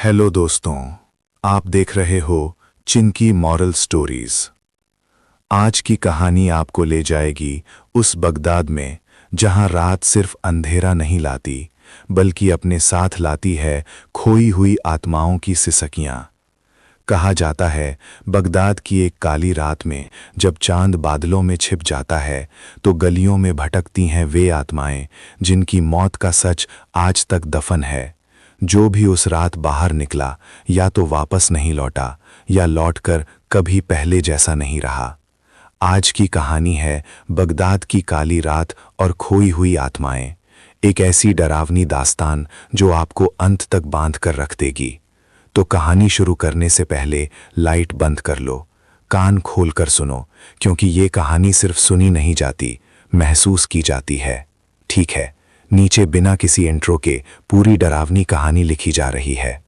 Hello दोस्तों, आप देख रहे हो चिंकी मॉरल स्टोरीज। आज की कहानी आपको ले जाएगी उस बगदाद में जहां रात सिर्फ अंधेरा नहीं लाती बल्कि अपने साथ लाती है खोई हुई आत्माओं की सिसकियां। कहा जाता है बगदाद की एक काली रात में जब चांद बादलों में छिप जाता है तो गलियों में भटकती हैं वे आत्माएं जिनकी मौत का सच आज तक दफन है। जो भी उस रात बाहर निकला या तो वापस नहीं लौटा या लौटकर कभी पहले जैसा नहीं रहा। आज की कहानी है बगदाद की काली रात और खोई हुई आत्माएं, एक ऐसी डरावनी दास्तान जो आपको अंत तक बांध कर रख देगी। तो कहानी शुरू करने से पहले लाइट बंद कर लो, कान खोलकर सुनो, क्योंकि ये कहानी सिर्फ सुनी नहीं जाती, महसूस की जाती है। ठीक है, नीचे बिना किसी इंट्रो के पूरी डरावनी कहानी लिखी जा रही है।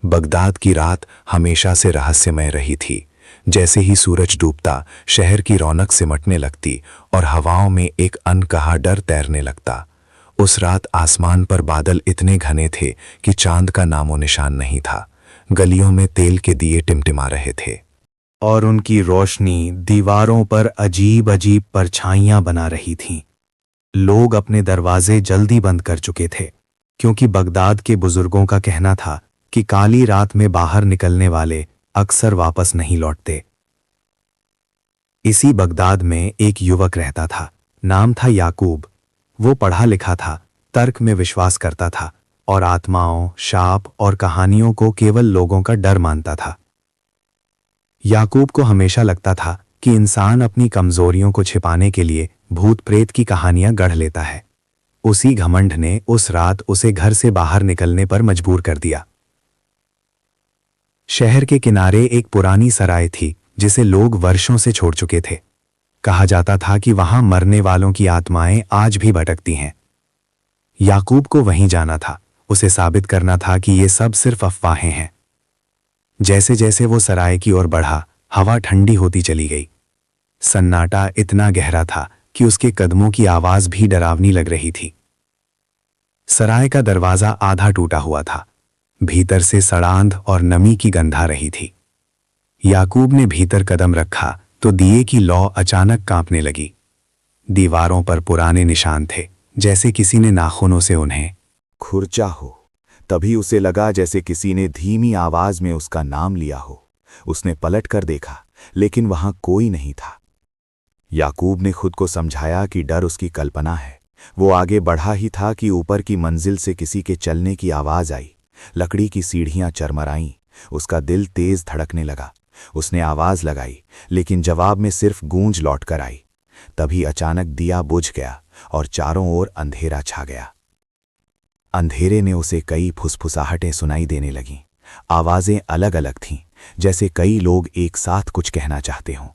बगदाद की रात हमेशा से रहस्यमय रही थी। जैसे ही सूरज डूबता शहर की रौनक सिमटने लगती और हवाओं में एक अनकहा डर तैरने लगता। उस रात आसमान पर बादल इतने घने थे कि चांद का नामो निशान नहीं था। गलियों में तेल के दिए टिमटिमा रहे थे और उनकी रोशनी दीवारों पर अजीब अजीब परछाइयां बना रही थीं। लोग अपने दरवाजे जल्दी बंद कर चुके थे, क्योंकि बगदाद के बुजुर्गों का कहना था कि काली रात में बाहर निकलने वाले अक्सर वापस नहीं लौटते। इसी बगदाद में एक युवक रहता था, नाम था याकूब। वो पढ़ा लिखा था, तर्क में विश्वास करता था और आत्माओं, शाप और कहानियों को केवल लोगों का डर मानता था। याकूब को हमेशा लगता था कि इंसान अपनी कमजोरियों को छिपाने के लिए भूत प्रेत की कहानियां गढ़ लेता है। उसी घमंड ने उस रात उसे घर से बाहर निकलने पर मजबूर कर दिया। शहर के किनारे एक पुरानी सराय थी जिसे लोग वर्षों से छोड़ चुके थे। कहा जाता था कि वहां मरने वालों की आत्माएं आज भी भटकती हैं। याकूब को वहीं जाना था, उसे साबित करना था कि ये सब सिर्फ अफवाहें हैं। जैसे जैसे वो सराय की ओर बढ़ा, हवा ठंडी होती चली गई। सन्नाटा इतना गहरा था कि उसके कदमों की आवाज भी डरावनी लग रही थी। सराय का दरवाजा आधा टूटा हुआ था, भीतर से सड़ांध और नमी की गंध आ रही थी। याकूब ने भीतर कदम रखा तो दिए की लौ अचानक कांपने लगी। दीवारों पर पुराने निशान थे, जैसे किसी ने नाखूनों से उन्हें खुरचा हो। तभी उसे लगा जैसे किसी ने धीमी आवाज में उसका नाम लिया हो। उसने पलट कर देखा, लेकिन वहां कोई नहीं था। याकूब ने खुद को समझाया कि डर उसकी कल्पना है। वो आगे बढ़ा ही था कि ऊपर की मंजिल से किसी के चलने की आवाज आई। लकड़ी की सीढ़ियां चरमराईं। उसका दिल तेज धड़कने लगा। उसने आवाज लगाई, लेकिन जवाब में सिर्फ गूंज लौट कर आई। तभी अचानक दिया बुझ गया और चारों ओर अंधेरा छा गया। अंधेरे में उसे कई फुसफुसाहटें सुनाई देने लगीं। आवाजें अलग अलग थीं, जैसे कई लोग एक साथ कुछ कहना चाहते हों।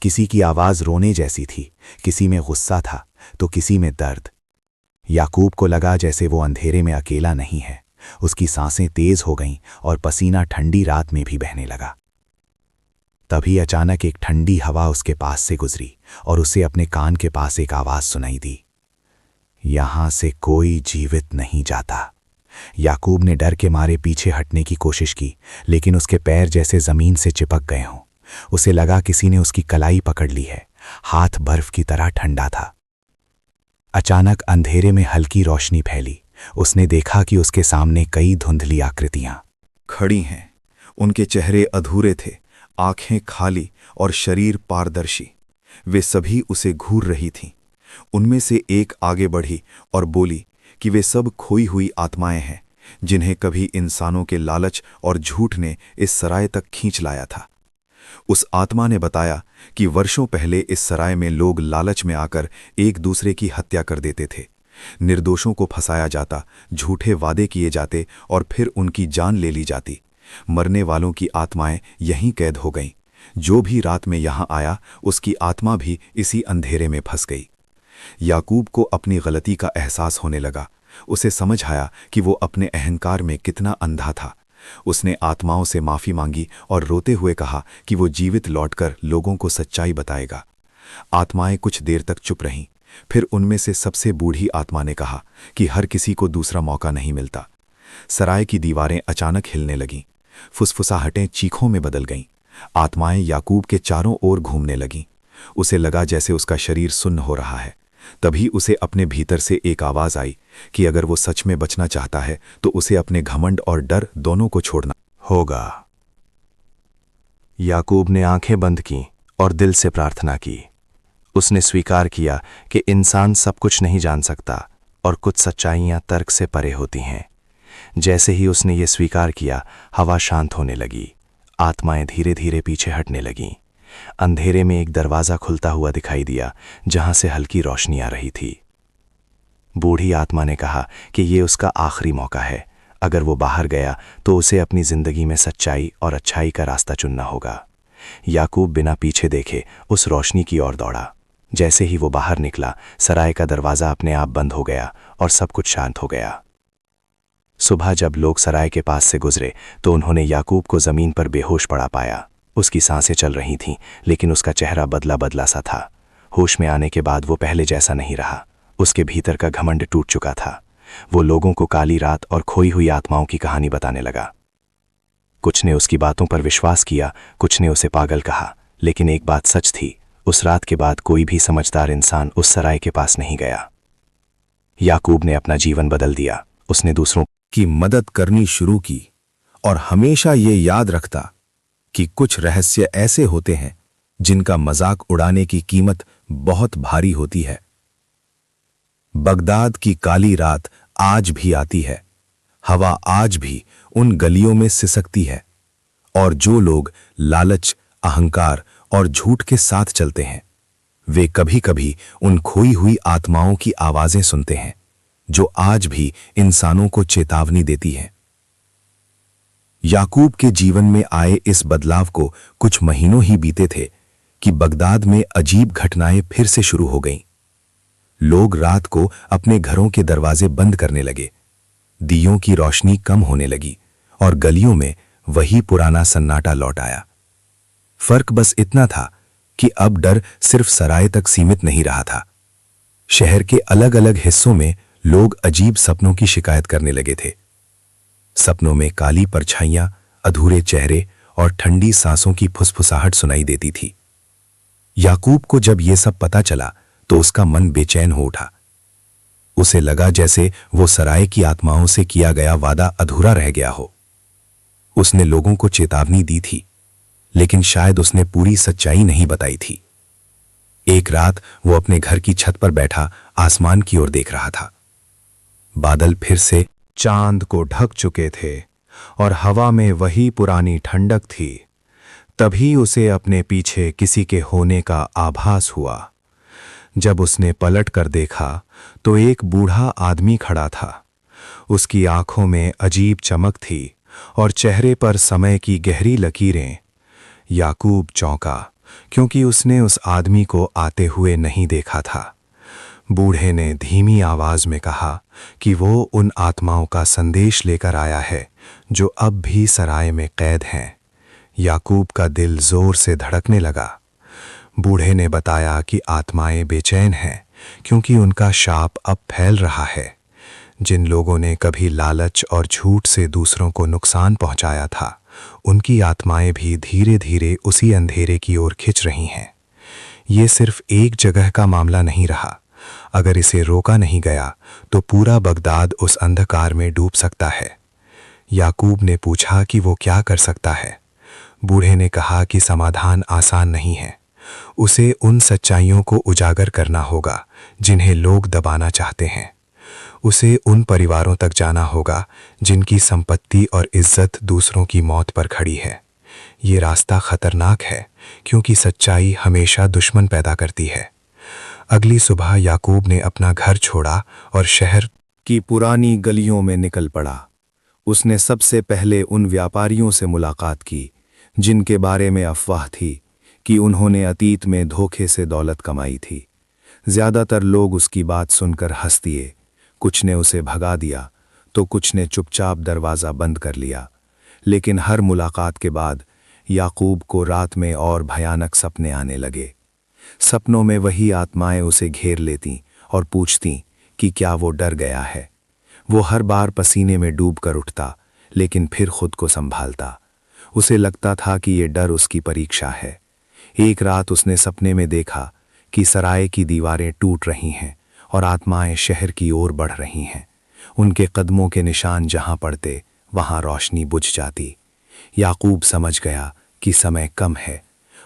किसी की आवाज रोने जैसी थी, किसी में गुस्सा था तो किसी में दर्द। याकूब को लगा जैसे वो अंधेरे में अकेला नहीं है। उसकी सांसें तेज हो गईं और पसीना ठंडी रात में भी बहने लगा। तभी अचानक एक ठंडी हवा उसके पास से गुजरी और उसे अपने कान के पास एक आवाज सुनाई दी, यहां से कोई जीवित नहीं जाता। याकूब ने डर के मारे पीछे हटने की कोशिश की, लेकिन उसके पैर जैसे जमीन से चिपक गए हों। उसे लगा किसी ने उसकी कलाई पकड़ ली है। हाथ बर्फ की तरह ठंडा था। अचानक अंधेरे में हल्की रोशनी फैली। उसने देखा कि उसके सामने कई धुंधली आकृतियां खड़ी हैं। उनके चेहरे अधूरे थे, आंखें खाली और शरीर पारदर्शी। वे सभी उसे घूर रही थीं। उनमें से एक आगे बढ़ी और बोली कि वे सब खोई हुई आत्माएं हैं, जिन्हें कभी इंसानों के लालच और झूठ ने इस सराय तक खींच लाया था। उस आत्मा ने बताया कि वर्षों पहले इस सराय में लोग लालच में आकर एक दूसरे की हत्या कर देते थे। निर्दोषों को फंसाया जाता, झूठे वादे किए जाते और फिर उनकी जान ले ली जाती। मरने वालों की आत्माएं यहीं कैद हो गईं। जो भी रात में यहां आया, उसकी आत्मा भी इसी अंधेरे में फंस गई। याकूब को अपनी गलती का एहसास होने लगा। उसे समझ आया कि वो अपने अहंकार में कितना अंधा था। उसने आत्माओं से माफी मांगी और रोते हुए कहा कि वो जीवित लौटकर लोगों को सच्चाई बताएगा। आत्माएं कुछ देर तक चुप रहीं। फिर उनमें से सबसे बूढ़ी आत्मा ने कहा कि हर किसी को दूसरा मौका नहीं मिलता। सराय की दीवारें अचानक हिलने लगीं, फुसफुसाहटें चीखों में बदल गईं, आत्माएं याकूब के चारों ओर घूमने लगीं। उसे लगा जैसे उसका शरीर सुन्न हो रहा है। तभी उसे अपने भीतर से एक आवाज आई कि अगर वो सच में बचना चाहता है तो उसे अपने घमंड और डर दोनों को छोड़ना होगा। याकूब ने आंखें बंद की और दिल से प्रार्थना की। उसने स्वीकार किया कि इंसान सब कुछ नहीं जान सकता और कुछ सच्चाइयां तर्क से परे होती हैं। जैसे ही उसने ये स्वीकार किया, हवा शांत होने लगी, आत्माएं धीरे धीरे पीछे हटने लगीं। अंधेरे में एक दरवाज़ा खुलता हुआ दिखाई दिया, जहां से हल्की रोशनी आ रही थी। बूढ़ी आत्मा ने कहा कि ये उसका आखिरी मौका है। अगर वो बाहर गया तो उसे अपनी जिंदगी में सच्चाई और अच्छाई का रास्ता चुनना होगा। याकूब बिना पीछे देखे उस रोशनी की ओर दौड़ा। जैसे ही वो बाहर निकला, सराय का दरवाज़ा अपने आप बंद हो गया और सब कुछ शांत हो गया। सुबह जब लोग सराय के पास से गुजरे तो उन्होंने याकूब को ज़मीन पर बेहोश पड़ा पाया। उसकी सांसें चल रही थीं, लेकिन उसका चेहरा बदला बदला सा था। होश में आने के बाद वो पहले जैसा नहीं रहा। उसके भीतर का घमंड टूट चुका था। वो लोगों को काली रात और खोई हुई आत्माओं की कहानी बताने लगा। कुछ ने उसकी बातों पर विश्वास किया, कुछ ने उसे पागल कहा, लेकिन एक बात सच थी, उस रात के बाद कोई भी समझदार इंसान उस सराय के पास नहीं गया। याकूब ने अपना जीवन बदल दिया। उसने दूसरों की मदद करनी शुरू की और हमेशा ये याद रखता कि कुछ रहस्य ऐसे होते हैं जिनका मजाक उड़ाने की कीमत बहुत भारी होती है। बगदाद की काली रात आज भी आती है, हवा आज भी उन गलियों में सिसकती है, और जो लोग लालच, अहंकार और झूठ के साथ चलते हैं, वे कभी-कभी उन खोई हुई आत्माओं की आवाजें सुनते हैं जो आज भी इंसानों को चेतावनी देती हैं। याकूब के जीवन में आए इस बदलाव को कुछ महीनों ही बीते थे कि बगदाद में अजीब घटनाएं फिर से शुरू हो गईं। लोग रात को अपने घरों के दरवाजे बंद करने लगे, दियों की रोशनी कम होने लगी और गलियों में वही पुराना सन्नाटा लौट आया। फर्क बस इतना था कि अब डर सिर्फ सराय तक सीमित नहीं रहा था। शहर के अलग अलग हिस्सों में लोग अजीब सपनों की शिकायत करने लगे थे। सपनों में काली परछाइयां, अधूरे चेहरे और ठंडी सांसों की फुसफुसाहट सुनाई देती थी। याकूब को जब यह सब पता चला तो उसका मन बेचैन हो उठा। उसे लगा जैसे वो सराय की आत्माओं से किया गया वादा अधूरा रह गया हो। उसने लोगों को चेतावनी दी थी, लेकिन शायद उसने पूरी सच्चाई नहीं बताई थी। एक रात वो अपने घर की छत पर बैठा आसमान की ओर देख रहा था। बादल फिर से चांद को ढक चुके थे और हवा में वही पुरानी ठंडक थी। तभी उसे अपने पीछे किसी के होने का आभास हुआ। जब उसने पलट कर देखा तो एक बूढ़ा आदमी खड़ा था। उसकी आंखों में अजीब चमक थी और चेहरे पर समय की गहरी लकीरें। याकूब चौंका, क्योंकि उसने उस आदमी को आते हुए नहीं देखा था। बूढ़े ने धीमी आवाज में कहा कि वो उन आत्माओं का संदेश लेकर आया है जो अब भी सराय में कैद हैं। याकूब का दिल जोर से धड़कने लगा। बूढ़े ने बताया कि आत्माएं बेचैन हैं क्योंकि उनका शाप अब फैल रहा है। जिन लोगों ने कभी लालच और झूठ से दूसरों को नुकसान पहुंचाया था, उनकी आत्माएं भी धीरे धीरे उसी अंधेरे की ओर खिंच रही हैं। ये सिर्फ एक जगह का मामला नहीं रहा। अगर इसे रोका नहीं गया तो पूरा बगदाद उस अंधकार में डूब सकता है। याकूब ने पूछा कि वो क्या कर सकता है। बूढ़े ने कहा कि समाधान आसान नहीं है। उसे उन सच्चाइयों को उजागर करना होगा जिन्हें लोग दबाना चाहते हैं। उसे उन परिवारों तक जाना होगा जिनकी संपत्ति और इज्जत दूसरों की मौत पर खड़ी है। ये रास्ता खतरनाक है क्योंकि सच्चाई हमेशा दुश्मन पैदा करती है। अगली सुबह याकूब ने अपना घर छोड़ा और शहर की पुरानी गलियों में निकल पड़ा। उसने सबसे पहले उन व्यापारियों से मुलाकात की जिनके बारे में अफवाह थी कि उन्होंने अतीत में धोखे से दौलत कमाई थी। ज्यादातर लोग उसकी बात सुनकर हंस दिए। कुछ ने उसे भगा दिया तो कुछ ने चुपचाप दरवाज़ा बंद कर लिया। लेकिन हर मुलाकात के बाद याकूब को रात में और भयानक सपने आने लगे। सपनों में वही आत्माएं उसे घेर लेतीं और पूछतीं कि क्या वो डर गया है। वो हर बार पसीने में डूब कर उठता, लेकिन फिर खुद को संभालता। उसे लगता था कि ये डर उसकी परीक्षा है। एक रात उसने सपने में देखा कि सराय की दीवारें टूट रही हैं और आत्माएं शहर की ओर बढ़ रही हैं। उनके कदमों के निशान जहां पड़ते वहां रोशनी बुझ जाती। याकूब समझ गया कि समय कम है।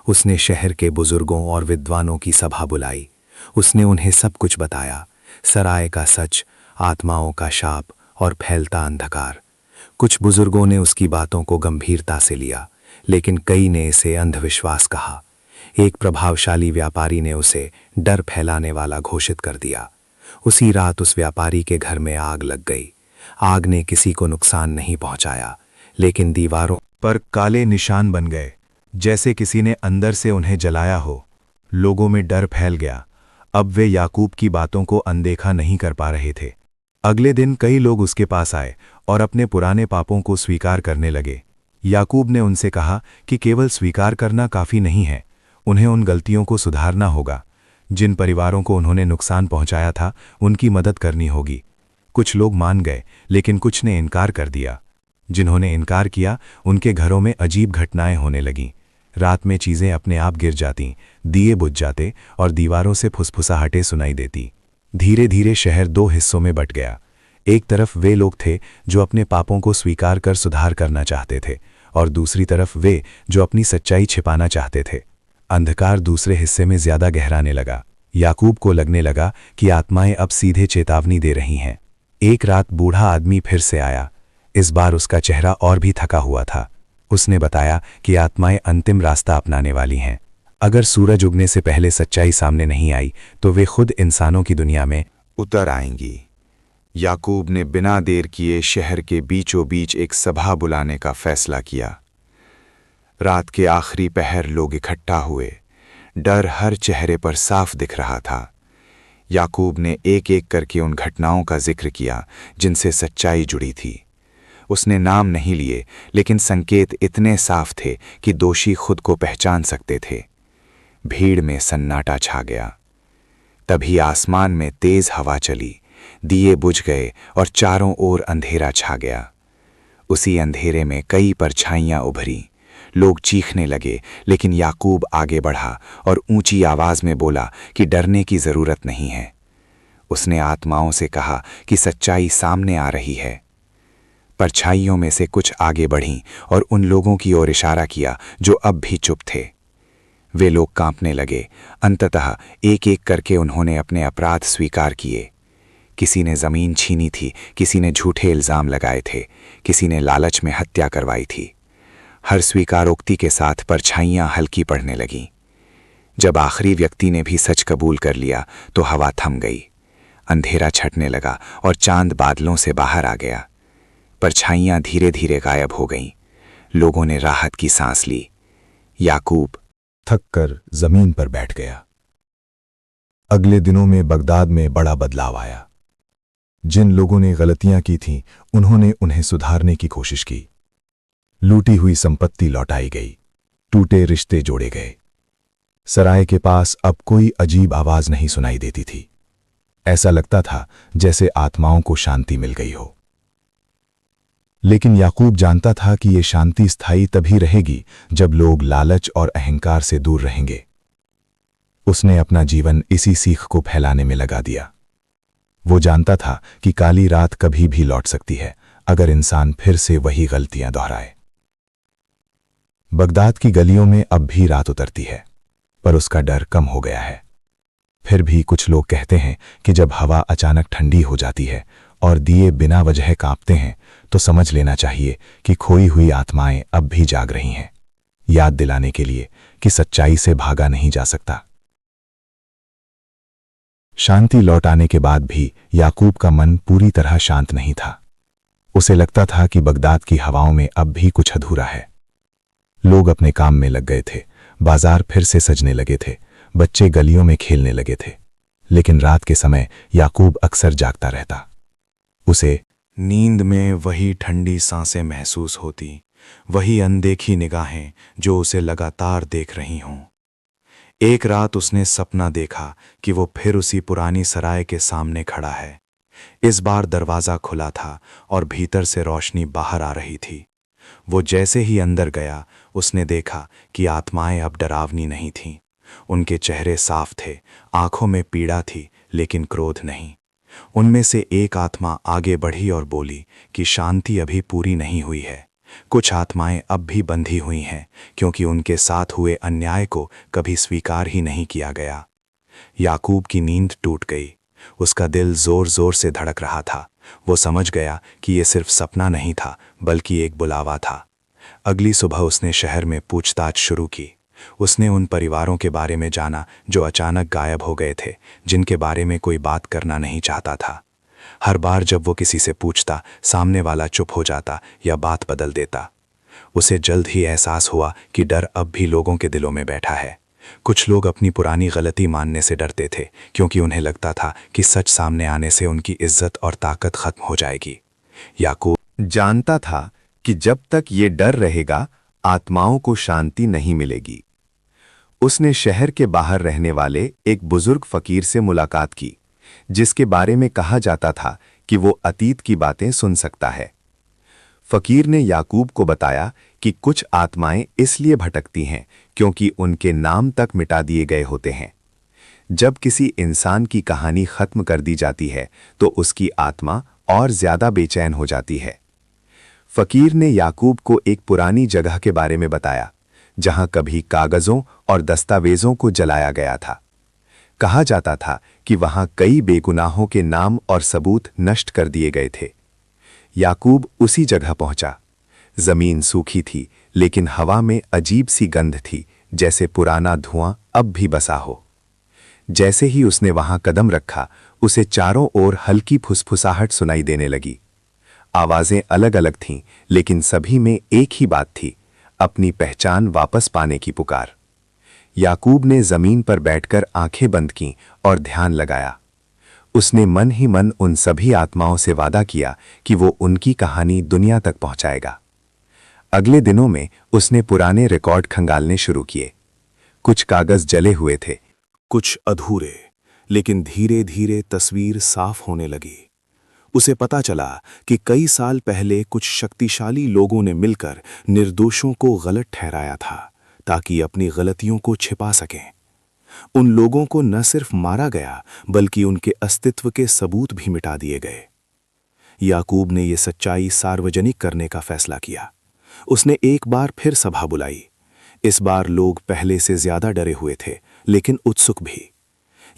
उसने शहर के बुजुर्गों और विद्वानों की सभा बुलाई। उसने उन्हें सब कुछ बताया, सराय का सच, आत्माओं का शाप और फैलता अंधकार। कुछ बुजुर्गों ने उसकी बातों को गंभीरता से लिया, लेकिन कई ने इसे अंधविश्वास कहा। एक प्रभावशाली व्यापारी ने उसे डर फैलाने वाला घोषित कर दिया। उसी रात उस व्यापारी के घर में आग लग गई। आग ने किसी को नुकसान नहीं पहुंचाया, लेकिन दीवारों पर काले निशान बन गए, जैसे किसी ने अंदर से उन्हें जलाया हो। लोगों में डर फैल गया। अब वे याकूब की बातों को अनदेखा नहीं कर पा रहे थे। अगले दिन कई लोग उसके पास आए और अपने पुराने पापों को स्वीकार करने लगे। याकूब ने उनसे कहा कि केवल स्वीकार करना काफी नहीं है, उन्हें उन गलतियों को सुधारना होगा। जिन परिवारों को उन्होंने नुकसान पहुंचाया था, उनकी मदद करनी होगी। कुछ लोग मान गए, लेकिन कुछ ने इनकार कर दिया। जिन्होंने इनकार किया, उनके घरों में अजीब घटनाएं होने लगीं। रात में चीजें अपने आप गिर जातीं, दिए बुझ जाते और दीवारों से फुसफुसाहटें सुनाई देती। धीरे धीरे शहर दो हिस्सों में बंट गया। एक तरफ वे लोग थे जो अपने पापों को स्वीकार कर सुधार करना चाहते थे, और दूसरी तरफ वे जो अपनी सच्चाई छिपाना चाहते थे। अंधकार दूसरे हिस्से में ज्यादा गहराने लगा। याकूब को लगने लगा कि आत्माएं अब सीधे चेतावनी दे रही हैं। एक रात बूढ़ा आदमी फिर से आया। इस बार उसका चेहरा और भी थका हुआ था। उसने बताया कि आत्माएं अंतिम रास्ता अपनाने वाली हैं। अगर सूरज उगने से पहले सच्चाई सामने नहीं आई तो वे खुद इंसानों की दुनिया में उतर आएंगी। याकूब ने बिना देर किए शहर के बीचों बीच एक सभा बुलाने का फैसला किया। रात के आखिरी पहर लोग इकट्ठा हुए। डर हर चेहरे पर साफ दिख रहा था। याकूब ने एक एक करके उन घटनाओं का जिक्र किया जिनसे सच्चाई जुड़ी थी। उसने नाम नहीं लिए, लेकिन संकेत इतने साफ थे कि दोषी खुद को पहचान सकते थे। भीड़ में सन्नाटा छा गया। तभी आसमान में तेज हवा चली, दिए बुझ गए और चारों ओर अंधेरा छा गया। उसी अंधेरे में कई परछाइयां उभरी। लोग चीखने लगे, लेकिन याकूब आगे बढ़ा और ऊंची आवाज में बोला कि डरने की जरूरत नहीं है। उसने आत्माओं से कहा कि सच्चाई सामने आ रही है। परछाइयों में से कुछ आगे बढ़ीं और उन लोगों की ओर इशारा किया जो अब भी चुप थे। वे लोग कांपने लगे। अंततः एक एक करके उन्होंने अपने अपराध स्वीकार किए। किसी ने जमीन छीनी थी, किसी ने झूठे इल्जाम लगाए थे, किसी ने लालच में हत्या करवाई थी। हर स्वीकारोक्ति के साथ परछाइयां हल्की पड़ने लगीं। जब आखिरी व्यक्ति ने भी सच कबूल कर लिया तो हवा थम गई। अंधेरा छटने लगा और चांद बादलों से बाहर आ गया। परछाइयां धीरे धीरे गायब हो गईं। लोगों ने राहत की सांस ली। याकूब थक कर जमीन पर बैठ गया। अगले दिनों में बगदाद में बड़ा बदलाव आया। जिन लोगों ने गलतियां की थीं, उन्होंने उन्हें सुधारने की कोशिश की। लूटी हुई संपत्ति लौटाई गई, टूटे रिश्ते जोड़े गए। सराय के पास अब कोई अजीब आवाज नहीं सुनाई देती थी। ऐसा लगता था जैसे आत्माओं को शांति मिल गई हो। लेकिन याकूब जानता था कि यह शांति स्थायी तभी रहेगी जब लोग लालच और अहंकार से दूर रहेंगे। उसने अपना जीवन इसी सीख को फैलाने में लगा दिया। वो जानता था कि काली रात कभी भी लौट सकती है अगर इंसान फिर से वही गलतियां दोहराए। बगदाद की गलियों में अब भी रात उतरती है, पर उसका डर कम हो गया है। फिर भी कुछ लोग कहते हैं कि जब हवा अचानक ठंडी हो जाती है और दिए बिना वजह कांपते हैं तो समझ लेना चाहिए कि खोई हुई आत्माएं अब भी जाग रही हैं, याद दिलाने के लिए कि सच्चाई से भागा नहीं जा सकता। शांति लौट आने के बाद भी याकूब का मन पूरी तरह शांत नहीं था। उसे लगता था कि बगदाद की हवाओं में अब भी कुछ अधूरा है। लोग अपने काम में लग गए थे, बाजार फिर से सजने लगे थे, बच्चे गलियों में खेलने लगे थे। लेकिन रात के समय याकूब अक्सर जागता रहता। उसे नींद में वही ठंडी सांसें महसूस होती, वही अनदेखी निगाहें जो उसे लगातार देख रही हों। एक रात उसने सपना देखा कि वो फिर उसी पुरानी सराय के सामने खड़ा है। इस बार दरवाज़ा खुला था और भीतर से रोशनी बाहर आ रही थी। वो जैसे ही अंदर गया, उसने देखा कि आत्माएं अब डरावनी नहीं थीं। उनके चेहरे साफ थे, आंखों में पीड़ा थी लेकिन क्रोध नहीं। उनमें से एक आत्मा आगे बढ़ी और बोली कि शांति अभी पूरी नहीं हुई है। कुछ आत्माएं अब भी बंधी हुई हैं क्योंकि उनके साथ हुए अन्याय को कभी स्वीकार ही नहीं किया गया। याकूब की नींद टूट गई। उसका दिल जोर जोर से धड़क रहा था। वो समझ गया कि ये सिर्फ सपना नहीं था बल्कि एक बुलावा था। अगली सुबह उसने शहर में पूछताछ शुरू की। उसने उन परिवारों के बारे में जाना जो अचानक गायब हो गए थे, जिनके बारे में कोई बात करना नहीं चाहता था। हर बार जब वो किसी से पूछता, सामने वाला चुप हो जाता या बात बदल देता। उसे जल्द ही एहसास हुआ कि डर अब भी लोगों के दिलों में बैठा है। कुछ लोग अपनी पुरानी गलती मानने से डरते थे क्योंकि उन्हें लगता था कि सच सामने आने से उनकी इज्जत और ताकत खत्म हो जाएगी। याकूब जानता था कि जब तक ये डर रहेगा, आत्माओं को शांति नहीं मिलेगी। उसने शहर के बाहर रहने वाले एक बुजुर्ग फकीर से मुलाकात की, जिसके बारे में कहा जाता था कि वो अतीत की बातें सुन सकता है। फकीर ने याकूब को बताया कि कुछ आत्माएं इसलिए भटकती हैं क्योंकि उनके नाम तक मिटा दिए गए होते हैं। जब किसी इंसान की कहानी खत्म कर दी जाती है तो उसकी आत्मा और ज्यादा बेचैन हो जाती है। फकीर ने याकूब को एक पुरानी जगह के बारे में बताया जहां कभी कागजों और दस्तावेजों को जलाया गया था। कहा जाता था कि वहां कई बेगुनाहों के नाम और सबूत नष्ट कर दिए गए थे। याकूब उसी जगह पहुंचा। जमीन सूखी थी लेकिन हवा में अजीब सी गंध थी, जैसे पुराना धुआं अब भी बसा हो। जैसे ही उसने वहां कदम रखा, उसे चारों ओर हल्की फुसफुसाहट सुनाई देने लगी। आवाजें अलग अलग थीं, लेकिन सभी में एक ही बात थी, अपनी पहचान वापस पाने की पुकार। याकूब ने जमीन पर बैठकर आंखें बंद कीं और ध्यान लगाया। उसने मन ही मन उन सभी आत्माओं से वादा किया कि वो उनकी कहानी दुनिया तक पहुंचाएगा। अगले दिनों में उसने पुराने रिकॉर्ड खंगालने शुरू किए। कुछ कागज जले हुए थे, कुछ अधूरे, लेकिन धीरे धीरे तस्वीर साफ होने लगी। उसे पता चला कि कई साल पहले कुछ शक्तिशाली लोगों ने मिलकर निर्दोषों को गलत ठहराया था ताकि अपनी गलतियों को छिपा सकें। उन लोगों को न सिर्फ मारा गया बल्कि उनके अस्तित्व के सबूत भी मिटा दिए गए। याकूब ने यह सच्चाई सार्वजनिक करने का फैसला किया। उसने एक बार फिर सभा बुलाई। इस बार लोग पहले से ज्यादा डरे हुए थे लेकिन उत्सुक भी।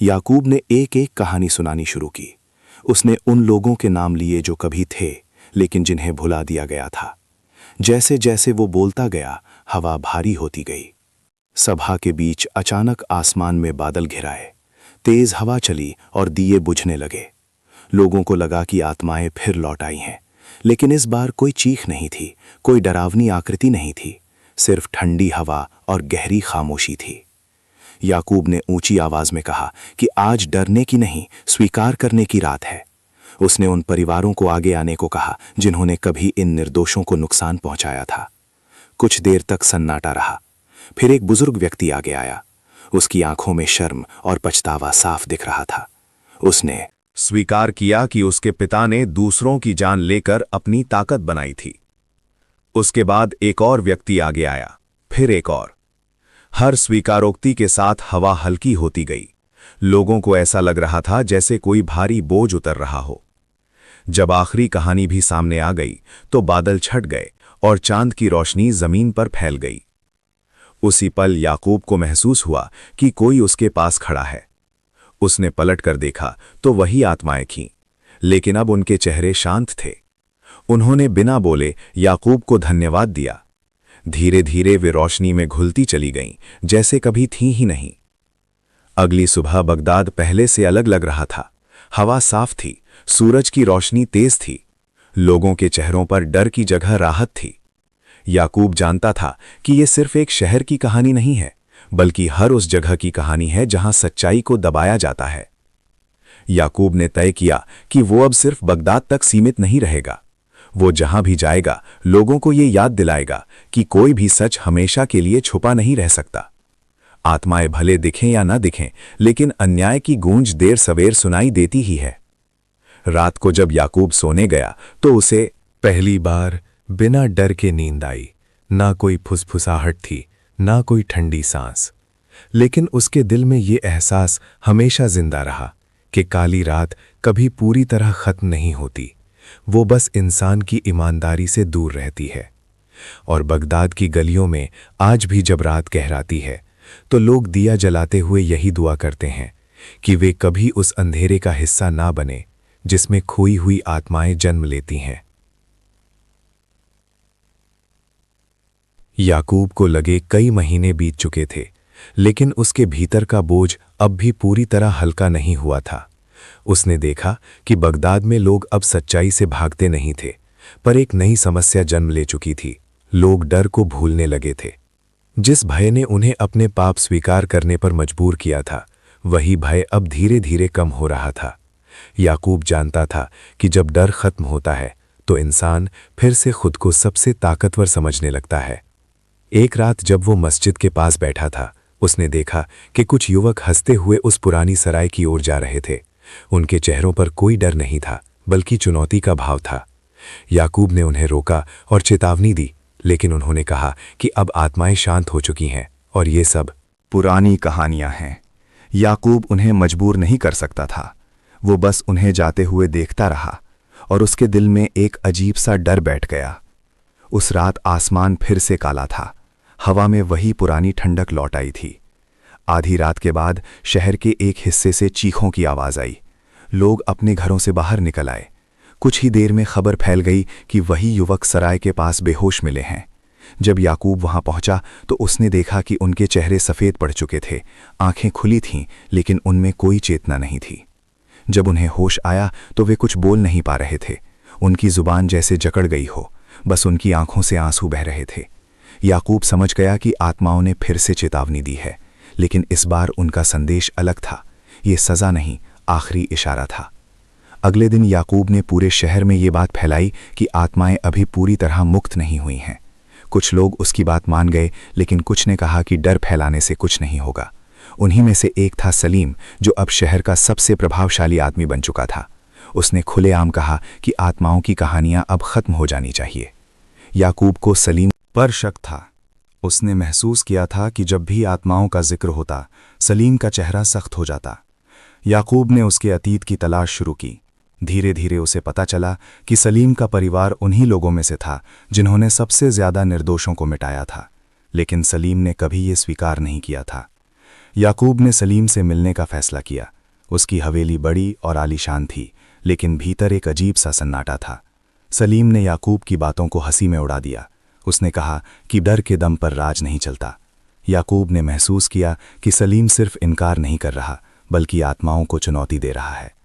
याकूब ने एक एक कहानी सुनानी शुरू की। उसने उन लोगों के नाम लिए जो कभी थे लेकिन जिन्हें भुला दिया गया था। जैसे जैसे वो बोलता गया, हवा भारी होती गई। सभा के बीच अचानक आसमान में बादल घिराए। तेज हवा चली और दिए बुझने लगे। लोगों को लगा कि आत्माएं फिर लौट आई हैं, लेकिन इस बार कोई चीख नहीं थी, कोई डरावनी आकृति नहीं थी, सिर्फ ठंडी हवा और गहरी खामोशी थी। याकूब ने ऊंची आवाज में कहा कि आज डरने की नहीं, स्वीकार करने की रात है। उसने उन परिवारों को आगे आने को कहा जिन्होंने कभी इन निर्दोषों को नुकसान पहुंचाया था। कुछ देर तक सन्नाटा रहा। फिर एक बुजुर्ग व्यक्ति आगे आया। उसकी आंखों में शर्म और पछतावा साफ दिख रहा था। उसने स्वीकार किया कि उसके पिता ने दूसरों की जान लेकर अपनी ताकत बनाई थी। उसके बाद एक और व्यक्ति आगे आया, फिर एक और। हर स्वीकारोक्ति के साथ हवा हल्की होती गई। लोगों को ऐसा लग रहा था जैसे कोई भारी बोझ उतर रहा हो। जब आखिरी कहानी भी सामने आ गई तो बादल छट गए और चांद की रोशनी जमीन पर फैल गई। उसी पल याकूब को महसूस हुआ कि कोई उसके पास खड़ा है। उसने पलट कर देखा तो वही आत्माएं थीं, लेकिन अब उनके चेहरे शांत थे। उन्होंने बिना बोले याकूब को धन्यवाद दिया। धीरे धीरे वे रोशनी में घुलती चली गईं, जैसे कभी थीं ही नहीं। अगली सुबह बगदाद पहले से अलग लग रहा था। हवा साफ थी, सूरज की रोशनी तेज थी। लोगों के चेहरों पर डर की जगह राहत थी। याकूब जानता था कि यह सिर्फ एक शहर की कहानी नहीं है, बल्कि हर उस जगह की कहानी है जहां सच्चाई को दबाया जाता है। याकूब ने तय किया कि वो अब सिर्फ बगदाद तक सीमित नहीं रहेगा। वो जहां भी जाएगा, लोगों को ये याद दिलाएगा कि कोई भी सच हमेशा के लिए छुपा नहीं रह सकता। आत्माएं भले दिखें या ना दिखें, लेकिन अन्याय की गूंज देर सवेर सुनाई देती ही है। रात को जब याकूब सोने गया तो उसे पहली बार बिना डर के नींद आई। ना कोई फुसफुसाहट थी, ना कोई ठंडी सांस, लेकिन उसके दिल में ये एहसास हमेशा जिंदा रहा कि काली रात कभी पूरी तरह खत्म नहीं होती, वो बस इंसान की ईमानदारी से दूर रहती है। और बगदाद की गलियों में आज भी जब रात गहराती है तो लोग दिया जलाते हुए यही दुआ करते हैं कि वे कभी उस अंधेरे का हिस्सा ना बने जिसमें खोई हुई आत्माएं जन्म लेती हैं। याकूब को लगे कई महीने बीत चुके थे, लेकिन उसके भीतर का बोझ अब भी पूरी तरह हल्का नहीं हुआ था। उसने देखा कि बगदाद में लोग अब सच्चाई से भागते नहीं थे, पर एक नई समस्या जन्म ले चुकी थी। लोग डर को भूलने लगे थे। जिस भय ने उन्हें अपने पाप स्वीकार करने पर मजबूर किया था, वही भय अब धीरे धीरे कम हो रहा था। याकूब जानता था कि जब डर खत्म होता है तो इंसान फिर से खुद को सबसे ताकतवर समझने लगता है। एक रात जब वो मस्जिद के पास बैठा था, उसने देखा कि कुछ युवक हंसते हुए उस पुरानी सराय की ओर जा रहे थे। उनके चेहरों पर कोई डर नहीं था, बल्कि चुनौती का भाव था। याकूब ने उन्हें रोका और चेतावनी दी, लेकिन उन्होंने कहा कि अब आत्माएं शांत हो चुकी हैं और ये सब पुरानी कहानियां हैं। याकूब उन्हें मजबूर नहीं कर सकता था, वो बस उन्हें जाते हुए देखता रहा और उसके दिल में एक अजीब सा डर बैठ गया। उस रात आसमान फिर से काला था, हवा में वही पुरानी ठंडक लौट आई थी। आधी रात के बाद शहर के एक हिस्से से चीखों की आवाज आई। लोग अपने घरों से बाहर निकल आए। कुछ ही देर में खबर फैल गई कि वही युवक सराय के पास बेहोश मिले हैं। जब याकूब वहां पहुंचा तो उसने देखा कि उनके चेहरे सफ़ेद पड़ चुके थे, आंखें खुली थीं, लेकिन उनमें कोई चेतना नहीं थी। जब उन्हें होश आया तो वे कुछ बोल नहीं पा रहे थे। उनकी जुबान जैसे जकड़ गई हो, बस उनकी आंखों से आंसू बह रहे थे। याकूब समझ गया कि आत्माओं ने फिर से चेतावनी दी है, लेकिन इस बार उनका संदेश अलग था। ये सज़ा नहीं, आखिरी इशारा था। अगले दिन याकूब ने पूरे शहर में ये बात फैलाई कि आत्माएं अभी पूरी तरह मुक्त नहीं हुई हैं। कुछ लोग उसकी बात मान गए, लेकिन कुछ ने कहा कि डर फैलाने से कुछ नहीं होगा। उन्हीं में से एक था सलीम, जो अब शहर का सबसे प्रभावशाली आदमी बन चुका था। उसने खुलेआम कहा कि आत्माओं की कहानियां अब खत्म हो जानी चाहिए। याकूब को सलीम पर शक था। उसने महसूस किया था कि जब भी आत्माओं का जिक्र होता, सलीम का चेहरा सख्त हो जाता। याकूब ने उसके अतीत की तलाश शुरू की। धीरे धीरे उसे पता चला कि सलीम का परिवार उन्हीं लोगों में से था जिन्होंने सबसे ज्यादा निर्दोषों को मिटाया था, लेकिन सलीम ने कभी ये स्वीकार नहीं किया था। याकूब ने सलीम से मिलने का फैसला किया। उसकी हवेली बड़ी और आलीशान थी, लेकिन भीतर एक अजीब सा सन्नाटा था। सलीम ने याकूब की बातों को हंसी में उड़ा दिया। उसने कहा कि डर के दम पर राज नहीं चलता। याकूब ने महसूस किया कि सलीम सिर्फ इनकार नहीं कर रहा, बल्कि आत्माओं को चुनौती दे रहा है।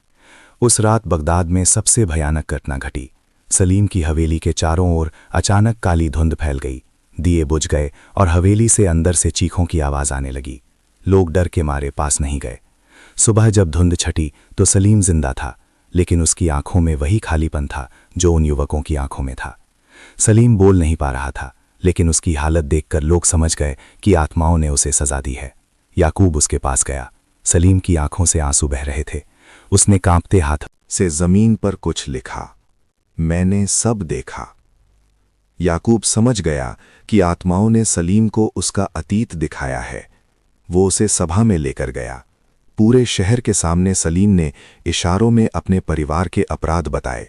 उस रात बगदाद में सबसे भयानक घटना घटी। सलीम की हवेली के चारों ओर अचानक काली धुंध फैल गई। दिए बुझ गए और हवेली से अंदर से चीखों की आवाज आने लगी। लोग डर के मारे पास नहीं गए। सुबह जब धुंध छटी तो सलीम जिंदा था, लेकिन उसकी आंखों में वही खालीपन था जो उन युवकों की आंखों में था। सलीम बोल नहीं पा रहा था, लेकिन उसकी हालत देखकर लोग समझ गए कि आत्माओं ने उसे सजा दी है। याकूब उसके पास गया। सलीम की आंखों से आंसू बह रहे थे। उसने कांपते हाथ से जमीन पर कुछ लिखा, मैंने सब देखा। याकूब समझ गया कि आत्माओं ने सलीम को उसका अतीत दिखाया है। वो उसे सभा में लेकर गया। पूरे शहर के सामने सलीम ने इशारों में अपने परिवार के अपराध बताए।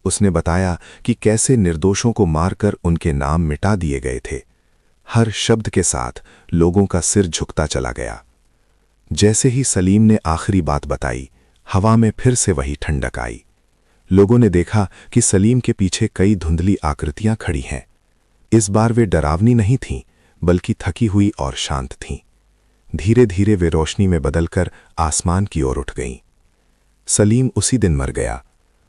उसने बताया कि कैसे निर्दोषों को मारकर उनके नाम मिटा दिए गए थे। हर शब्द के साथ लोगों का सिर झुकता चला गया। जैसे ही सलीम ने आखिरी बात बताई, हवा में फिर से वही ठंडक आई। लोगों ने देखा कि सलीम के पीछे कई धुंधली आकृतियां खड़ी हैं। इस बार वे डरावनी नहीं थीं, बल्कि थकी हुई और शांत थीं। धीरे धीरे वे रोशनी में बदलकर आसमान की ओर उठ गईं। सलीम उसी दिन मर गया।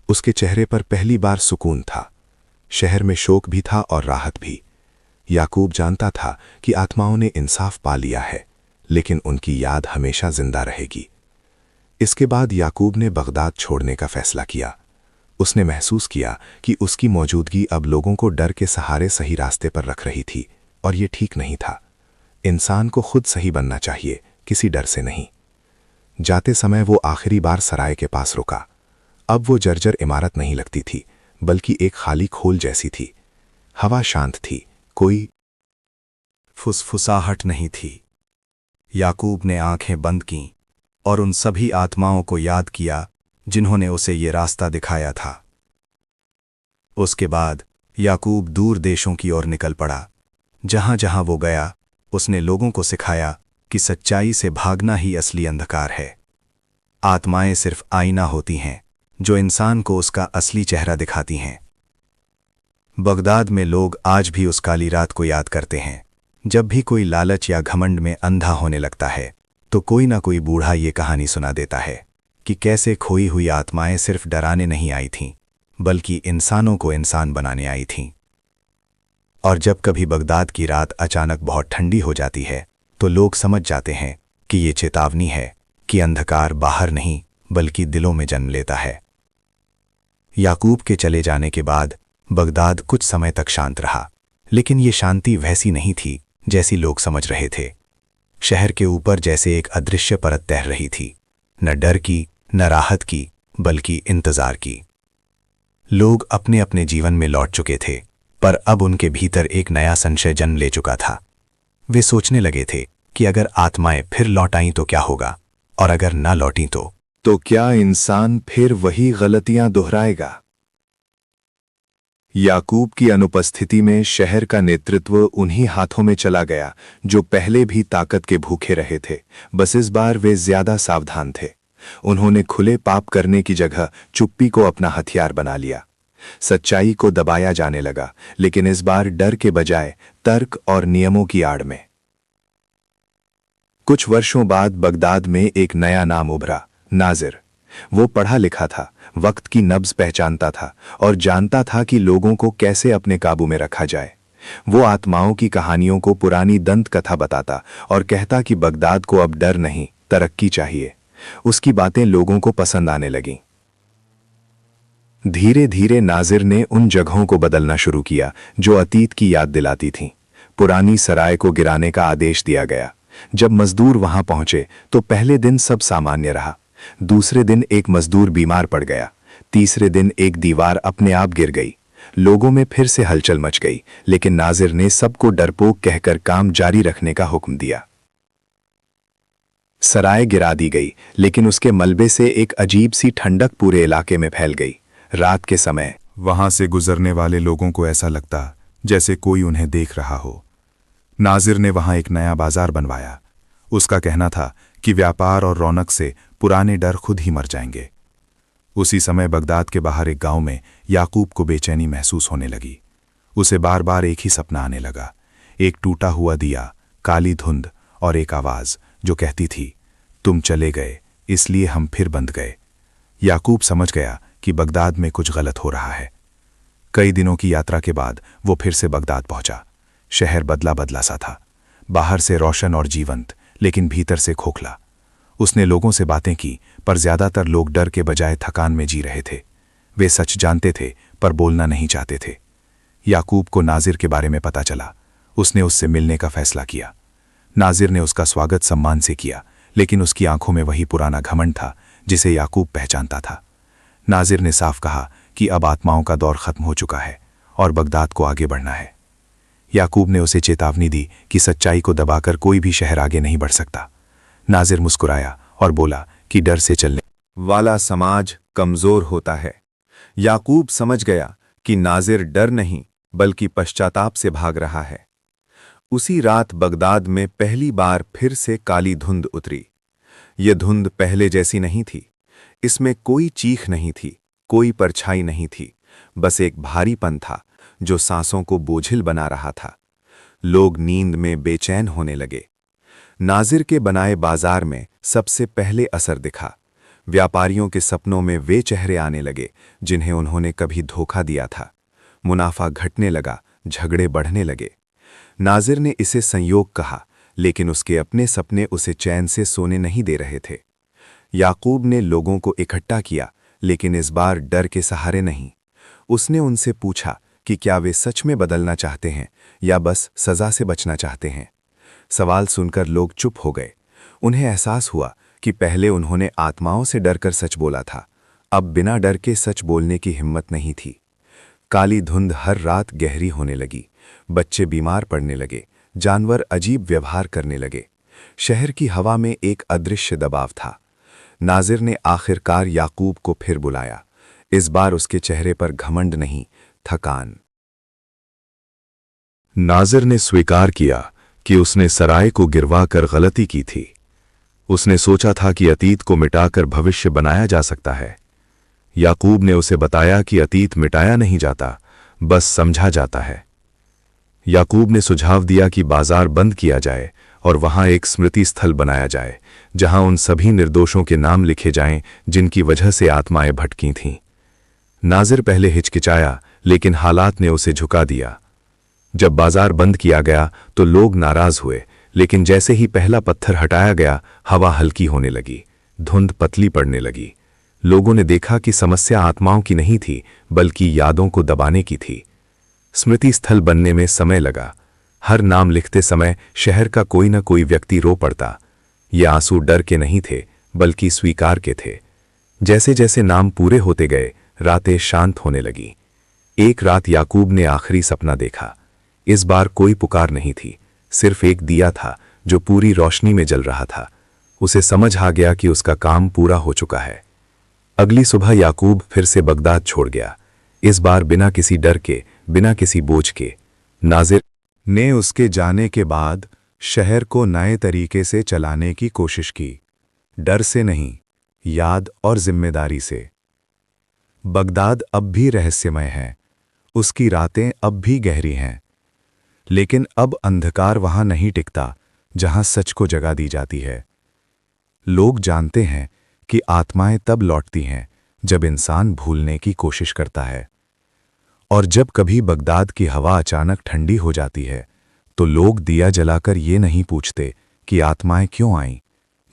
उसके चेहरे पर पहली बार सुकून था। शहर में शोक भी था और राहत भी। याकूब जानता था कि आत्माओं ने इंसाफ पा लिया है, लेकिन उनकी याद हमेशा जिंदा रहेगी। इसके बाद याकूब ने बगदाद छोड़ने का फैसला किया। उसने महसूस किया कि उसकी मौजूदगी अब लोगों को डर के सहारे सही रास्ते पर रख रही थी, और ये ठीक नहीं था। इंसान को खुद सही बनना चाहिए, किसी डर से नहीं। जाते समय वो आखिरी बार सराय के पास रुका। अब वो जर्जर इमारत नहीं लगती थी, बल्कि एक खाली खोल जैसी थी। हवा शांत थी, कोई फुसफुसाहट नहीं थी। याकूब ने आंखें बंद कीं और उन सभी आत्माओं को याद किया जिन्होंने उसे ये रास्ता दिखाया था। उसके बाद याकूब दूर देशों की ओर निकल पड़ा। जहां जहां वो गया, उसने लोगों को सिखाया कि सच्चाई से भागना ही असली अंधकार है। आत्माएं सिर्फ आईना होती हैं जो इंसान को उसका असली चेहरा दिखाती हैं। बगदाद में लोग आज भी उस काली रात को याद करते हैं। जब भी कोई लालच या घमंड में अंधा होने लगता है, तो कोई ना कोई बूढ़ा ये कहानी सुना देता है कि कैसे खोई हुई आत्माएं सिर्फ डराने नहीं आई थीं, बल्कि इंसानों को इंसान बनाने आई थीं। और जब कभी बगदाद की रात अचानक बहुत ठंडी हो जाती है, तो लोग समझ जाते हैं कि ये चेतावनी है कि अंधकार बाहर नहीं बल्कि दिलों में जन्म लेता है। याकूब के चले जाने के बाद बगदाद कुछ समय तक शांत रहा, लेकिन ये शांति वैसी नहीं थी जैसी लोग समझ रहे थे। शहर के ऊपर जैसे एक अदृश्य परत तैर रही थी, न डर की, न राहत की, बल्कि इंतजार की। लोग अपने अपने जीवन में लौट चुके थे, पर अब उनके भीतर एक नया संशय जन्म ले चुका था। वे सोचने लगे थे कि अगर आत्माएं फिर लौट आईं तो क्या होगा, और अगर ना लौटीं तो क्या इंसान फिर वही गलतियां दोहराएगा? याकूब की अनुपस्थिति में शहर का नेतृत्व उन्हीं हाथों में चला गया जो पहले भी ताकत के भूखे रहे थे। बस इस बार वे ज्यादा सावधान थे। उन्होंने खुले पाप करने की जगह चुप्पी को अपना हथियार बना लिया। सच्चाई को दबाया जाने लगा, लेकिन इस बार डर के बजाय तर्क और नियमों की आड़ में। कुछ वर्षों बाद बगदाद में एक नया नाम उभरा, नाजिर। वो पढ़ा लिखा था, वक्त की नब्ज पहचानता था और जानता था कि लोगों को कैसे अपने काबू में रखा जाए। वो आत्माओं की कहानियों को पुरानी दंत कथा बताता और कहता कि बगदाद को अब डर नहीं, तरक्की चाहिए। उसकी बातें लोगों को पसंद आने लगीं। धीरे धीरे नाजिर ने उन जगहों को बदलना शुरू किया जो अतीत की याद दिलाती थीं। पुरानी सराय को गिराने का आदेश दिया गया। जब मजदूर वहां पहुंचे तो पहले दिन सब सामान्य रहा। दूसरे दिन एक मजदूर बीमार पड़ गया। तीसरे दिन एक दीवार अपने आप गिर गई। लोगों में फिर से हलचल मच गई, लेकिन नाजिर ने सबको डरपोक कहकर काम जारी रखने का हुक्म दिया। सराय गिरा दी गई, लेकिन उसके मलबे से एक अजीब सी ठंडक पूरे इलाके में फैल गई। रात के समय वहां से गुजरने वाले लोगों को ऐसा लगता जैसे कोई उन्हें देख रहा हो। नाजिर ने वहां एक नया बाजार बनवाया। उसका कहना था कि व्यापार और रौनक से पुराने डर खुद ही मर जाएंगे। उसी समय बगदाद के बाहर एक गांव में याकूब को बेचैनी महसूस होने लगी। उसे बार बार एक ही सपना आने लगा, एक टूटा हुआ दिया, काली धुंध और एक आवाज जो कहती थी, तुम चले गए इसलिए हम फिर बंध गए। याकूब समझ गया कि बगदाद में कुछ गलत हो रहा है। कई दिनों की यात्रा के बाद वो फिर से बगदाद पहुंचा। शहर बदला बदला सा था, बाहर से रोशन और जीवंत, लेकिन भीतर से खोखला। उसने लोगों से बातें की, पर ज्यादातर लोग डर के बजाय थकान में जी रहे थे। वे सच जानते थे पर बोलना नहीं चाहते थे। याकूब को नाजिर के बारे में पता चला। उसने उससे मिलने का फैसला किया। नाजिर ने उसका स्वागत सम्मान से किया, लेकिन उसकी आंखों में वही पुराना घमंड था जिसे याकूब पहचानता था। नाजिर ने साफ कहा कि अब आत्माओं का दौर खत्म हो चुका है और बगदाद को आगे बढ़ना है। याकूब ने उसे चेतावनी दी कि सच्चाई को दबाकर कोई भी शहर आगे नहीं बढ़ सकता। नाजिर मुस्कुराया और बोला कि डर से चलने वाला समाज कमजोर होता है। याकूब समझ गया कि नाजिर डर नहीं बल्कि पश्चाताप से भाग रहा है। उसी रात बगदाद में पहली बार फिर से काली धुंध उतरी। ये धुंध पहले जैसी नहीं थी। इसमें कोई चीख नहीं थी, कोई परछाई नहीं थी, बस एक भारीपन था जो सांसों को बोझिल बना रहा था। लोग नींद में बेचैन होने लगे। नाजिर के बनाए बाजार में सबसे पहले असर दिखा। व्यापारियों के सपनों में वे चेहरे आने लगे जिन्हें उन्होंने कभी धोखा दिया था। मुनाफा घटने लगा, झगड़े बढ़ने लगे। नाजिर ने इसे संयोग कहा, लेकिन उसके अपने सपने उसे चैन से सोने नहीं दे रहे थे। याकूब ने लोगों को इकट्ठा किया, लेकिन इस बार डर के सहारे नहीं। उसने उनसे पूछा कि क्या वे सच में बदलना चाहते हैं या बस सजा से बचना चाहते हैं। सवाल सुनकर लोग चुप हो गए। उन्हें एहसास हुआ कि पहले उन्होंने आत्माओं से डरकर सच बोला था, अब बिना डर के सच बोलने की हिम्मत नहीं थी। काली धुंध हर रात गहरी होने लगी, बच्चे बीमार पड़ने लगे, जानवर अजीब व्यवहार करने लगे। शहर की हवा में एक अदृश्य दबाव था। नाजिर ने आखिरकार याकूब को फिर बुलाया। इस बार उसके चेहरे पर घमंड नहीं, थकान। नाजिर ने स्वीकार किया कि उसने सराय को गिरवाकर गलती की थी। उसने सोचा था कि अतीत को मिटाकर भविष्य बनाया जा सकता है। याकूब ने उसे बताया कि अतीत मिटाया नहीं जाता, बस समझा जाता है। याकूब ने सुझाव दिया कि बाजार बंद किया जाए और वहां एक स्मृति स्थल बनाया जाए, जहां उन सभी निर्दोषों के नाम लिखे जाएं जिनकी वजह से आत्माएं भटकी थीं। नाजिर पहले हिचकिचाया, लेकिन हालात ने उसे झुका दिया। जब बाजार बंद किया गया तो लोग नाराज हुए, लेकिन जैसे ही पहला पत्थर हटाया गया, हवा हल्की होने लगी, धुंध पतली पड़ने लगी। लोगों ने देखा कि समस्या आत्माओं की नहीं थी, बल्कि यादों को दबाने की थी। स्मृति स्थल बनने में समय लगा। हर नाम लिखते समय शहर का कोई न कोई व्यक्ति रो पड़ता। ये आंसू डर के नहीं थे, बल्कि स्वीकार के थे। जैसे जैसे नाम पूरे होते गए, रातें शांत होने लगी। एक रात याकूब ने आखिरी सपना देखा। इस बार कोई पुकार नहीं थी, सिर्फ एक दिया था जो पूरी रोशनी में जल रहा था। उसे समझ आ गया कि उसका काम पूरा हो चुका है। अगली सुबह याकूब फिर से बगदाद छोड़ गया, इस बार बिना किसी डर के, बिना किसी बोझ के। नाजिर ने उसके जाने के बाद शहर को नए तरीके से चलाने की कोशिश की, डर से नहीं, याद और जिम्मेदारी से। बगदाद अब भी रहस्यमय है, उसकी रातें अब भी गहरी हैं, लेकिन अब अंधकार वहां नहीं टिकता जहां सच को जगह दी जाती है। लोग जानते हैं कि आत्माएं तब लौटती हैं जब इंसान भूलने की कोशिश करता है। और जब कभी बगदाद की हवा अचानक ठंडी हो जाती है, तो लोग दिया जलाकर ये नहीं पूछते कि आत्माएं क्यों आईं,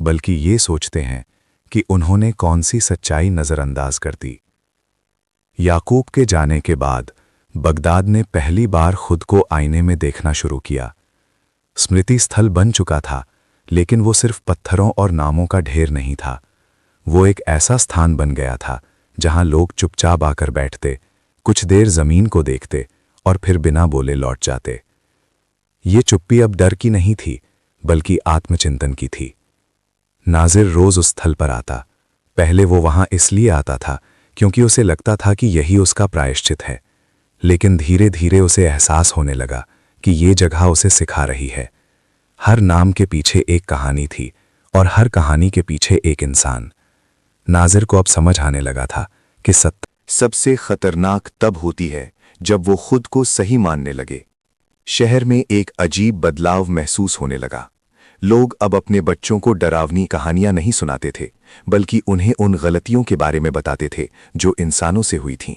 बल्कि ये सोचते हैं कि उन्होंने कौन सी सच्चाई नजरअंदाज कर दी। याकूब के जाने के बाद बगदाद ने पहली बार खुद को आईने में देखना शुरू किया। स्मृति स्थल बन चुका था, लेकिन वो सिर्फ पत्थरों और नामों का ढेर नहीं था। वो एक ऐसा स्थान बन गया था जहां लोग चुपचाप आकर बैठते, कुछ देर जमीन को देखते और फिर बिना बोले लौट जाते। ये चुप्पी अब डर की नहीं थी, बल्कि आत्मचिंतन की थी। नाजिर रोज उस स्थल पर आता। पहले वो वहां इसलिए आता था क्योंकि उसे लगता था कि यही उसका प्रायश्चित है, लेकिन धीरे धीरे उसे एहसास होने लगा कि ये जगह उसे सिखा रही है। हर नाम के पीछे एक कहानी थी और हर कहानी के पीछे एक इंसान। नाजिर को अब समझ आने लगा था कि सत्य सबसे खतरनाक तब होती है जब वो खुद को सही मानने लगे। शहर में एक अजीब बदलाव महसूस होने लगा। लोग अब अपने बच्चों को डरावनी कहानियां नहीं सुनाते थे, बल्कि उन्हें उन गलतियों के बारे में बताते थे जो इंसानों से हुई थीं।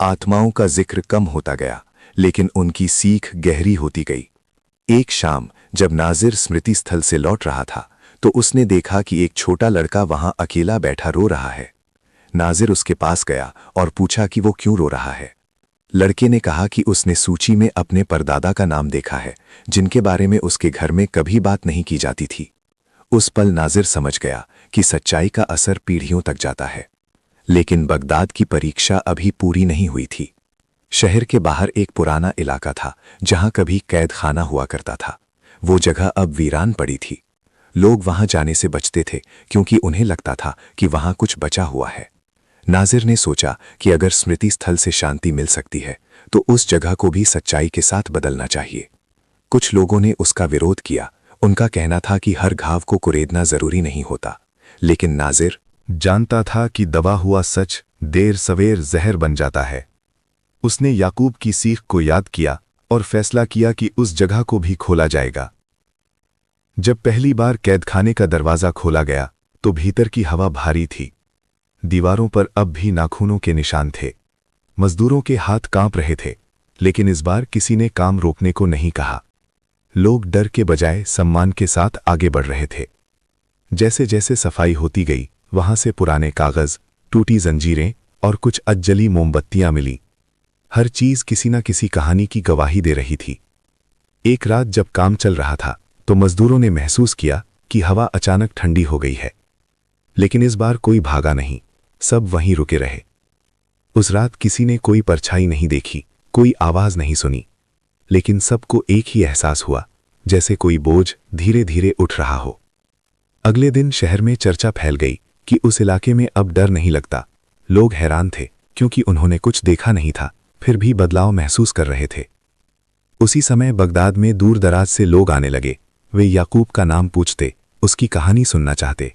आत्माओं का जिक्र कम होता गया, लेकिन उनकी सीख गहरी होती गई। एक शाम जब नाजिर स्मृति स्थल से लौट रहा था, तो उसने देखा कि एक छोटा लड़का वहां अकेला बैठा रो रहा है। नाजिर उसके पास गया और पूछा कि वो क्यों रो रहा है। लड़के ने कहा कि उसने सूची में अपने परदादा का नाम देखा है, जिनके बारे में उसके घर में कभी बात नहीं की जाती थी। उस पल नाजिर समझ गया कि सच्चाई का असर पीढ़ियों तक जाता है। लेकिन बगदाद की परीक्षा अभी पूरी नहीं हुई थी। शहर के बाहर एक पुराना इलाका था जहां कभी कैद खाना हुआ करता था। वो जगह अब वीरान पड़ी थी। लोग वहां जाने से बचते थे क्योंकि उन्हें लगता था कि वहां कुछ बचा हुआ है। नाजिर ने सोचा कि अगर स्मृति स्थल से शांति मिल सकती है, तो उस जगह को भी सच्चाई के साथ बदलना चाहिए। कुछ लोगों ने उसका विरोध किया। उनका कहना था कि हर घाव को कुरेदना जरूरी नहीं होता। लेकिन नाजिर जानता था कि दबा हुआ सच देर सवेर जहर बन जाता है। उसने याकूब की सीख को याद किया और फैसला किया कि उस जगह को भी खोला जाएगा। जब पहली बार कैदखाने का दरवाजा खोला गया, तो भीतर की हवा भारी थी। दीवारों पर अब भी नाखूनों के निशान थे। मजदूरों के हाथ कांप रहे थे, लेकिन इस बार किसी ने काम रोकने को नहीं कहा। लोग डर के बजाय सम्मान के साथ आगे बढ़ रहे थे। जैसे जैसे सफाई होती गई, वहां से पुराने कागज, टूटी जंजीरें और कुछ अधजली मोमबत्तियां मिली। हर चीज किसी न किसी कहानी की गवाही दे रही थी। एक रात जब काम चल रहा था, तो मजदूरों ने महसूस किया कि हवा अचानक ठंडी हो गई है। लेकिन इस बार कोई भागा नहीं। सब वहीं रुके रहे। उस रात किसी ने कोई परछाई नहीं देखी, कोई आवाज नहीं सुनी, लेकिन सबको एक ही एहसास हुआ, जैसे कोई बोझ धीरे धीरे उठ रहा हो। अगले दिन शहर में चर्चा फैल गई कि उस इलाके में अब डर नहीं लगता। लोग हैरान थे, क्योंकि उन्होंने कुछ देखा नहीं था, फिर भी बदलाव महसूस कर रहे थे। उसी समय बगदाद में दूर दराज से लोग आने लगे। वे याकूब का नाम पूछते, उसकी कहानी सुनना चाहते।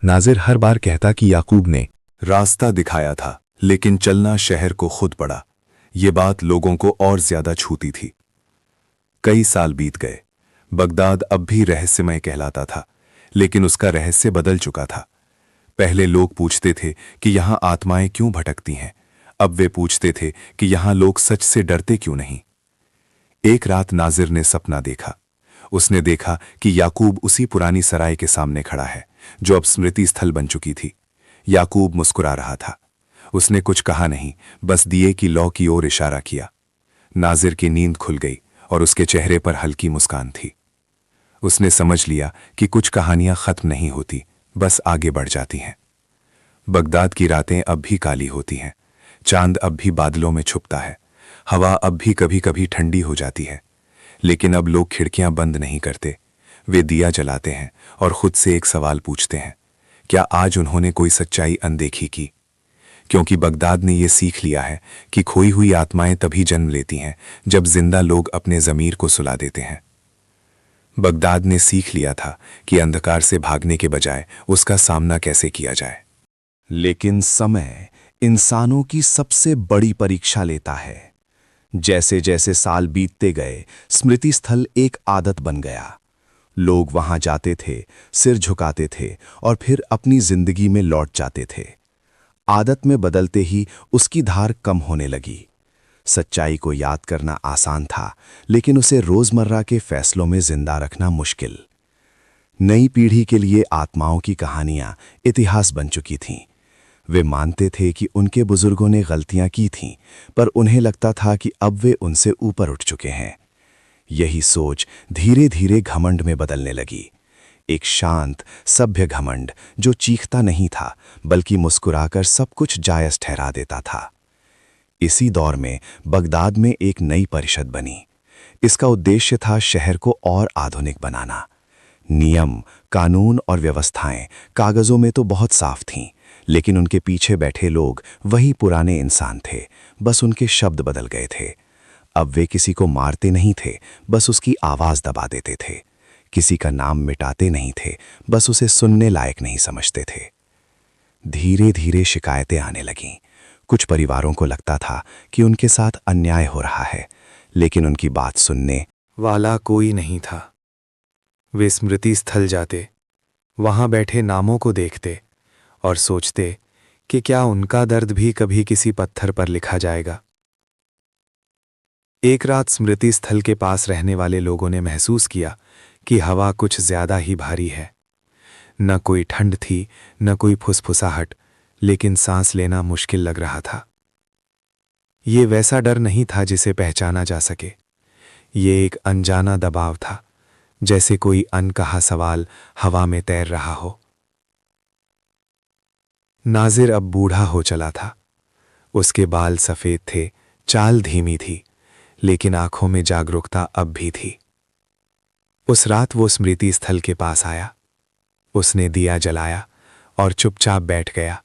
नाजिर हर बार कहता कि याकूब ने रास्ता दिखाया था, लेकिन चलना शहर को खुद पड़ा। ये बात लोगों को और ज्यादा छूती थी। कई साल बीत गए। बगदाद अब भी रहस्यमय कहलाता था, लेकिन उसका रहस्य बदल चुका था। पहले लोग पूछते थे कि यहां आत्माएं क्यों भटकती हैं। अब वे पूछते थे कि यहां लोग सच से डरते क्यों नहीं। एक रात नाजिर ने सपना देखा। उसने देखा कि याकूब उसी पुरानी सराय के सामने खड़ा है, जो अब स्मृति स्थल बन चुकी थी। याकूब मुस्कुरा रहा था। उसने कुछ कहा नहीं, बस दिए की लौ की ओर इशारा किया। नाजिर की नींद खुल गई और उसके चेहरे पर हल्की मुस्कान थी। उसने समझ लिया कि कुछ कहानियां खत्म नहीं होती, बस आगे बढ़ जाती हैं। बगदाद की रातें अब भी काली होती हैं। चांद अब भी बादलों में छुपता है। हवा अब भी कभी कभी ठंडी हो जाती है। लेकिन अब लोग खिड़कियां बंद नहीं करते। वे दिया जलाते हैं और खुद से एक सवाल पूछते हैं, क्या आज उन्होंने कोई सच्चाई अनदेखी की? क्योंकि बगदाद ने यह सीख लिया है कि खोई हुई आत्माएं तभी जन्म लेती हैं जब जिंदा लोग अपने ज़मीर को सुला देते हैं। बगदाद ने सीख लिया था कि अंधकार से भागने के बजाय उसका सामना कैसे किया जाए। लेकिन समय इंसानों की सबसे बड़ी परीक्षा लेता है। जैसे जैसे साल बीतते गए, स्मृति स्थल एक आदत बन गया। लोग वहां जाते थे, सिर झुकाते थे और फिर अपनी जिंदगी में लौट जाते थे। आदत में बदलते ही उसकी धार कम होने लगी। सच्चाई को याद करना आसान था, लेकिन उसे रोजमर्रा के फैसलों में जिंदा रखना मुश्किल। नई पीढ़ी के लिए आत्माओं की कहानियां इतिहास बन चुकी थीं। वे मानते थे कि उनके बुजुर्गों ने गलतियां की थीं, पर उन्हें लगता था कि अब वे उनसे ऊपर उठ चुके हैं। यही सोच धीरे धीरे घमंड में बदलने लगी। एक शांत, सभ्य घमंड जो चीखता नहीं था, बल्कि मुस्कुराकर सब कुछ जायज ठहरा देता था। इसी दौर में बगदाद में एक नई परिषद बनी। इसका उद्देश्य था शहर को और आधुनिक बनाना। नियम, कानून और व्यवस्थाएं कागजों में तो बहुत साफ थीं, लेकिन उनके पीछे बैठे लोग वही पुराने इंसान थे, बस उनके शब्द बदल गए थे। अब वे किसी को मारते नहीं थे, बस उसकी आवाज दबा देते थे। किसी का नाम मिटाते नहीं थे, बस उसे सुनने लायक नहीं समझते थे। धीरे धीरे शिकायतें आने लगीं। कुछ परिवारों को लगता था कि उनके साथ अन्याय हो रहा है, लेकिन उनकी बात सुनने वाला कोई नहीं था। वे स्मृति स्थल जाते, वहां बैठे नामों को देखते और सोचते कि क्या उनका दर्द भी कभी किसी पत्थर पर लिखा जाएगा। एक रात स्मृति स्थल के पास रहने वाले लोगों ने महसूस किया कि हवा कुछ ज्यादा ही भारी है। न कोई ठंड थी, न कोई फुसफुसाहट, लेकिन सांस लेना मुश्किल लग रहा था। ये वैसा डर नहीं था जिसे पहचाना जा सके। ये एक अनजाना दबाव था, जैसे कोई अनकहा सवाल हवा में तैर रहा हो। नाजिर अब बूढ़ा हो चला था। उसके बाल सफेद थे, चाल धीमी थी, लेकिन आंखों में जागरूकता अब भी थी। उस रात वो स्मृति स्थल के पास आया। उसने दिया जलाया और चुपचाप बैठ गया।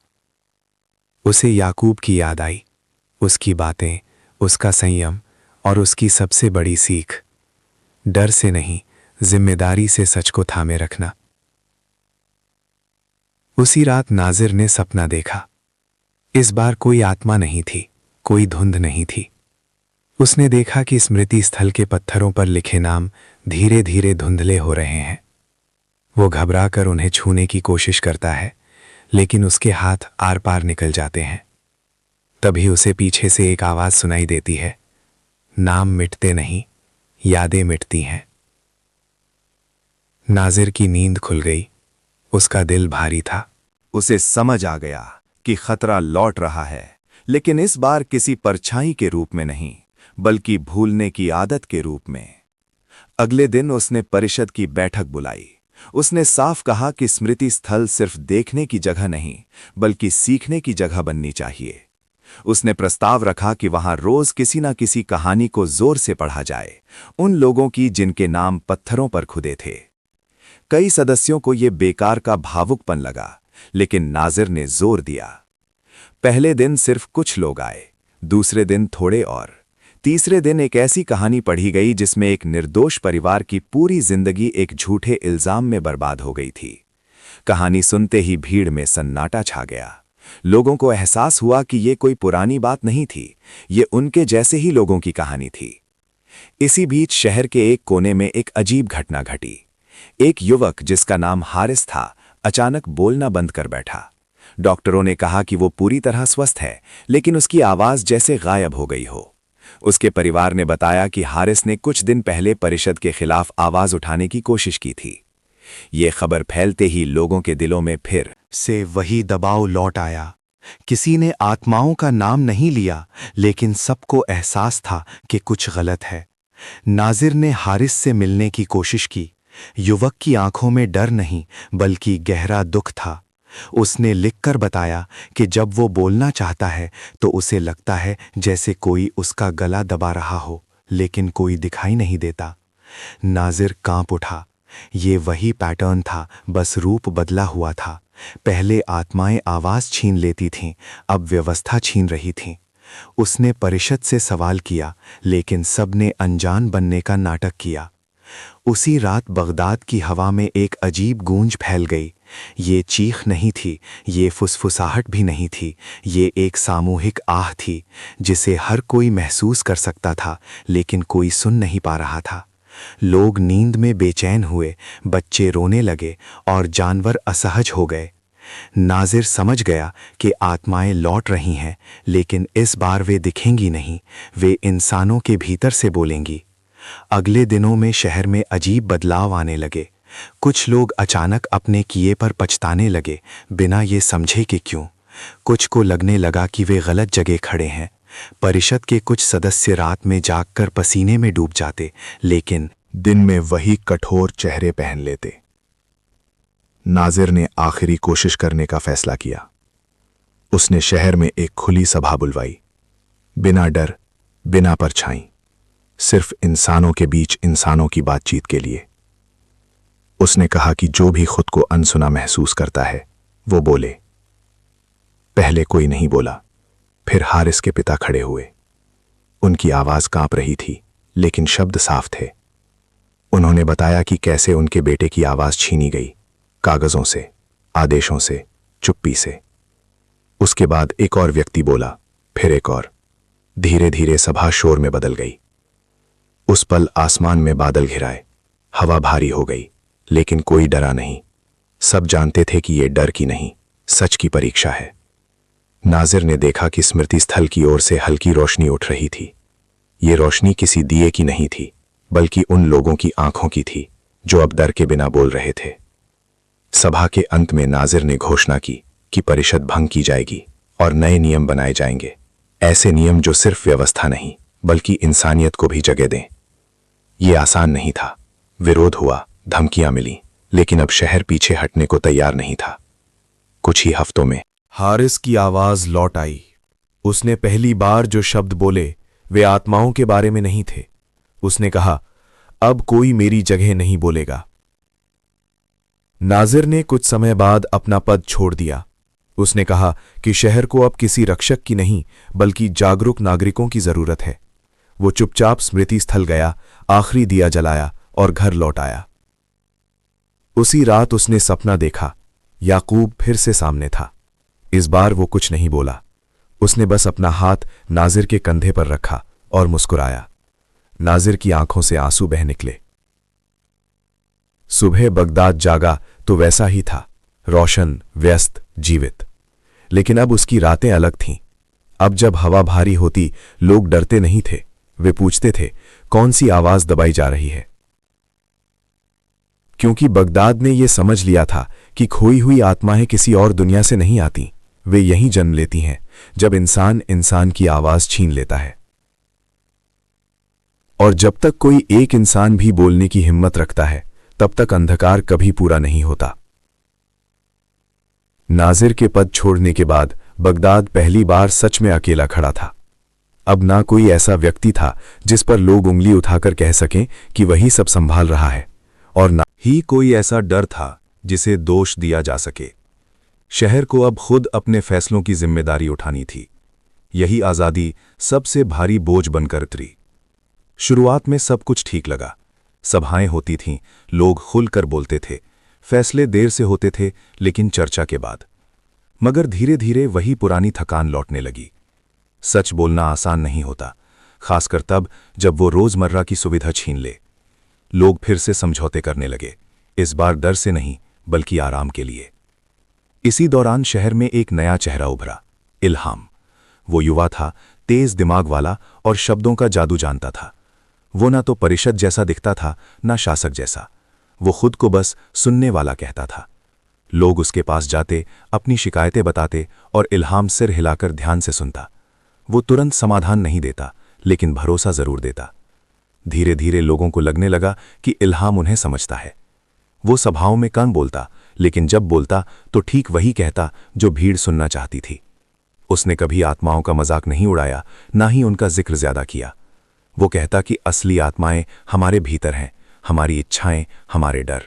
उसे याकूब की याद आई, उसकी बातें, उसका संयम और उसकी सबसे बड़ी सीख, डर से नहीं, जिम्मेदारी से सच को थामे रखना। उसी रात नाजिर ने सपना देखा। इस बार कोई आत्मा नहीं थी, कोई धुंध नहीं थी। उसने देखा कि स्मृति स्थल के पत्थरों पर लिखे नाम धीरे धीरे धुंधले हो रहे हैं। वो घबराकर उन्हें छूने की कोशिश करता है, लेकिन उसके हाथ आर पार निकल जाते हैं। तभी उसे पीछे से एक आवाज सुनाई देती है, नाम मिटते नहीं, यादें मिटती हैं। नाजिर की नींद खुल गई। उसका दिल भारी था। उसे समझ आ गया कि खतरा लौट रहा है, लेकिन इस बार किसी परछाई के रूप में नहीं, बल्कि भूलने की आदत के रूप में। अगले दिन उसने परिषद की बैठक बुलाई। उसने साफ कहा कि स्मृति स्थल सिर्फ देखने की जगह नहीं, बल्कि सीखने की जगह बननी चाहिए। उसने प्रस्ताव रखा कि वहां रोज किसी न किसी कहानी को जोर से पढ़ा जाए, उन लोगों की जिनके नाम पत्थरों पर खुदे थे। कई सदस्यों को यह बेकार का भावुकपन लगा, लेकिन नाजिर ने जोर दिया। पहले दिन सिर्फ कुछ लोग आए, दूसरे दिन थोड़े और तीसरे दिन एक ऐसी कहानी पढ़ी गई जिसमें एक निर्दोष परिवार की पूरी जिंदगी एक झूठे इल्जाम में बर्बाद हो गई थी। कहानी सुनते ही भीड़ में सन्नाटा छा गया। लोगों को एहसास हुआ कि ये कोई पुरानी बात नहीं थी, ये उनके जैसे ही लोगों की कहानी थी। इसी बीच शहर के एक कोने में एक अजीब घटना घटी। एक युवक जिसका नाम हारिस था, अचानक बोलना बंद कर बैठा। डॉक्टरों ने कहा कि वो पूरी तरह स्वस्थ है, लेकिन उसकी आवाज जैसे गायब हो गई हो। उसके परिवार ने बताया कि हारिस ने कुछ दिन पहले परिषद के खिलाफ आवाज उठाने की कोशिश की थी। ये खबर फैलते ही लोगों के दिलों में फिर से वही दबाव लौट आया। किसी ने आत्माओं का नाम नहीं लिया, लेकिन सबको एहसास था कि कुछ गलत है। नाजिर ने हारिस से मिलने की कोशिश की। युवक की आंखों में डर नहीं, बल्कि गहरा दुख था। उसने लिखकर बताया कि जब वो बोलना चाहता है तो उसे लगता है जैसे कोई उसका गला दबा रहा हो, लेकिन कोई दिखाई नहीं देता। नाजिर कांप उठा। ये वही पैटर्न था, बस रूप बदला हुआ था। पहले आत्माएं आवाज छीन लेती थीं, अब व्यवस्था छीन रही थीं। उसने परिषद से सवाल किया, लेकिन सबने अनजान बनने का नाटक किया। उसी रात बगदाद की हवा में एक अजीब गूंज फैल गई। ये चीख नहीं थी, ये फुसफुसाहट भी नहीं थी, ये एक सामूहिक आह थी जिसे हर कोई महसूस कर सकता था, लेकिन कोई सुन नहीं पा रहा था। लोग नींद में बेचैन हुए, बच्चे रोने लगे और जानवर असहज हो गए। नाजिर समझ गया कि आत्माएं लौट रही हैं, लेकिन इस बार वे दिखेंगी नहीं, वे इंसानों के भीतर से बोलेंगी। अगले दिनों में शहर में अजीब बदलाव आने लगे। कुछ लोग अचानक अपने किए पर पछताने लगे, बिना ये समझे कि क्यों। कुछ को लगने लगा कि वे गलत जगह खड़े हैं। परिषद के कुछ सदस्य रात में जागकर पसीने में डूब जाते, लेकिन दिन में वही कठोर चेहरे पहन लेते। नाजिर ने आखिरी कोशिश करने का फैसला किया। उसने शहर में एक खुली सभा बुलवाई, बिना डर, बिना परछाई, सिर्फ इंसानों के बीच इंसानों की बातचीत के लिए। उसने कहा कि जो भी खुद को अनसुना महसूस करता है वो बोले। पहले कोई नहीं बोला। फिर हारिस के पिता खड़े हुए। उनकी आवाज कांप रही थी, लेकिन शब्द साफ थे। उन्होंने बताया कि कैसे उनके बेटे की आवाज छीनी गई, कागजों से, आदेशों से, चुप्पी से। उसके बाद एक और व्यक्ति बोला, फिर एक और। धीरे धीरे सभा शोर में बदल गई। उस पल आसमान में बादल घिराए, हवा भारी हो गई, लेकिन कोई डरा नहीं। सब जानते थे कि यह डर की नहीं, सच की परीक्षा है। नाजिर ने देखा कि स्मृति स्थल की ओर से हल्की रोशनी उठ रही थी। ये रोशनी किसी दिए की नहीं थी, बल्कि उन लोगों की आंखों की थी जो अब डर के बिना बोल रहे थे। सभा के अंत में नाजिर ने घोषणा की कि परिषद भंग की जाएगी और नए नियम बनाए जाएंगे, ऐसे नियम जो सिर्फ व्यवस्था नहीं बल्कि इंसानियत को भी जगह दें। ये आसान नहीं था। विरोध हुआ, धमकियां मिली, लेकिन अब शहर पीछे हटने को तैयार नहीं था। कुछ ही हफ्तों में हारिस की आवाज लौट आई। उसने पहली बार जो शब्द बोले वे आत्माओं के बारे में नहीं थे। उसने कहा, अब कोई मेरी जगह नहीं बोलेगा। नाजिर ने कुछ समय बाद अपना पद छोड़ दिया। उसने कहा कि शहर को अब किसी रक्षक की नहीं बल्कि जागरूक नागरिकों की जरूरत है। वो चुपचाप स्मृति स्थल गया, आखिरी दिया जलाया और घर लौट आया। उसी रात उसने सपना देखा। याकूब फिर से सामने था। इस बार वो कुछ नहीं बोला। उसने बस अपना हाथ नाजिर के कंधे पर रखा और मुस्कुराया। नाजिर की आंखों से आंसू बह निकले। सुबह बगदाद जागा तो वैसा ही था, रोशन, व्यस्त, जीवित। लेकिन अब उसकी रातें अलग थीं। अब जब हवा भारी होती, लोग डरते नहीं थे, वे पूछते थे कौन सी आवाज दबाई जा रही है। क्योंकि बगदाद ने यह समझ लिया था कि खोई हुई आत्माएं किसी और दुनिया से नहीं आती, वे यहीं जन्म लेती हैं जब इंसान इंसान की आवाज छीन लेता है। और जब तक कोई एक इंसान भी बोलने की हिम्मत रखता है, तब तक अंधकार कभी पूरा नहीं होता। नाजिर के पद छोड़ने के बाद बगदाद पहली बार सच में अकेला खड़ा था। अब ना कोई ऐसा व्यक्ति था जिस पर लोग उंगली उठाकर कह सकें कि वही सब संभाल रहा है, और ना ही कोई ऐसा डर था जिसे दोष दिया जा सके। शहर को अब खुद अपने फैसलों की जिम्मेदारी उठानी थी। यही आज़ादी सबसे भारी बोझ बनकर उतरी। शुरुआत में सब कुछ ठीक लगा। सभाएं होती थीं, लोग खुलकर बोलते थे, फैसले देर से होते थे लेकिन चर्चा के बाद। मगर धीरे धीरे वही पुरानी थकान लौटने लगी। सच बोलना आसान नहीं होता, खासकर तब जब वो रोजमर्रा की सुविधा छीन ले। लोग फिर से समझौते करने लगे, इस बार डर से नहीं बल्कि आराम के लिए। इसी दौरान शहर में एक नया चेहरा उभरा, इल्हाम। वो युवा था, तेज दिमाग वाला और शब्दों का जादू जानता था। वो ना तो परिषद जैसा दिखता था, ना शासक जैसा। वो खुद को बस सुनने वाला कहता था। लोग उसके पास जाते, अपनी शिकायतें बताते और इल्हाम सिर हिलाकर ध्यान से सुनता। वो तुरंत समाधान नहीं देता, लेकिन भरोसा जरूर देता। धीरे धीरे लोगों को लगने लगा कि इल्हाम उन्हें समझता है। वो सभाओं में कम बोलता, लेकिन जब बोलता तो ठीक वही कहता जो भीड़ सुनना चाहती थी। उसने कभी आत्माओं का मजाक नहीं उड़ाया, ना ही उनका जिक्र ज्यादा किया। वो कहता कि असली आत्माएं हमारे भीतर हैं, हमारी इच्छाएं, हमारे डर।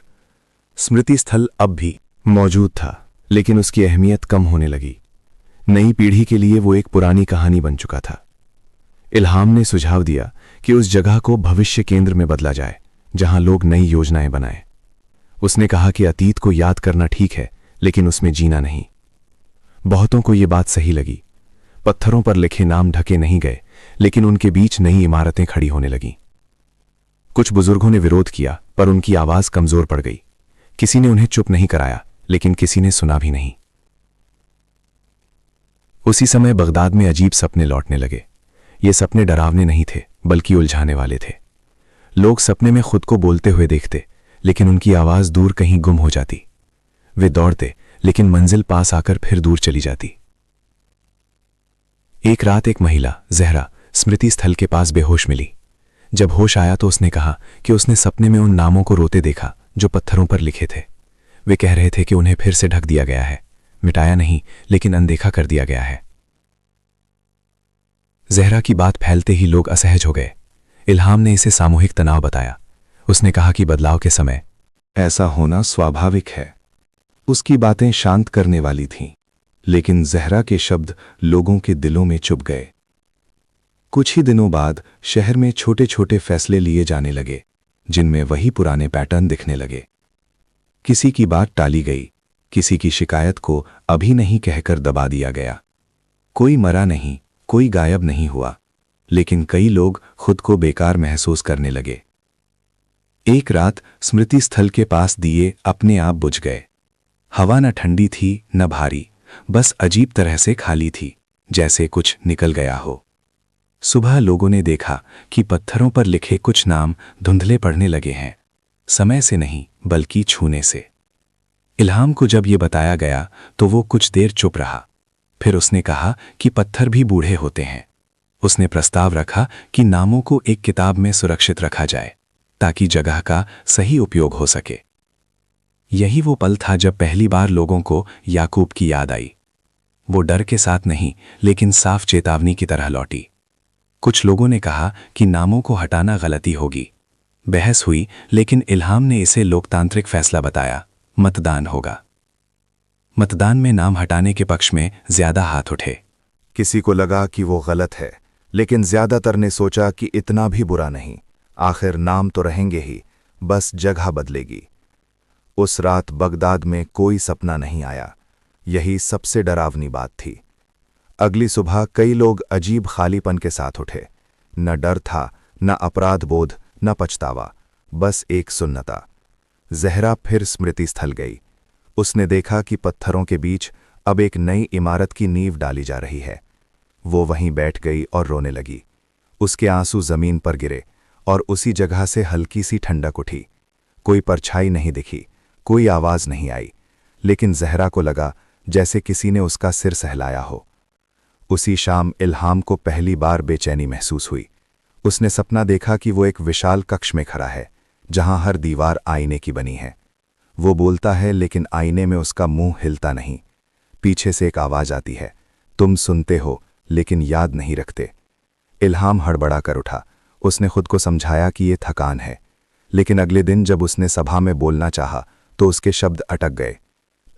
स्मृति स्थल अब भी मौजूद था, लेकिन उसकी अहमियत कम होने लगी। नई पीढ़ी के लिए वो एक पुरानी कहानी बन चुका था। इल्हाम ने सुझाव दिया कि उस जगह को भविष्य केंद्र में बदला जाए, जहां लोग नई योजनाएं बनाएं। उसने कहा कि अतीत को याद करना ठीक है, लेकिन उसमें जीना नहीं। बहुतों को ये बात सही लगी। पत्थरों पर लिखे नाम ढके नहीं गए, लेकिन उनके बीच नई इमारतें खड़ी होने लगीं। कुछ बुजुर्गों ने विरोध किया, पर उनकी आवाज कमजोर पड़ गई। किसी ने उन्हें चुप नहीं कराया, लेकिन किसी ने सुना भी नहीं। उसी समय बगदाद में अजीब सपने लौटने लगे। ये सपने डरावने नहीं थे, बल्कि उलझाने वाले थे। लोग सपने में खुद को बोलते हुए देखते, लेकिन उनकी आवाज दूर कहीं गुम हो जाती। वे दौड़ते, लेकिन मंजिल पास आकर फिर दूर चली जाती। एक रात एक महिला, जहरा, स्मृति स्थल के पास बेहोश मिली। जब होश आया तो उसने कहा कि उसने सपने में उन नामों को रोते देखा जो पत्थरों पर लिखे थे। वे कह रहे थे कि उन्हें फिर से ढक दिया गया है, मिटाया नहीं, लेकिन अनदेखा कर दिया गया है। जहरा की बात फैलते ही लोग असहज हो गए। इल्हाम ने इसे सामूहिक तनाव बताया। उसने कहा कि बदलाव के समय ऐसा होना स्वाभाविक है। उसकी बातें शांत करने वाली थीं, लेकिन जहरा के शब्द लोगों के दिलों में चुभ गए। कुछ ही दिनों बाद शहर में छोटे छोटे फैसले लिए जाने लगे, जिनमें वही पुराने पैटर्न दिखने लगे। किसी की बात टाली गई, किसी की शिकायत को अभी नहीं कहकर दबा दिया गया। कोई मरा नहीं, कोई गायब नहीं हुआ, लेकिन कई लोग खुद को बेकार महसूस करने लगे। एक रात स्मृति स्थल के पास दिए अपने आप बुझ गए। हवा न ठंडी थी न भारी, बस अजीब तरह से खाली थी, जैसे कुछ निकल गया हो। सुबह लोगों ने देखा कि पत्थरों पर लिखे कुछ नाम धुंधले पड़ने लगे हैं, समय से नहीं बल्कि छूने से। इल्हाम को जब ये बताया गया तो वो कुछ देर चुप रहा। फिर उसने कहा कि पत्थर भी बूढ़े होते हैं। उसने प्रस्ताव रखा कि नामों को एक किताब में सुरक्षित रखा जाए, ताकि जगह का सही उपयोग हो सके। यही वो पल था जब पहली बार लोगों को याकूब की याद आई। वो डर के साथ नहीं, लेकिन साफ चेतावनी की तरह लौटी। कुछ लोगों ने कहा कि नामों को हटाना गलती होगी। बहस हुई, लेकिन इल्हाम ने इसे लोकतांत्रिक फैसला बताया, मतदान होगा। मतदान में नाम हटाने के पक्ष में ज्यादा हाथ उठे। किसी को लगा कि वो गलत है, लेकिन ज्यादातर ने सोचा कि इतना भी बुरा नहीं, आखिर नाम तो रहेंगे ही, बस जगह बदलेगी। उस रात बगदाद में कोई सपना नहीं आया। यही सबसे डरावनी बात थी। अगली सुबह कई लोग अजीब खालीपन के साथ उठे। न डर था, न अपराध बोध, न पछतावा, बस एक सुन्नता। जहरा फिर स्मृति स्थल गई। उसने देखा कि पत्थरों के बीच अब एक नई इमारत की नींव डाली जा रही है। वो वहीं बैठ गई और रोने लगी। उसके आंसू जमीन पर गिरे और उसी जगह से हल्की सी ठंडक उठी। कोई परछाई नहीं दिखी, कोई आवाज नहीं आई, लेकिन जहरा को लगा जैसे किसी ने उसका सिर सहलाया हो। उसी शाम इल्हाम को पहली बार बेचैनी महसूस हुई। उसने सपना देखा कि वो एक विशाल कक्ष में खड़ा है, जहां हर दीवार आईने की बनी है। वो बोलता है लेकिन आईने में उसका मुंह हिलता नहीं। पीछे से एक आवाज आती है, तुम सुनते हो लेकिन याद नहीं रखते। इल्हाम हड़बड़ा कर उठा। उसने खुद को समझाया कि ये थकान है, लेकिन अगले दिन जब उसने सभा में बोलना चाहा तो उसके शब्द अटक गए।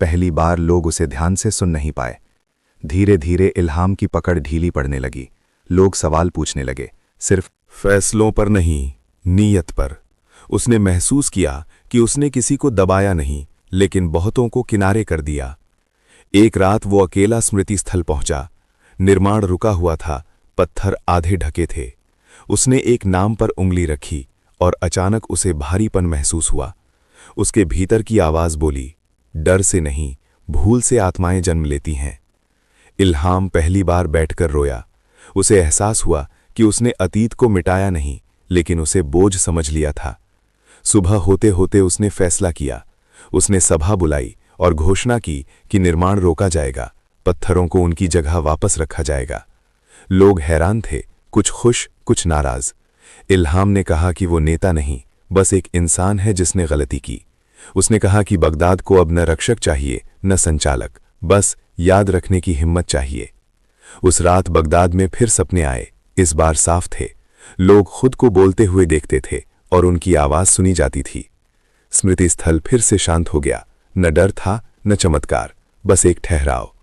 पहली बार लोग उसे ध्यान से सुन नहीं पाए। धीरे धीरे इल्हाम की पकड़ ढीली पड़ने लगी। लोग सवाल पूछने लगे, सिर्फ फैसलों पर नहीं, नीयत पर। उसने महसूस किया कि उसने किसी को दबाया नहीं, लेकिन बहुतों को किनारे कर दिया। एक रात वो अकेला स्मृति स्थल पहुंचा। निर्माण रुका हुआ था, पत्थर आधे ढके थे। उसने एक नाम पर उंगली रखी और अचानक उसे भारीपन महसूस हुआ। उसके भीतर की आवाज बोली, डर से नहीं, भूल से आत्माएं जन्म लेती हैं। इल्हाम पहली बार बैठकर रोया। उसे एहसास हुआ कि उसने अतीत को मिटाया नहीं, लेकिन उसे बोझ समझ लिया था। सुबह होते होते उसने फैसला किया। उसने सभा बुलाई और घोषणा की कि निर्माण रोका जाएगा, पत्थरों को उनकी जगह वापस रखा जाएगा। लोग हैरान थे, कुछ खुश, कुछ नाराज। इल्हाम ने कहा कि वो नेता नहीं, बस एक इंसान है जिसने गलती की। उसने कहा कि बगदाद को अब न रक्षक चाहिए, न संचालक, बस याद रखने की हिम्मत चाहिए। उस रात बगदाद में फिर सपने आए। इस बार साफ थे। लोग खुद को बोलते हुए देखते थे और उनकी आवाज सुनी जाती थी। स्मृति स्थल फिर से शांत हो गया। न डर था, न चमत्कार, बस एक ठहराव।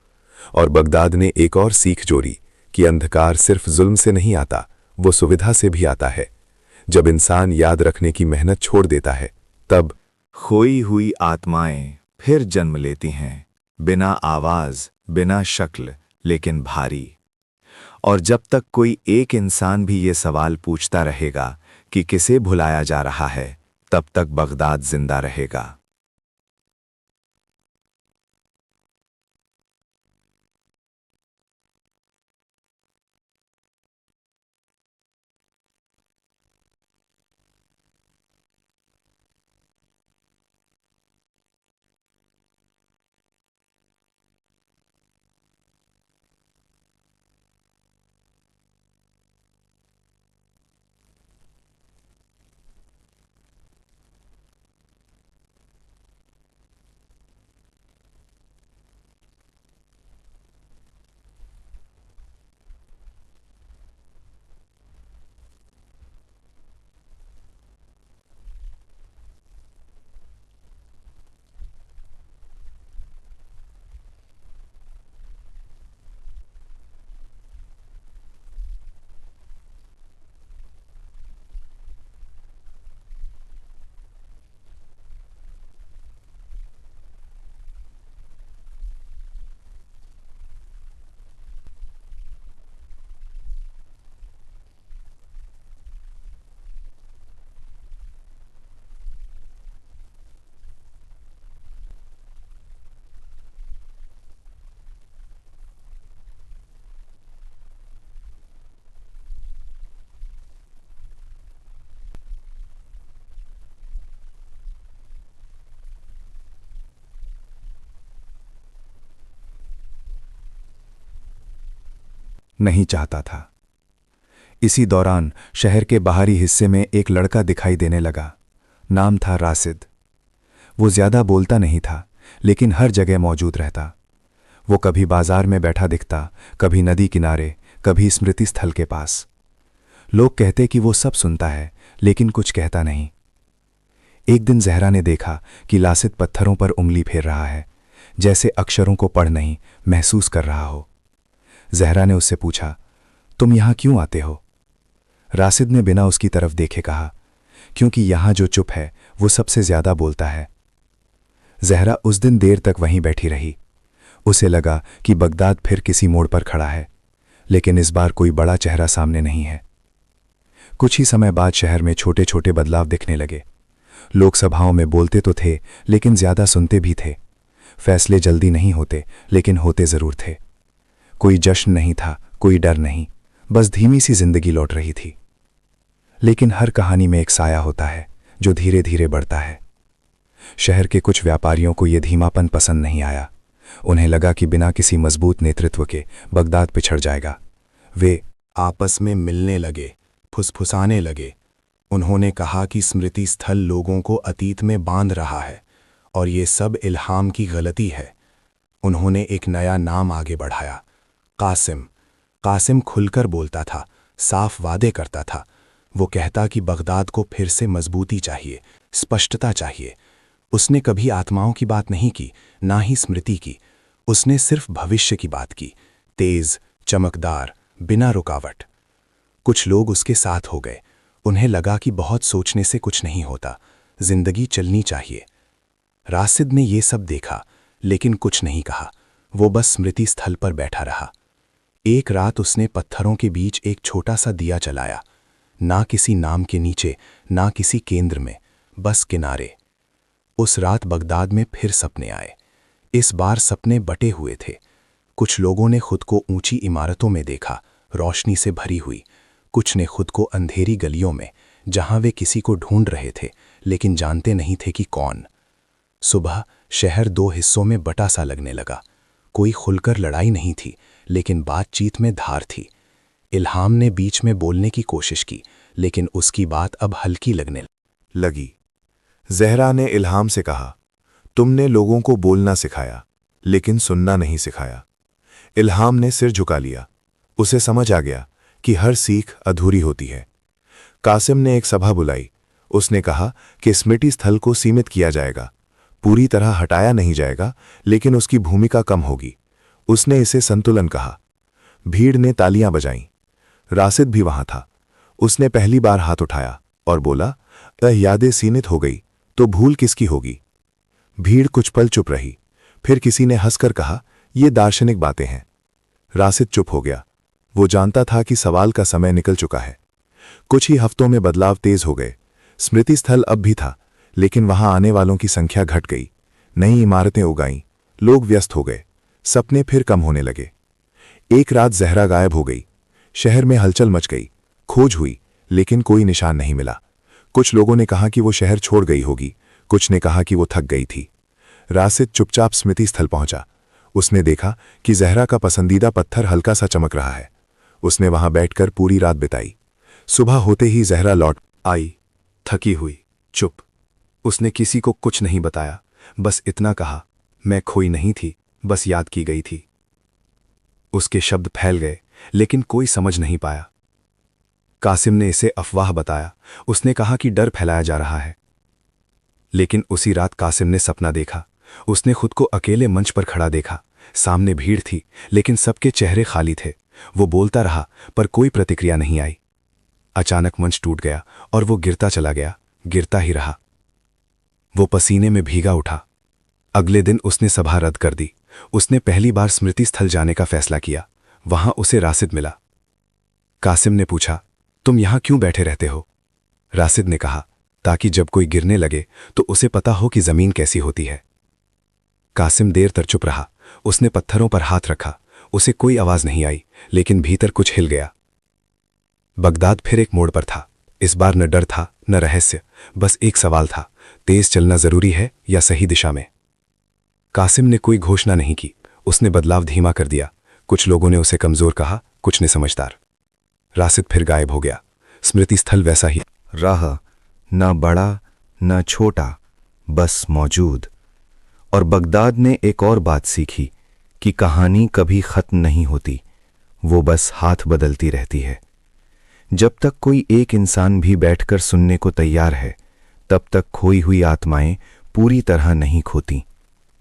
और बगदाद ने एक और सीख जोड़ी कि अंधकार सिर्फ जुल्म से नहीं आता, वो सुविधा से भी आता है। जब इंसान याद रखने की मेहनत छोड़ देता है, तब खोई हुई आत्माएं फिर जन्म लेती हैं, बिना आवाज, बिना शक्ल, लेकिन भारी। और जब तक कोई एक इंसान भी ये सवाल पूछता रहेगा कि किसे भुलाया जा रहा है, तब तक बगदाद जिंदा रहेगा। नहीं चाहता था। इसी दौरान शहर के बाहरी हिस्से में एक लड़का दिखाई देने लगा। नाम था राशिद। वो ज्यादा बोलता नहीं था, लेकिन हर जगह मौजूद रहता। वो कभी बाजार में बैठा दिखता, कभी नदी किनारे, कभी स्मृति स्थल के पास। लोग कहते कि वो सब सुनता है, लेकिन कुछ कहता नहीं। एक दिन जहरा ने देखा कि लासिद पत्थरों पर उंगली फेर रहा है, जैसे अक्षरों को पढ़ नहीं, महसूस कर रहा हो। जहरा ने उससे पूछा, तुम यहां क्यों आते हो? राशिद ने बिना उसकी तरफ देखे कहा, क्योंकि यहां जो चुप है वो सबसे ज्यादा बोलता है। जहरा उस दिन देर तक वहीं बैठी रही। उसे लगा कि बगदाद फिर किसी मोड़ पर खड़ा है, लेकिन इस बार कोई बड़ा चेहरा सामने नहीं है। कुछ ही समय बाद शहर में छोटे छोटे बदलाव दिखने लगे। लोग सभाओं में बोलते तो थे, लेकिन ज्यादा सुनते भी थे। फैसले जल्दी नहीं होते, लेकिन होते जरूर थे। कोई जश्न नहीं था, कोई डर नहीं, बस धीमी सी जिंदगी लौट रही थी। लेकिन हर कहानी में एक साया होता है जो धीरे धीरे बढ़ता है। शहर के कुछ व्यापारियों को यह धीमापन पसंद नहीं आया। उन्हें लगा कि बिना किसी मजबूत नेतृत्व के बगदाद पिछड़ जाएगा। वे आपस में मिलने लगे, फुसफुसाने लगे। उन्होंने कहा कि स्मृति स्थल लोगों को अतीत में बांध रहा है और ये सब इल्हाम की गलती है। उन्होंने एक नया नाम आगे बढ़ाया, कासिम। कासिम खुलकर बोलता था, साफ वादे करता था। वो कहता कि बगदाद को फिर से मजबूती चाहिए, स्पष्टता चाहिए। उसने कभी आत्माओं की बात नहीं की, ना ही स्मृति की। उसने सिर्फ भविष्य की बात की, तेज, चमकदार, बिना रुकावट। कुछ लोग उसके साथ हो गए। उन्हें लगा कि बहुत सोचने से कुछ नहीं होता, जिंदगी चलनी चाहिए। राशिद ने ये सब देखा, लेकिन कुछ नहीं कहा। वो बस स्मृति स्थल पर बैठा रहा। एक रात उसने पत्थरों के बीच एक छोटा सा दिया जलाया, ना किसी नाम के नीचे, ना किसी केंद्र में, बस किनारे। उस रात बगदाद में फिर सपने आए। इस बार सपने बटे हुए थे। कुछ लोगों ने खुद को ऊंची इमारतों में देखा, रोशनी से भरी हुई। कुछ ने खुद को अंधेरी गलियों में, जहां वे किसी को ढूंढ रहे थे लेकिन जानते नहीं थे कि कौन। सुबह शहर दो हिस्सों में बटा सा लगने लगा। कोई खुलकर लड़ाई नहीं थी, लेकिन बातचीत में धार थी। इल्हाम ने बीच में बोलने की कोशिश की, लेकिन उसकी बात अब हल्की लगने लगी। जहरा ने इल्हाम से कहा, तुमने लोगों को बोलना सिखाया, लेकिन सुनना नहीं सिखाया। इल्हाम ने सिर झुका लिया। उसे समझ आ गया कि हर सीख अधूरी होती है। कासिम ने एक सभा बुलाई। उसने कहा कि स्मृति स्थल को सीमित किया जाएगा, पूरी तरह हटाया नहीं जाएगा, लेकिन उसकी भूमिका कम होगी। उसने इसे संतुलन कहा। भीड़ ने तालियां बजाईं। राशिद भी वहां था। उसने पहली बार हाथ उठाया और बोला, यादें सीमित हो गई तो भूल किसकी होगी। भीड़ कुछ पल चुप रही। फिर किसी ने हंसकर कहा, ये दार्शनिक बातें हैं। राशिद चुप हो गया। वो जानता था कि सवाल का समय निकल चुका है। कुछ ही हफ्तों में बदलाव तेज हो गए। स्मृति स्थल अब भी था, लेकिन वहां आने वालों की संख्या घट गई। नई इमारतें उगाईं, लोग व्यस्त हो गए, सपने फिर कम होने लगे। एक रात जहरा गायब हो गई। शहर में हलचल मच गई। खोज हुई, लेकिन कोई निशान नहीं मिला। कुछ लोगों ने कहा कि वो शहर छोड़ गई होगी, कुछ ने कहा कि वो थक गई थी। राशिद चुपचाप स्मृति स्थल पहुंचा। उसने देखा कि जहरा का पसंदीदा पत्थर हल्का सा चमक रहा है। उसने वहां बैठकर पूरी रात बिताई। सुबह होते ही जहरा लौट आई, थकी हुई, चुप। उसने किसी को कुछ नहीं बताया, बस इतना कहा, मैं खोई नहीं थी, बस याद की गई थी। उसके शब्द फैल गए, लेकिन कोई समझ नहीं पाया। कासिम ने इसे अफवाह बताया। उसने कहा कि डर फैलाया जा रहा है। लेकिन उसी रात कासिम ने सपना देखा। उसने खुद को अकेले मंच पर खड़ा देखा। सामने भीड़ थी, लेकिन सबके चेहरे खाली थे। वो बोलता रहा, पर कोई प्रतिक्रिया नहीं आई। अचानक मंच टूट गया और वो गिरता चला गया, गिरता ही रहा। वो पसीने में भीगा उठा। अगले दिन उसने सभा रद्द कर दी। उसने पहली बार स्मृति स्थल जाने का फैसला किया। वहां उसे राशिद मिला। कासिम ने पूछा, तुम यहां क्यों बैठे रहते हो? राशिद ने कहा, ताकि जब कोई गिरने लगे तो उसे पता हो कि जमीन कैसी होती है। कासिम देर तक चुप रहा। उसने पत्थरों पर हाथ रखा। उसे कोई आवाज नहीं आई, लेकिन भीतर कुछ हिल गया। बगदाद फिर एक मोड़ पर था। इस बार न डर था, न रहस्य, बस एक सवाल था, तेज चलना जरूरी है या सही दिशा में? कासिम ने कोई घोषणा नहीं की। उसने बदलाव धीमा कर दिया। कुछ लोगों ने उसे कमजोर कहा, कुछ ने समझदार। राशिद फिर गायब हो गया। स्मृति स्थल वैसा ही रहा, न बड़ा न छोटा, बस मौजूद। और बगदाद ने एक और बात सीखी कि कहानी कभी खत्म नहीं होती, वो बस हाथ बदलती रहती है। जब तक कोई एक इंसान भी बैठकर सुनने को तैयार है, तब तक खोई हुई आत्माएं पूरी तरह नहीं खोती,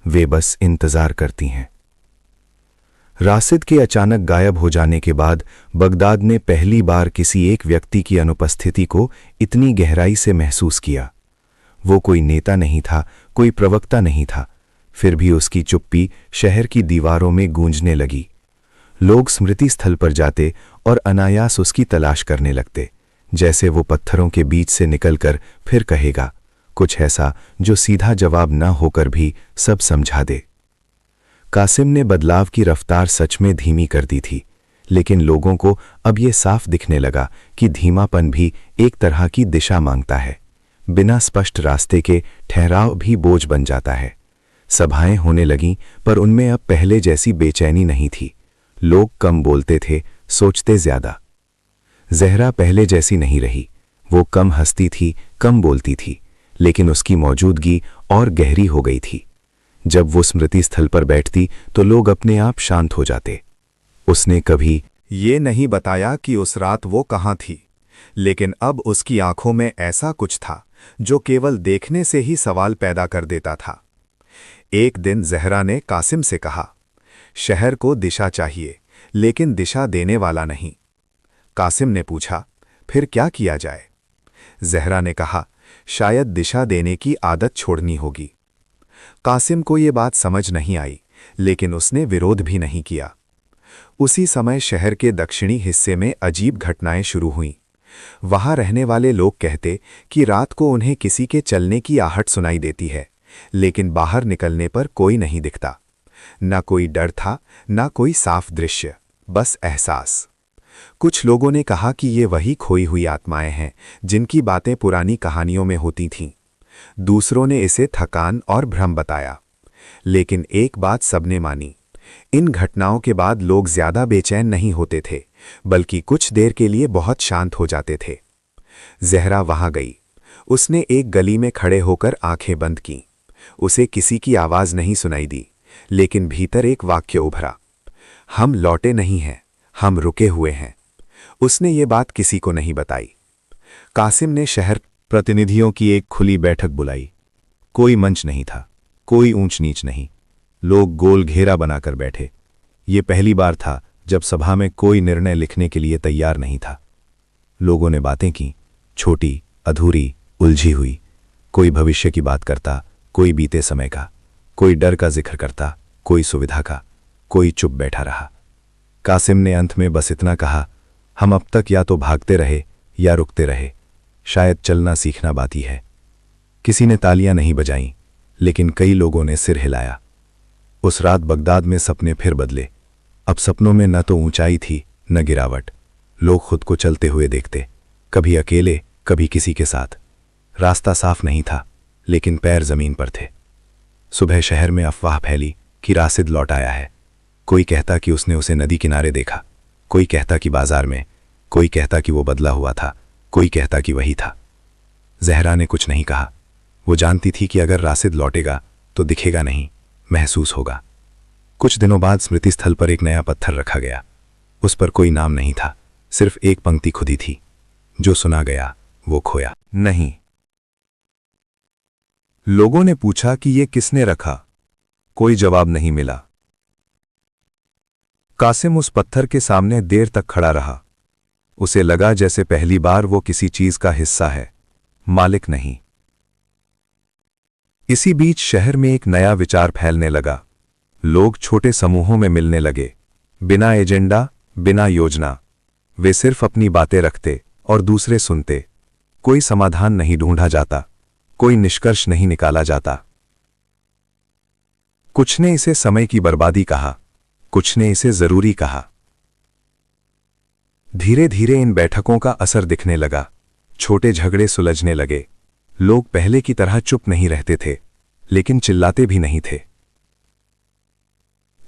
वे बस इंतजार करती हैं। राशिद के अचानक गायब हो जाने के बाद बगदाद ने पहली बार किसी एक व्यक्ति की अनुपस्थिति को इतनी गहराई से महसूस किया। वो कोई नेता नहीं था, कोई प्रवक्ता नहीं था, फिर भी उसकी चुप्पी शहर की दीवारों में गूंजने लगी। लोग स्मृति स्थल पर जाते और अनायास उसकी तलाश करने लगते, जैसे वो पत्थरों के बीच से निकलकर फिर कहेगा कुछ ऐसा जो सीधा जवाब न होकर भी सब समझा दे। कासिम ने बदलाव की रफ्तार सच में धीमी कर दी थी, लेकिन लोगों को अब ये साफ दिखने लगा कि धीमापन भी एक तरह की दिशा मांगता है। बिना स्पष्ट रास्ते के ठहराव भी बोझ बन जाता है। सभाएं होने लगीं, पर उनमें अब पहले जैसी बेचैनी नहीं थी। लोग कम बोलते थे, सोचते ज्यादा। जहरा पहले जैसी नहीं रही। वो कम हंसती थी, कम बोलती थी, लेकिन उसकी मौजूदगी और गहरी हो गई थी। जब वो स्मृति स्थल पर बैठती तो लोग अपने आप शांत हो जाते। उसने कभी ये नहीं बताया कि उस रात वो कहाँ थी, लेकिन अब उसकी आंखों में ऐसा कुछ था जो केवल देखने से ही सवाल पैदा कर देता था। एक दिन जहरा ने कासिम से कहा, शहर को दिशा चाहिए, लेकिन दिशा देने वाला नहीं। कासिम ने पूछा, फिर क्या किया जाए? जहरा ने कहा, शायद दिशा देने की आदत छोड़नी होगी। कासिम को ये बात समझ नहीं आई, लेकिन उसने विरोध भी नहीं किया। उसी समय शहर के दक्षिणी हिस्से में अजीब घटनाएं शुरू हुईं। वहां रहने वाले लोग कहते कि रात को उन्हें किसी के चलने की आहट सुनाई देती है, लेकिन बाहर निकलने पर कोई नहीं दिखता। न कोई डर था, न कोई साफ दृश्य, बस एहसास। कुछ लोगों ने कहा कि ये वही खोई हुई आत्माएं हैं जिनकी बातें पुरानी कहानियों में होती थीं। दूसरों ने इसे थकान और भ्रम बताया, लेकिन एक बात सबने मानी, इन घटनाओं के बाद लोग ज्यादा बेचैन नहीं होते थे, बल्कि कुछ देर के लिए बहुत शांत हो जाते थे। जहरा वहां गई। उसने एक गली में खड़े होकर आंखें बंद की। उसे किसी की आवाज नहीं सुनाई दी, लेकिन भीतर एक वाक्य उभरा, हम लौटे नहीं हैं, हम रुके हुए हैं। उसने ये बात किसी को नहीं बताई। कासिम ने शहर प्रतिनिधियों की एक खुली बैठक बुलाई। कोई मंच नहीं था, कोई ऊंच नीच नहीं। लोग गोल घेरा बनाकर बैठे। ये पहली बार था जब सभा में कोई निर्णय लिखने के लिए तैयार नहीं था। लोगों ने बातें की, छोटी, अधूरी, उलझी हुई। कोई भविष्य की बात करता, कोई बीते समय का, कोई डर का जिक्र करता, कोई सुविधा का, कोई चुप बैठा रहा। कासिम ने अंत में बस इतना कहा, हम अब तक या तो भागते रहे या रुकते रहे, शायद चलना सीखना बाकी है। किसी ने तालियां नहीं बजाईं, लेकिन कई लोगों ने सिर हिलाया। उस रात बगदाद में सपने फिर बदले। अब सपनों में न तो ऊंचाई थी, न गिरावट। लोग खुद को चलते हुए देखते, कभी अकेले, कभी किसी के साथ। रास्ता साफ नहीं था, लेकिन पैर जमीन पर थे। सुबह शहर में अफवाह फैली कि राशिद लौट आया है। कोई कहता कि उसने उसे नदी किनारे देखा, कोई कहता कि बाजार में, कोई कहता कि वो बदला हुआ था, कोई कहता कि वही था। जहरा ने कुछ नहीं कहा। वो जानती थी कि अगर राशिद लौटेगा तो दिखेगा नहीं, महसूस होगा। कुछ दिनों बाद स्मृति स्थल पर एक नया पत्थर रखा गया। उस पर कोई नाम नहीं था, सिर्फ एक पंक्ति खुदी थी, जो सुना गया वो खोया नहीं। लोगों ने पूछा कि ये किसने रखा? कोई जवाब नहीं मिला। कासिम उस पत्थर के सामने देर तक खड़ा रहा। उसे लगा जैसे पहली बार वो किसी चीज का हिस्सा है, मालिक नहीं। इसी बीच शहर में एक नया विचार फैलने लगा। लोग छोटे समूहों में मिलने लगे, बिना एजेंडा, बिना योजना। वे सिर्फ अपनी बातें रखते और दूसरे सुनते। कोई समाधान नहीं ढूंढा जाता, कोई निष्कर्ष नहीं निकाला जाता। कुछ ने इसे समय की बर्बादी कहा, कुछ ने इसे जरूरी कहा। धीरे धीरे इन बैठकों का असर दिखने लगा। छोटे झगड़े सुलझने लगे। लोग पहले की तरह चुप नहीं रहते थे, लेकिन चिल्लाते भी नहीं थे।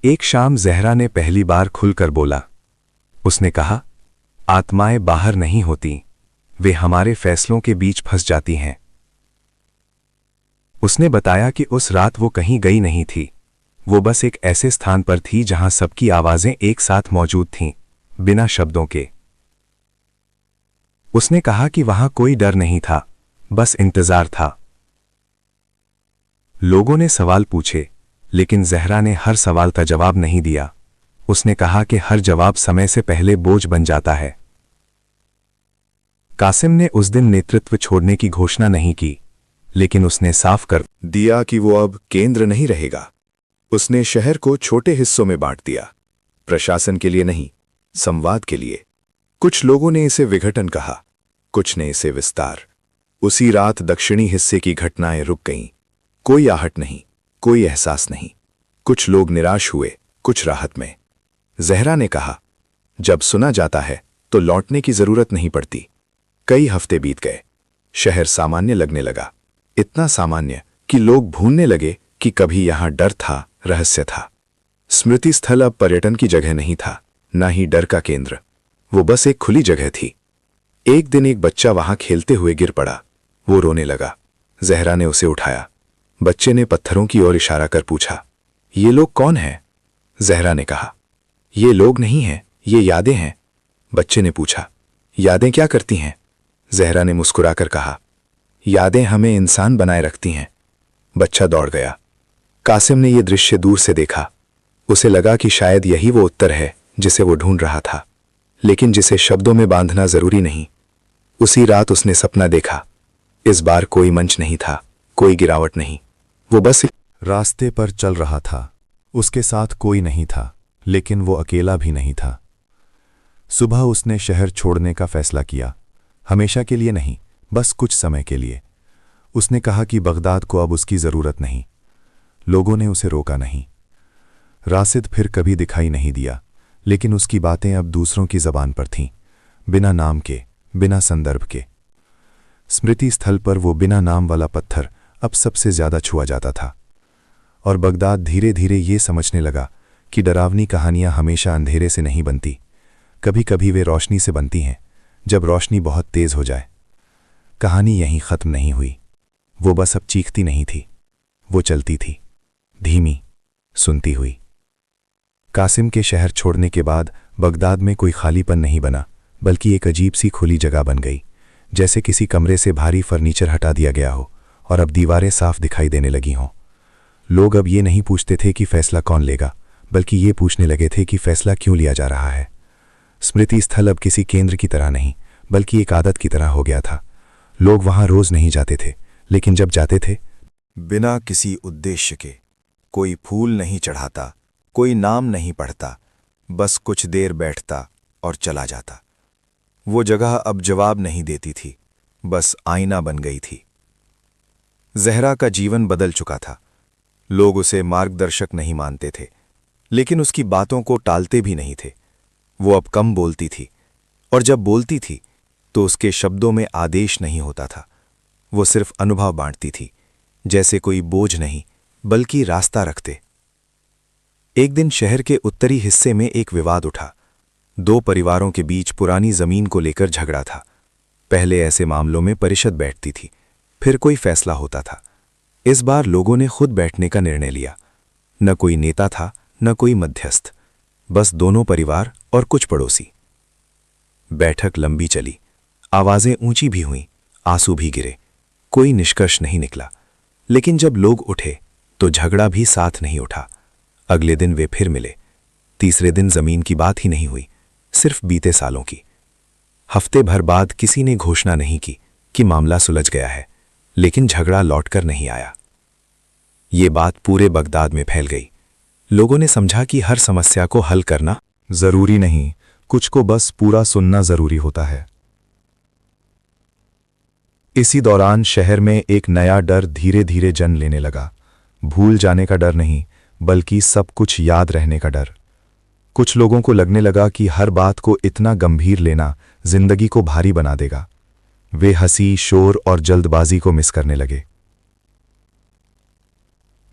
एक शाम जहरा ने पहली बार खुलकर बोला। उसने कहा, आत्माएं बाहर नहीं होती, वे हमारे फैसलों के बीच फंस जाती हैं। उसने बताया कि उस रात वो कहीं गई नहीं थी। वो बस एक ऐसे स्थान पर थी जहां सबकी आवाजें एक साथ मौजूद थीं, बिना शब्दों के। उसने कहा कि वहां कोई डर नहीं था, बस इंतजार था। लोगों ने सवाल पूछे, लेकिन जहरा ने हर सवाल का जवाब नहीं दिया। उसने कहा कि हर जवाब समय से पहले बोझ बन जाता है। कासिम ने उस दिन नेतृत्व छोड़ने की घोषणा नहीं की, लेकिन उसने साफ कर दिया कि वो अब केंद्र नहीं रहेगा। उसने शहर को छोटे हिस्सों में बांट दिया, प्रशासन के लिए नहीं, संवाद के लिए। कुछ लोगों ने इसे विघटन कहा, कुछ ने इसे विस्तार। उसी रात दक्षिणी हिस्से की घटनाएं रुक गईं। कोई आहट नहीं, कोई एहसास नहीं। कुछ लोग निराश हुए, कुछ राहत में। जहरा ने कहा, जब सुना जाता है तो लौटने की जरूरत नहीं पड़ती। कई हफ्ते बीत गए। शहर सामान्य लगने लगा, इतना सामान्य कि लोग भूलने लगे कि कभी यहां डर था, रहस्य था। स्मृति स्थल अब पर्यटन की जगह नहीं था, ना ही डर का केंद्र। वो बस एक खुली जगह थी। एक दिन एक बच्चा वहां खेलते हुए गिर पड़ा। वो रोने लगा। जहरा ने उसे उठाया। बच्चे ने पत्थरों की ओर इशारा कर पूछा, ये लोग कौन हैं? जहरा ने कहा, ये लोग नहीं हैं, ये यादें हैं। बच्चे ने पूछा, यादें क्या करती हैं? जहरा ने मुस्कुराकर कहा, यादें हमें इंसान बनाए रखती हैं। बच्चा दौड़ गया। कासिम ने यह दृश्य दूर से देखा। उसे लगा कि शायद यही वो उत्तर है जिसे वो ढूंढ रहा था, लेकिन जिसे शब्दों में बांधना जरूरी नहीं। उसी रात उसने सपना देखा। इस बार कोई मंच नहीं था, कोई गिरावट नहीं। वो बस रास्ते पर चल रहा था। उसके साथ कोई नहीं था, लेकिन वो अकेला भी नहीं था। सुबह उसने शहर छोड़ने का फैसला किया। हमेशा के लिए नहीं, बस कुछ समय के लिए। उसने कहा कि बगदाद को अब उसकी जरूरत नहीं। लोगों ने उसे रोका नहीं। राशिद फिर कभी दिखाई नहीं दिया, लेकिन उसकी बातें अब दूसरों की जबान पर थीं, बिना नाम के, बिना संदर्भ के। स्मृति स्थल पर वो बिना नाम वाला पत्थर अब सबसे ज्यादा छुआ जाता था। और बगदाद धीरे धीरे ये समझने लगा कि डरावनी कहानियां हमेशा अंधेरे से नहीं बनती। कभी कभी वे रोशनी से बनती हैं, जब रोशनी बहुत तेज हो जाए। कहानी यहीं खत्म नहीं हुई। वो बस अब चीखती नहीं थी, वो चलती थी, धीमी, सुनती हुई। कासिम के शहर छोड़ने के बाद बगदाद में कोई खालीपन नहीं बना, बल्कि एक अजीब सी खुली जगह बन गई, जैसे किसी कमरे से भारी फर्नीचर हटा दिया गया हो और अब दीवारें साफ दिखाई देने लगी हों। लोग अब ये नहीं पूछते थे कि फैसला कौन लेगा, बल्कि ये पूछने लगे थे कि फैसला क्यों लिया जा रहा है। स्मृति स्थल अब किसी केंद्र की तरह नहीं, बल्कि एक आदत की तरह हो गया था। लोग वहां रोज नहीं जाते थे, लेकिन जब जाते थे, बिना किसी उद्देश्य के। कोई फूल नहीं चढ़ाता, कोई नाम नहीं पढ़ता, बस कुछ देर बैठता और चला जाता। वो जगह अब जवाब नहीं देती थी, बस आईना बन गई थी। जहरा का जीवन बदल चुका था। लोग उसे मार्गदर्शक नहीं मानते थे, लेकिन उसकी बातों को टालते भी नहीं थे। वो अब कम बोलती थी, और जब बोलती थी तो उसके शब्दों में आदेश नहीं होता था। वो सिर्फ अनुभव बांटती थी, जैसे कोई बोझ नहीं, बल्कि रास्ता रखते। एक दिन शहर के उत्तरी हिस्से में एक विवाद उठा। दो परिवारों के बीच पुरानी जमीन को लेकर झगड़ा था। पहले ऐसे मामलों में परिषद बैठती थी, फिर कोई फैसला होता था। इस बार लोगों ने खुद बैठने का निर्णय लिया। न कोई नेता था, न कोई मध्यस्थ, बस दोनों परिवार और कुछ पड़ोसी। बैठक लंबी चली, आवाजें ऊंची भी हुईं, आंसू भी गिरे। कोई निष्कर्ष नहीं निकला, लेकिन जब लोग उठे तो झगड़ा भी साथ नहीं उठा। अगले दिन वे फिर मिले। तीसरे दिन जमीन की बात ही नहीं हुई, सिर्फ बीते सालों की। हफ्ते भर बाद किसी ने घोषणा नहीं की कि मामला सुलझ गया है, लेकिन झगड़ा लौटकर नहीं आया। ये बात पूरे बगदाद में फैल गई। लोगों ने समझा कि हर समस्या को हल करना जरूरी नहीं, कुछ को बस पूरा सुनना जरूरी होता है। इसी दौरान शहर में एक नया डर धीरे धीरे जन्म लेने लगा। भूल जाने का डर नहीं, बल्कि सब कुछ याद रहने का डर। कुछ लोगों को लगने लगा कि हर बात को इतना गंभीर लेना जिंदगी को भारी बना देगा। वे हंसी, शोर और जल्दबाजी को मिस करने लगे।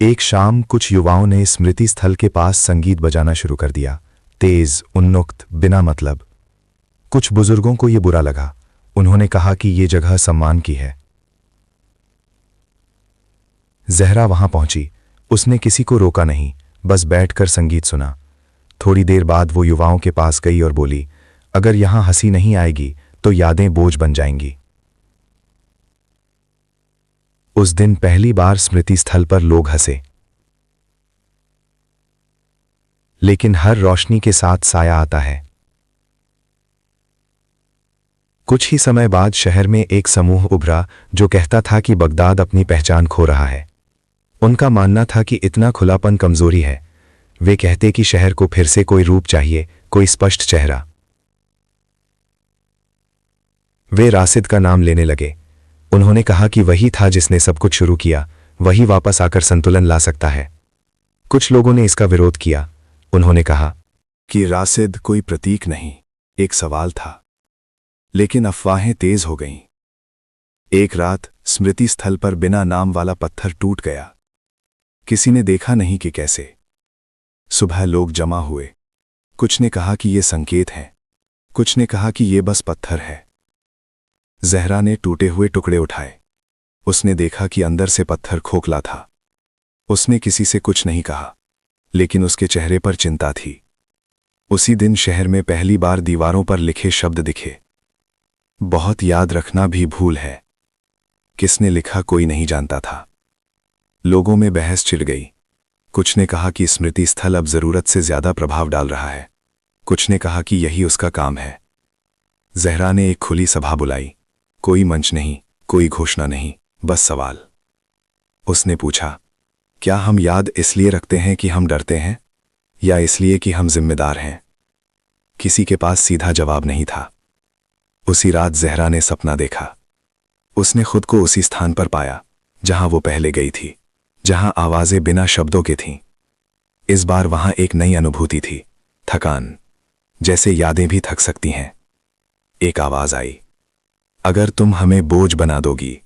एक शाम कुछ युवाओं ने स्मृति स्थल के पास संगीत बजाना शुरू कर दिया, तेज, उन्मुक्त, बिना मतलब। कुछ बुजुर्गों को यह बुरा लगा। उन्होंने कहा कि यह जगह सम्मान की है। जहरा वहां पहुंची। उसने किसी को रोका नहीं, बस बैठकर संगीत सुना। थोड़ी देर बाद वो युवाओं के पास गई और बोली, अगर यहां हंसी नहीं आएगी तो यादें बोझ बन जाएंगी। उस दिन पहली बार स्मृति स्थल पर लोग हंसे। लेकिन हर रोशनी के साथ साया आता है। कुछ ही समय बाद शहर में एक समूह उभरा जो कहता था कि बगदाद अपनी पहचान खो रहा है। उनका मानना था कि इतना खुलापन कमजोरी है। वे कहते कि शहर को फिर से कोई रूप चाहिए, कोई स्पष्ट चेहरा। वे राशिद का नाम लेने लगे। उन्होंने कहा कि वही था जिसने सब कुछ शुरू किया, वही वापस आकर संतुलन ला सकता है। कुछ लोगों ने इसका विरोध किया। उन्होंने कहा कि राशिद कोई प्रतीक नहीं, एक सवाल था। लेकिन अफवाहें तेज हो गईं। एक रात स्मृति स्थल पर बिना नाम वाला पत्थर टूट गया। किसी ने देखा नहीं कि कैसे। सुबह लोग जमा हुए। कुछ ने कहा कि ये संकेत है, कुछ ने कहा कि ये बस पत्थर है। जहरा ने टूटे हुए टुकड़े उठाए। उसने देखा कि अंदर से पत्थर खोखला था। उसने किसी से कुछ नहीं कहा, लेकिन उसके चेहरे पर चिंता थी। उसी दिन शहर में पहली बार दीवारों पर लिखे शब्द दिखे, बहुत याद रखना भी भूल है। किसने लिखा कोई नहीं जानता था। लोगों में बहस छिड़ गई। कुछ ने कहा कि स्मृति स्थल अब जरूरत से ज्यादा प्रभाव डाल रहा है, कुछ ने कहा कि यही उसका काम है। जहरा ने एक खुली सभा बुलाई। कोई मंच नहीं, कोई घोषणा नहीं, बस सवाल। उसने पूछा, क्या हम याद इसलिए रखते हैं कि हम डरते हैं, या इसलिए कि हम जिम्मेदार हैं? किसी के पास सीधा जवाब नहीं था। उसी रात जहरा ने सपना देखा। उसने खुद को उसी स्थान पर पाया जहां वो पहले गई थी, जहां आवाजें बिना शब्दों के थीं। इस बार वहां एक नई अनुभूति थी, थकान, जैसे यादें भी थक सकती हैं। एक आवाज आई, अगर तुम हमें बोझ बना दोगी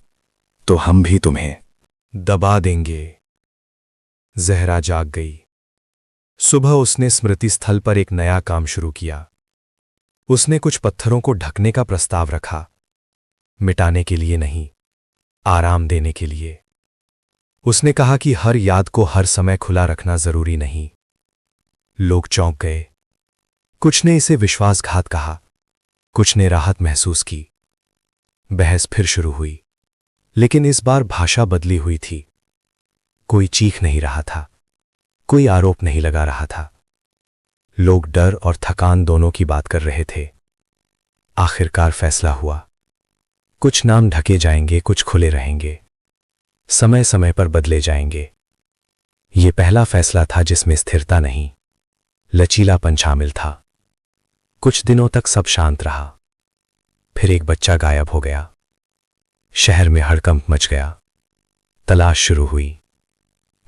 तो हम भी तुम्हें दबा देंगे। जहरा जाग गई। सुबह उसने स्मृति स्थल पर एक नया काम शुरू किया। उसने कुछ पत्थरों को ढकने का प्रस्ताव रखा, मिटाने के लिए नहीं, आराम देने के लिए। उसने कहा कि हर याद को हर समय खुला रखना जरूरी नहीं। लोग चौंक गए। कुछ ने इसे विश्वासघात कहा, कुछ ने राहत महसूस की। बहस फिर शुरू हुई, लेकिन इस बार भाषा बदली हुई थी। कोई चीख नहीं रहा था, कोई आरोप नहीं लगा रहा था। लोग डर और थकान दोनों की बात कर रहे थे। आखिरकार फैसला हुआ, कुछ नाम ढके जाएंगे, कुछ खुले रहेंगे, समय समय पर बदले जाएंगे। ये पहला फैसला था जिसमें स्थिरता नहीं, लचीलापन शामिल था। कुछ दिनों तक सब शांत रहा। फिर एक बच्चा गायब हो गया। शहर में हड़कंप मच गया। तलाश शुरू हुई।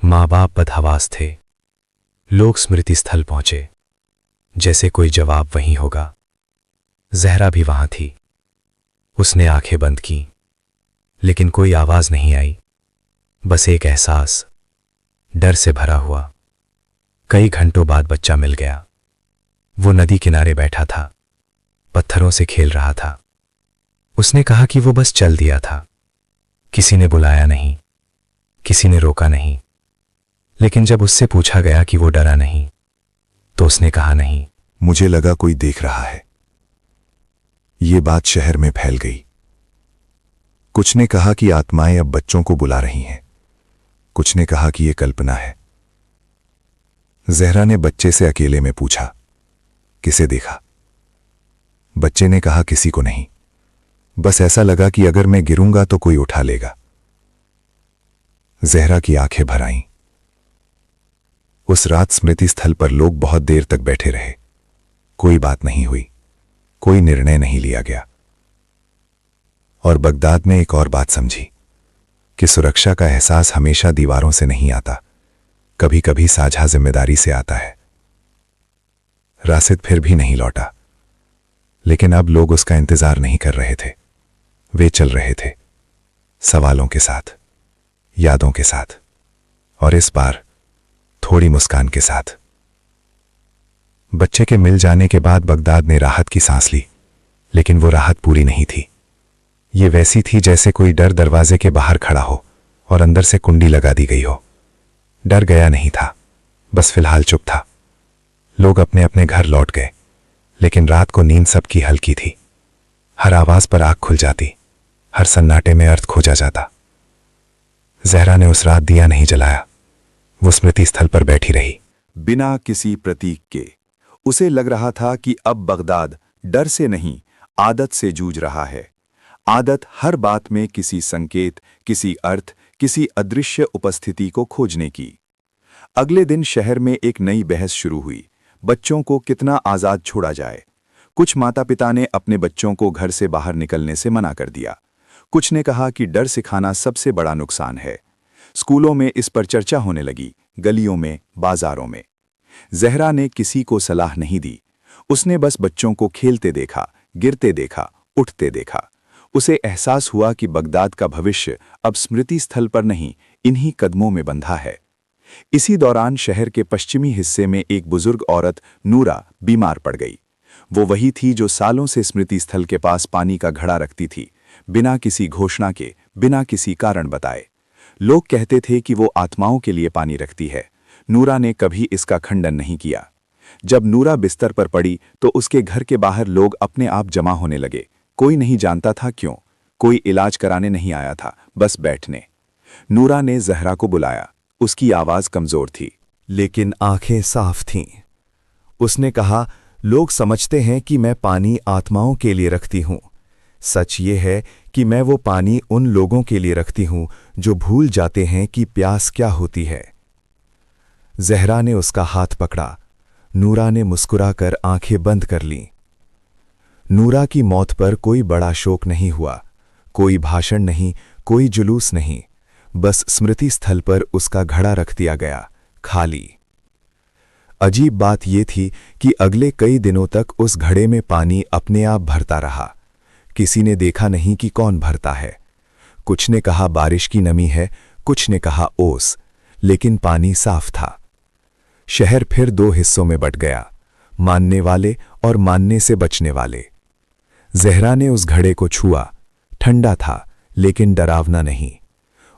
माँ बाप बदहवास थे। लोग स्मृति स्थल पहुंचे, जैसे कोई जवाब वहीं होगा। जहरा भी वहां थी। उसने आंखें बंद की, लेकिन कोई आवाज नहीं आई, बस एक एहसास, डर से भरा हुआ। कई घंटों बाद बच्चा मिल गया। वो नदी किनारे बैठा था, पत्थरों से खेल रहा था। उसने कहा कि वो बस चल दिया था। किसी ने बुलाया नहीं, किसी ने रोका नहीं। लेकिन जब उससे पूछा गया कि वो डरा नहीं, तो उसने कहा नहीं। मुझे लगा कोई देख रहा है। ये बात शहर में फैल गई। कुछ ने कहा कि आत्माएं अब बच्चों को बुला रही हैं, कुछ ने कहा कि यह कल्पना है। जहरा ने बच्चे से अकेले में पूछा, किसे देखा? बच्चे ने कहा, किसी को नहीं, बस ऐसा लगा कि अगर मैं गिरूंगा तो कोई उठा लेगा। जहरा की आंखें भर आईं। उस रात स्मृति स्थल पर लोग बहुत देर तक बैठे रहे। कोई बात नहीं हुई, कोई निर्णय नहीं लिया गया। और बगदाद में एक और बात समझी कि सुरक्षा का एहसास हमेशा दीवारों से नहीं आता, कभी कभी साझा जिम्मेदारी से आता है। राशिद फिर भी नहीं लौटा, लेकिन अब लोग उसका इंतजार नहीं कर रहे थे। वे चल रहे थे, सवालों के साथ, यादों के साथ, और इस बार थोड़ी मुस्कान के साथ। बच्चे के मिल जाने के बाद बगदाद ने राहत की सांस ली, लेकिन वो राहत पूरी नहीं थी। ये वैसी थी जैसे कोई डर दरवाजे के बाहर खड़ा हो और अंदर से कुंडी लगा दी गई हो। डर गया नहीं था, बस फिलहाल चुप था। लोग अपने अपने घर लौट गए, लेकिन रात को नींद सबकी हल्की थी। हर आवाज पर आंख खुल जाती, हर सन्नाटे में अर्थ खोजा जाता। जहरा ने उस रात दिया नहीं जलाया। वो स्मृति स्थल पर बैठी रही, बिना किसी प्रतीक के। उसे लग रहा था कि अब बगदाद डर से नहीं, आदत से जूझ रहा है। आदत हर बात में किसी संकेत, किसी अर्थ, किसी अदृश्य उपस्थिति को खोजने की। अगले दिन शहर में एक नई बहस शुरू हुई, बच्चों को कितना आजाद छोड़ा जाए। कुछ माता पिता ने अपने बच्चों को घर से बाहर निकलने से मना कर दिया। कुछ ने कहा कि डर सिखाना सबसे बड़ा नुकसान है। स्कूलों में इस पर चर्चा होने लगी, गलियों में, बाजारों में। जहरा ने किसी को सलाह नहीं दी। उसने बस बच्चों को खेलते देखा, गिरते देखा, उठते देखा। उसे एहसास हुआ कि बगदाद का भविष्य अब स्मृति स्थल पर नहीं, इन्हीं कदमों में बंधा है। इसी दौरान शहर के पश्चिमी हिस्से में एक बुजुर्ग औरत नूरा बीमार पड़ गई। वो वही थी जो सालों से स्मृति स्थल के पास पानी का घड़ा रखती थी, बिना किसी घोषणा के, बिना किसी कारण बताए। लोग कहते थे कि वो आत्माओं के लिए पानी रखती है। नूरा ने कभी इसका खंडन नहीं किया। जब नूरा बिस्तर पर पड़ी तो उसके घर के बाहर लोग अपने आप जमा होने लगे। कोई नहीं जानता था क्यों। कोई इलाज कराने नहीं आया था, बस बैठने। नूरा ने जहरा को बुलाया। उसकी आवाज कमजोर थी, लेकिन आंखें साफ थीं। उसने कहा, लोग समझते हैं कि मैं पानी आत्माओं के लिए रखती हूं। सच ये है कि मैं वो पानी उन लोगों के लिए रखती हूं जो भूल जाते हैं कि प्यास क्या होती है। जहरा ने उसका हाथ पकड़ा। नूरा ने मुस्कुराकर आंखें बंद कर लीं। नूरा की मौत पर कोई बड़ा शोक नहीं हुआ, कोई भाषण नहीं, कोई जुलूस नहीं, बस स्मृति स्थल पर उसका घड़ा रख दिया गया, खाली। अजीब बात यह थी कि अगले कई दिनों तक उस घड़े में पानी अपने आप भरता रहा। किसी ने देखा नहीं कि कौन भरता है। कुछ ने कहा बारिश की नमी है, कुछ ने कहा ओस, लेकिन पानी साफ था। शहर फिर दो हिस्सों में बंट गया, मानने वाले और मानने से बचने वाले। जहरा ने उस घड़े को छुआ। ठंडा था, लेकिन डरावना नहीं।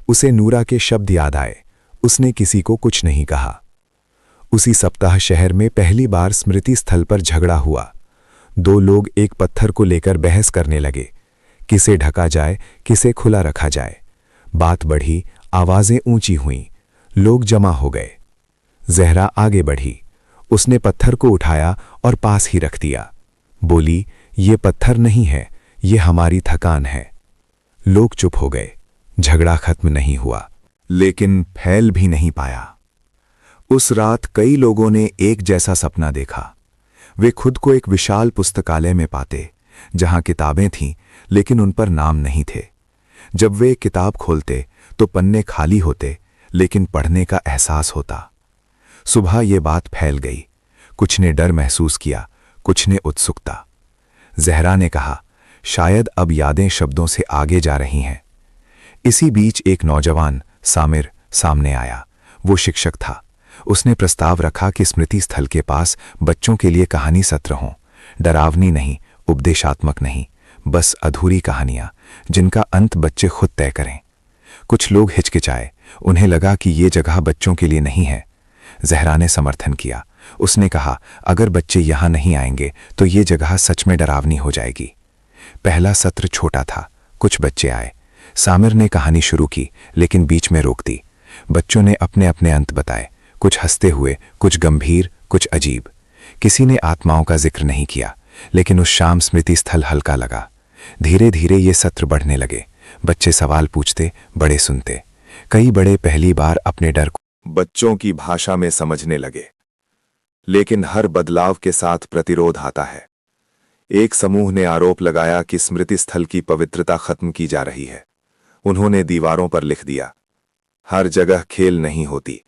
उसे नूरा के शब्द याद आए। उसने किसी को कुछ नहीं कहा। उसी सप्ताह शहर में पहली बार स्मृति स्थल पर झगड़ा हुआ। दो लोग एक पत्थर को लेकर बहस करने लगे, किसे ढका जाए, किसे खुला रखा जाए। बात बढ़ी, आवाजें ऊंची हुईं, लोग जमा हो गए। जहरा आगे बढ़ी। उसने पत्थर को उठाया और पास ही रख दिया। बोली, ये पत्थर नहीं है, ये हमारी थकान है। लोग चुप हो गए। झगड़ा खत्म नहीं हुआ, लेकिन फैल भी नहीं पाया। उस रात कई लोगों ने एक जैसा सपना देखा। वे खुद को एक विशाल पुस्तकालय में पाते, जहां किताबें थीं, लेकिन उन पर नाम नहीं थे। जब वे एक किताब खोलते तो पन्ने खाली होते, लेकिन पढ़ने का एहसास होता। सुबह ये बात फैल गई। कुछ ने डर महसूस किया, कुछ ने उत्सुकता। जहरा ने कहा, शायद अब यादें शब्दों से आगे जा रही हैं। इसी बीच एक नौजवान, सामिर, सामने आया। वो शिक्षक था। उसने प्रस्ताव रखा कि स्मृति स्थल के पास बच्चों के लिए कहानी सत्र हों। डरावनी नहीं, उपदेशात्मक नहीं, बस अधूरी कहानियां, जिनका अंत बच्चे खुद तय करें। कुछ लोग हिचकिचाए। उन्हें लगा कि ये जगह बच्चों के लिए नहीं है। जहरा ने समर्थन किया। उसने कहा, अगर बच्चे यहां नहीं आएंगे तो ये जगह सच में डरावनी हो जाएगी। पहला सत्र छोटा था। कुछ बच्चे आए। सामिर ने कहानी शुरू की, लेकिन बीच में रोक दी। बच्चों ने अपने अपने अंत बताए, कुछ हंसते हुए, कुछ गंभीर, कुछ अजीब। किसी ने आत्माओं का जिक्र नहीं किया, लेकिन उस शाम स्मृति स्थल हल्का लगा। धीरे धीरे ये सत्र बढ़ने लगे। बच्चे सवाल पूछते, बड़े सुनते। कई बड़े पहली बार अपने डर को बच्चों की भाषा में समझने लगे। लेकिन हर बदलाव के साथ प्रतिरोध आता है। एक समूह ने आरोप लगाया कि स्मृति स्थल की पवित्रता खत्म की जा रही है। उन्होंने दीवारों पर लिख दिया, हर जगह खेल नहीं होती।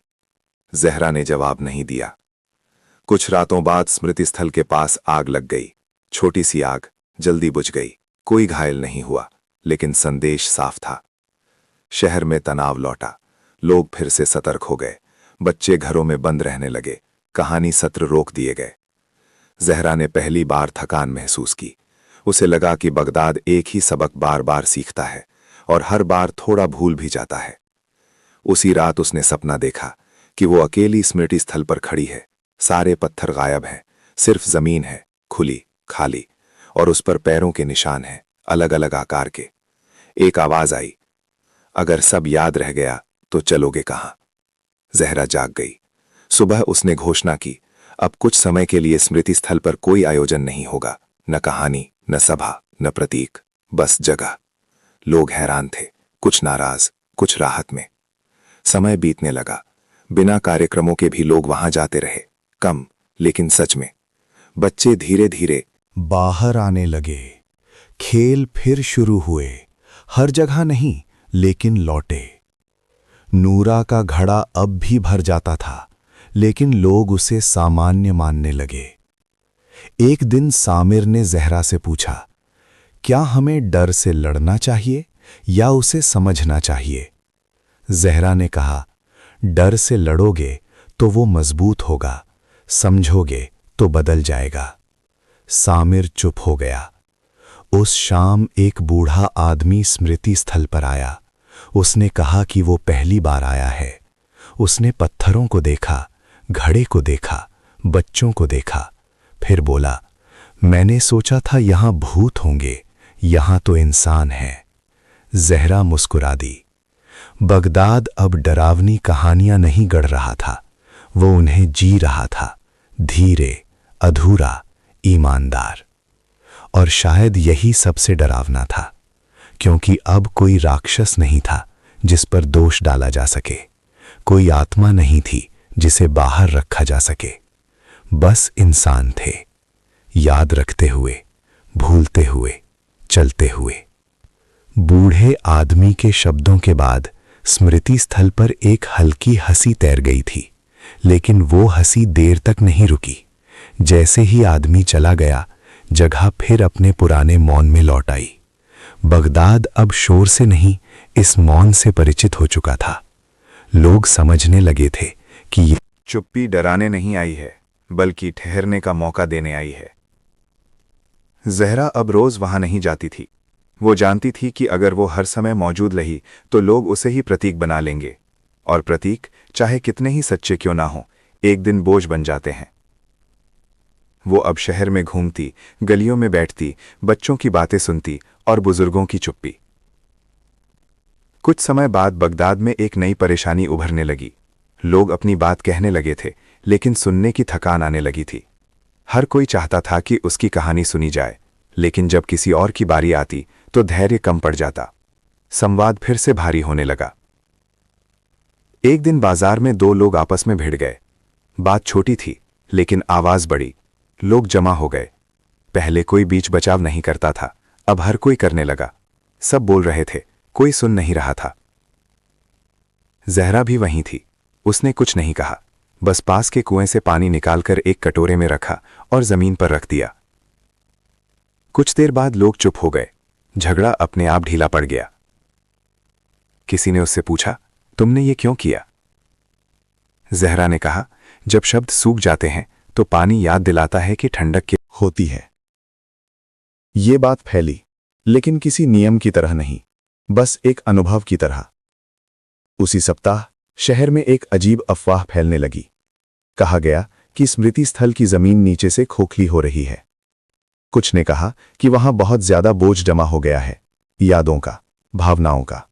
जहरा ने जवाब नहीं दिया। कुछ रातों बाद स्मृति स्थल के पास आग लग गई। छोटी सी आग, जल्दी बुझ गई। कोई घायल नहीं हुआ, लेकिन संदेश साफ था। शहर में तनाव लौटा। लोग फिर से सतर्क हो गए। बच्चे घरों में बंद रहने लगे। कहानी सत्र रोक दिए गए। जहरा ने पहली बार थकान महसूस की। उसे लगा कि बगदाद एक ही सबक बार बार सीखता है और हर बार थोड़ा भूल भी जाता है। उसी रात उसने सपना देखा कि वो अकेली स्मृति स्थल पर खड़ी है। सारे पत्थर गायब हैं, सिर्फ जमीन है, खुली, खाली, और उस पर पैरों के निशान हैं, अलग अलग आकार के। एक आवाज आई, अगर सब याद रह गया तो चलोगे कहां? जहरा जाग गई। सुबह उसने घोषणा की, अब कुछ समय के लिए स्मृति स्थल पर कोई आयोजन नहीं होगा। न कहानी, न सभा, न प्रतीक, बस जगह। लोग हैरान थे, कुछ नाराज, कुछ राहत में। समय बीतने लगा। बिना कार्यक्रमों के भी लोग वहां जाते रहे, कम, लेकिन सच में। बच्चे धीरे धीरे बाहर आने लगे। खेल फिर शुरू हुए। हर जगह नहीं, लेकिन लौटे। नूरा का घड़ा अब भी भर जाता था, लेकिन लोग उसे सामान्य मानने लगे। एक दिन सामिर ने जहरा से पूछा, क्या हमें डर से लड़ना चाहिए या उसे समझना चाहिए? जहरा ने कहा, डर से लड़ोगे तो वो मजबूत होगा, समझोगे तो बदल जाएगा। सामिर चुप हो गया। उस शाम एक बूढ़ा आदमी स्मृति स्थल पर आया। उसने कहा कि वो पहली बार आया है। उसने पत्थरों को देखा, घड़े को देखा, बच्चों को देखा, फिर बोला, मैंने सोचा था यहां भूत होंगे, यहां तो इंसान है। जहरा मुस्कुरा दी। बगदाद अब डरावनी कहानियां नहीं गढ़ रहा था, वो उन्हें जी रहा था, धीरे, अधूरा, ईमानदार। और शायद यही सबसे डरावना था, क्योंकि अब कोई राक्षस नहीं था जिस पर दोष डाला जा सके, कोई आत्मा नहीं थी जिसे बाहर रखा जा सके। बस इंसान थे, याद रखते हुए, भूलते हुए, चलते हुए। बूढ़े आदमी के शब्दों के बाद स्मृति स्थल पर एक हल्की हंसी तैर गई थी, लेकिन वो हंसी देर तक नहीं रुकी। जैसे ही आदमी चला गया, जगह फिर अपने पुराने मौन में लौट आई। बगदाद अब शोर से नहीं, इस मौन से परिचित हो चुका था। लोग समझने लगे थे कि ये चुप्पी डराने नहीं आई है, बल्कि ठहरने का मौका देने आई है। जहरा अब रोज वहां नहीं जाती थी। वो जानती थी कि अगर वो हर समय मौजूद रही तो लोग उसे ही प्रतीक बना लेंगे, और प्रतीक चाहे कितने ही सच्चे क्यों ना हो, एक दिन बोझ बन जाते हैं। वो अब शहर में घूमती, गलियों में बैठती, बच्चों की बातें सुनती और बुजुर्गों की चुप्पी। कुछ समय बाद बगदाद में एक नई परेशानी उभरने लगी। लोग अपनी बात कहने लगे थे, लेकिन सुनने की थकान आने लगी थी। हर कोई चाहता था कि उसकी कहानी सुनी जाए, लेकिन जब किसी और की बारी आती तो धैर्य कम पड़ जाता। संवाद फिर से भारी होने लगा। एक दिन बाजार में दो लोग आपस में भिड़ गए। बात छोटी थी, लेकिन आवाज बड़ी। लोग जमा हो गए। पहले कोई बीच बचाव नहीं करता था, अब हर कोई करने लगा। सब बोल रहे थे, कोई सुन नहीं रहा था। जहरा भी वहीं थी। उसने कुछ नहीं कहा, बस पास के कुएं से पानी निकालकर एक कटोरे में रखा और जमीन पर रख दिया। कुछ देर बाद लोग चुप हो गए। झगड़ा अपने आप ढीला पड़ गया। किसी ने उससे पूछा, तुमने ये क्यों किया? जहरा ने कहा, जब शब्द सूख जाते हैं तो पानी याद दिलाता है कि ठंडक की होती है। ये बात फैली, लेकिन किसी नियम की तरह नहीं, बस एक अनुभव की तरह। उसी सप्ताह शहर में एक अजीब अफवाह फैलने लगी। कहा गया कि स्मृति स्थल की जमीन नीचे से खोखली हो रही है। कुछ ने कहा कि वहां बहुत ज्यादा बोझ जमा हो गया है, यादों का, भावनाओं का।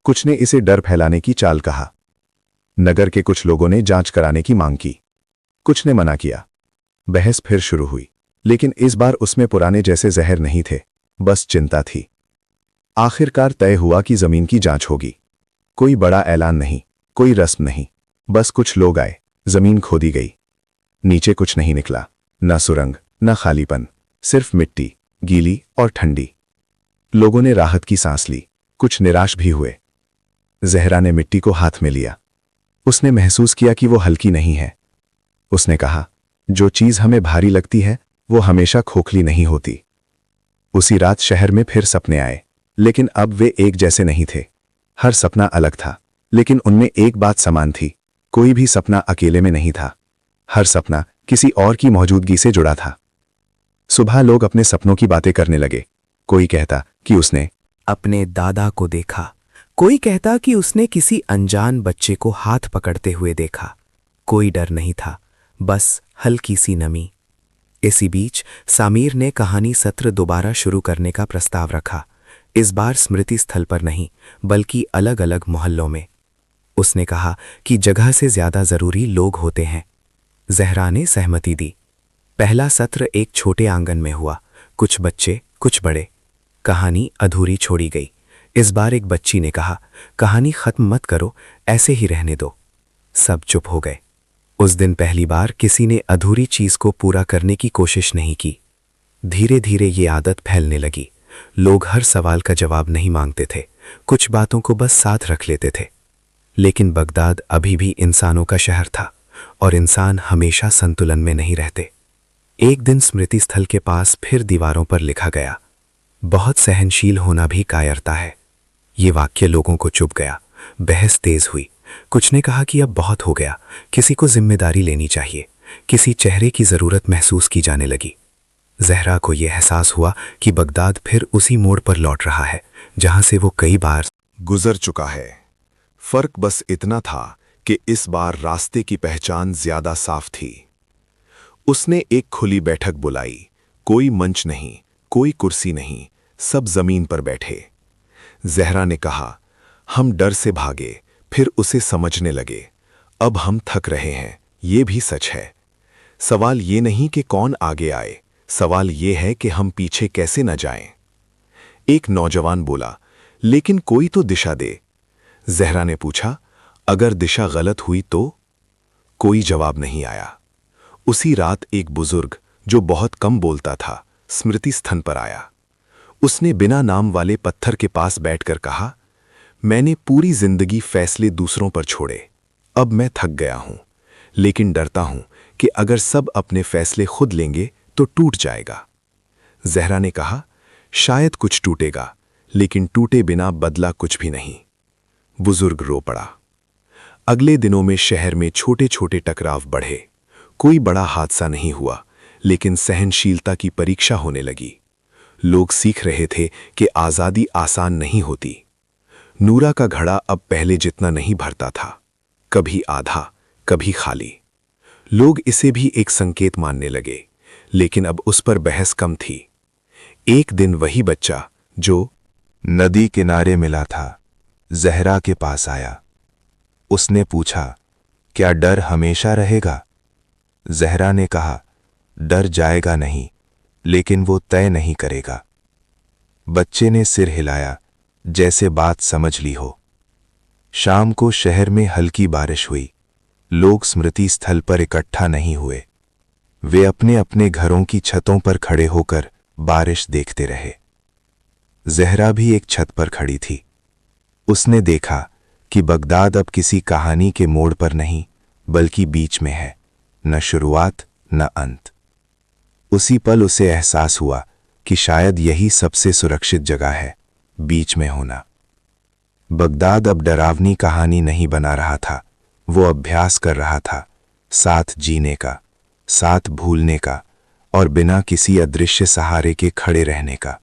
कुछ ने इसे डर फैलाने की चाल कहा। नगर के कुछ लोगों ने जांच कराने की मांग की। कुछ ने मना किया। बहस फिर शुरू हुई, लेकिन इस बार उसमें पुराने जैसे जहर नहीं थे, बस चिंता थी। आखिरकार तय हुआ कि जमीन की जांच होगी। कोई बड़ा ऐलान नहीं, कोई रस्म नहीं, बस कुछ लोग आए, जमीन खोदी गई। नीचे कुछ नहीं निकला, न सुरंग, न खालीपन, सिर्फ मिट्टी, गीली और ठंडी। लोगों ने राहत की सांस ली, कुछ निराश भी हुए। जहरा ने मिट्टी को हाथ में लिया। उसने महसूस किया कि वो हल्की नहीं है। उसने कहा, जो चीज हमें भारी लगती है वो हमेशा खोखली नहीं होती। उसी रात शहर में फिर सपने आए, लेकिन अब वे एक जैसे नहीं थे। हर सपना अलग था, लेकिन उनमें एक बात समान थी, कोई भी सपना अकेले में नहीं था। हर सपना किसी और की मौजूदगी से जुड़ा था। सुबह लोग अपने सपनों की बातें करने लगे। कोई कहता कि उसने अपने दादा को देखा, कोई कहता कि उसने किसी अनजान बच्चे को हाथ पकड़ते हुए देखा। कोई डर नहीं था, बस हल्की सी नमी। इसी बीच सामीर ने कहानी सत्र दोबारा शुरू करने का प्रस्ताव रखा। इस बार स्मृति स्थल पर नहीं, बल्कि अलग अलग मोहल्लों में। उसने कहा कि जगह से ज्यादा जरूरी लोग होते हैं। जहरा ने सहमति दी। पहला सत्र एक छोटे आंगन में हुआ, कुछ बच्चे, कुछ बड़े। कहानी अधूरी छोड़ी गई। इस बार एक बच्ची ने कहा, कहानी खत्म मत करो, ऐसे ही रहने दो। सब चुप हो गए। उस दिन पहली बार किसी ने अधूरी चीज को पूरा करने की कोशिश नहीं की। धीरे धीरे ये आदत फैलने लगी। लोग हर सवाल का जवाब नहीं मांगते थे, कुछ बातों को बस साथ रख लेते थे। लेकिन बगदाद अभी भी इंसानों का शहर था, और इंसान हमेशा संतुलन में नहीं रहते। एक दिन स्मृति स्थल के पास फिर दीवारों पर लिखा गया, बहुत सहनशील होना भी कायरता है। ये वाक्य लोगों को चुभ गया। बहस तेज हुई। कुछ ने कहा कि अब बहुत हो गया, किसी को जिम्मेदारी लेनी चाहिए। किसी चेहरे की जरूरत महसूस की जाने लगी। जहरा को यह एहसास हुआ कि बगदाद फिर उसी मोड़ पर लौट रहा है जहां से वो कई बार गुजर चुका है। फर्क बस इतना था कि इस बार रास्ते की पहचान ज्यादा साफ थी। उसने एक खुली बैठक बुलाई। कोई मंच नहीं, कोई कुर्सी नहीं, सब जमीन पर बैठे। जहरा ने कहा, हम डर से भागे, फिर उसे समझने लगे। अब हम थक रहे हैं, ये भी सच है। सवाल ये नहीं कि कौन आगे आए, सवाल ये है कि हम पीछे कैसे न जाएं। एक नौजवान बोला, लेकिन कोई तो दिशा दे। जहरा ने पूछा, अगर दिशा गलत हुई तो? कोई जवाब नहीं आया। उसी रात एक बुजुर्ग जो बहुत कम बोलता था, स्मृति स्थन पर आया। उसने बिना नाम वाले पत्थर के पास बैठकर कहा, मैंने पूरी जिंदगी फैसले दूसरों पर छोड़े। अब मैं थक गया हूं, लेकिन डरता हूं कि अगर सब अपने फैसले खुद लेंगे तो टूट जाएगा। जहरा ने कहा, शायद कुछ टूटेगा, लेकिन टूटे बिना बदला कुछ भी नहीं। बुजुर्ग रो पड़ा। अगले दिनों में शहर में छोटे छोटे टकराव बढ़े। कोई बड़ा हादसा नहीं हुआ, लेकिन सहनशीलता की परीक्षा होने लगी। लोग सीख रहे थे कि आज़ादी आसान नहीं होती। नूरा का घड़ा अब पहले जितना नहीं भरता था, कभी आधा, कभी खाली। लोग इसे भी एक संकेत मानने लगे, लेकिन अब उस पर बहस कम थी। एक दिन वही बच्चा जो नदी किनारे मिला था, जहरा के पास आया। उसने पूछा, क्या डर हमेशा रहेगा? जहरा ने कहा, डर जाएगा नहीं, लेकिन वो तय नहीं करेगा। बच्चे ने सिर हिलाया, जैसे बात समझ ली हो। शाम को शहर में हल्की बारिश हुई। लोग स्मृति स्थल पर इकट्ठा नहीं हुए। वे अपने अपने घरों की छतों पर खड़े होकर बारिश देखते रहे। जहरा भी एक छत पर खड़ी थी। उसने देखा कि बगदाद अब किसी कहानी के मोड़ पर नहीं, बल्कि बीच में है, न शुरुआत न अंत। उसी पल उसे एहसास हुआ कि शायद यही सबसे सुरक्षित जगह है, बीच में होना। बगदाद अब डरावनी कहानी नहीं बना रहा था, वो अभ्यास कर रहा था, साथ जीने का, साथ भूलने का, और बिना किसी अदृश्य सहारे के खड़े रहने का।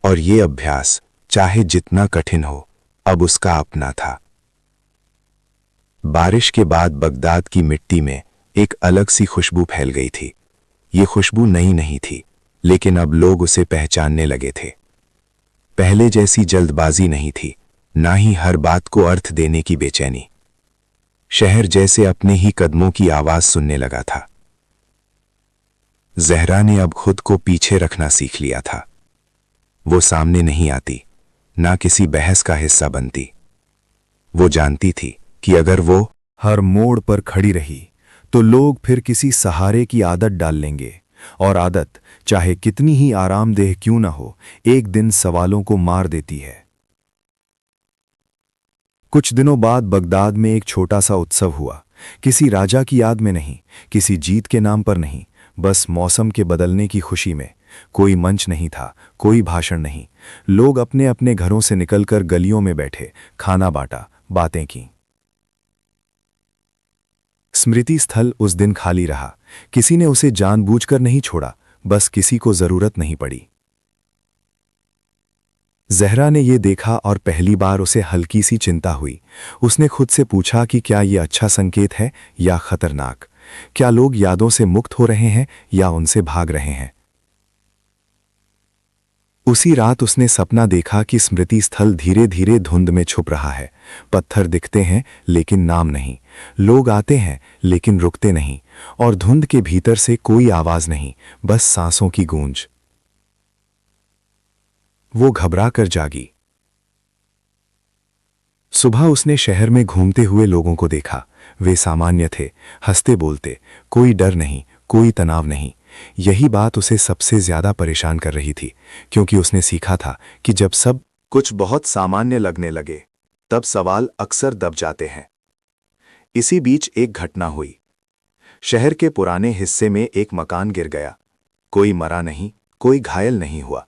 और ये अभ्यास, चाहे जितना कठिन हो, अब उसका अपना था। बारिश के बाद बगदाद की मिट्टी में एक अलग सी खुशबू फैल गई थी। ये खुशबू नई नहीं थी, लेकिन अब लोग उसे पहचानने लगे थे। पहले जैसी जल्दबाजी नहीं थी, ना ही हर बात को अर्थ देने की बेचैनी। शहर जैसे अपने ही कदमों की आवाज सुनने लगा था। जहरा ने अब खुद को पीछे रखना सीख लिया था। वो सामने नहीं आती, ना किसी बहस का हिस्सा बनती। वो जानती थी कि अगर वो हर मोड़ पर खड़ी रही तो लोग फिर किसी सहारे की आदत डाल लेंगे, और आदत, चाहे कितनी ही आरामदेह क्यों ना हो, एक दिन सवालों को मार देती है। कुछ दिनों बाद बगदाद में एक छोटा सा उत्सव हुआ। किसी राजा की याद में नहीं, किसी जीत के नाम पर नहीं, बस मौसम के बदलने की खुशी में। कोई मंच नहीं था, कोई भाषण नहीं। लोग अपने अपने घरों से निकलकर गलियों में बैठे, खाना बांटा, बातें की। स्मृति स्थल उस दिन खाली रहा। किसी ने उसे जानबूझकर नहीं छोड़ा, बस किसी को जरूरत नहीं पड़ी। जहरा ने यह देखा और पहली बार उसे हल्की सी चिंता हुई। उसने खुद से पूछा कि क्या यह अच्छा संकेत है या खतरनाक? क्या लोग यादों से मुक्त हो रहे हैं या उनसे भाग रहे हैं? उसी रात उसने सपना देखा कि स्मृति स्थल धीरे धीरे धुंध में छुप रहा है। पत्थर दिखते हैं लेकिन नाम नहीं। लोग आते हैं लेकिन रुकते नहीं, और धुंध के भीतर से कोई आवाज नहीं, बस सांसों की गूंज। वो घबरा कर जागी। सुबह उसने शहर में घूमते हुए लोगों को देखा। वे सामान्य थे, हंसते बोलते, कोई डर नहीं, कोई तनाव नहीं। यही बात उसे सबसे ज्यादा परेशान कर रही थी, क्योंकि उसने सीखा था कि जब सब कुछ बहुत सामान्य लगने लगे, तब सवाल अक्सर दब जाते हैं। इसी बीच एक घटना हुई। शहर के पुराने हिस्से में एक मकान गिर गया। कोई मरा नहीं, कोई घायल नहीं हुआ,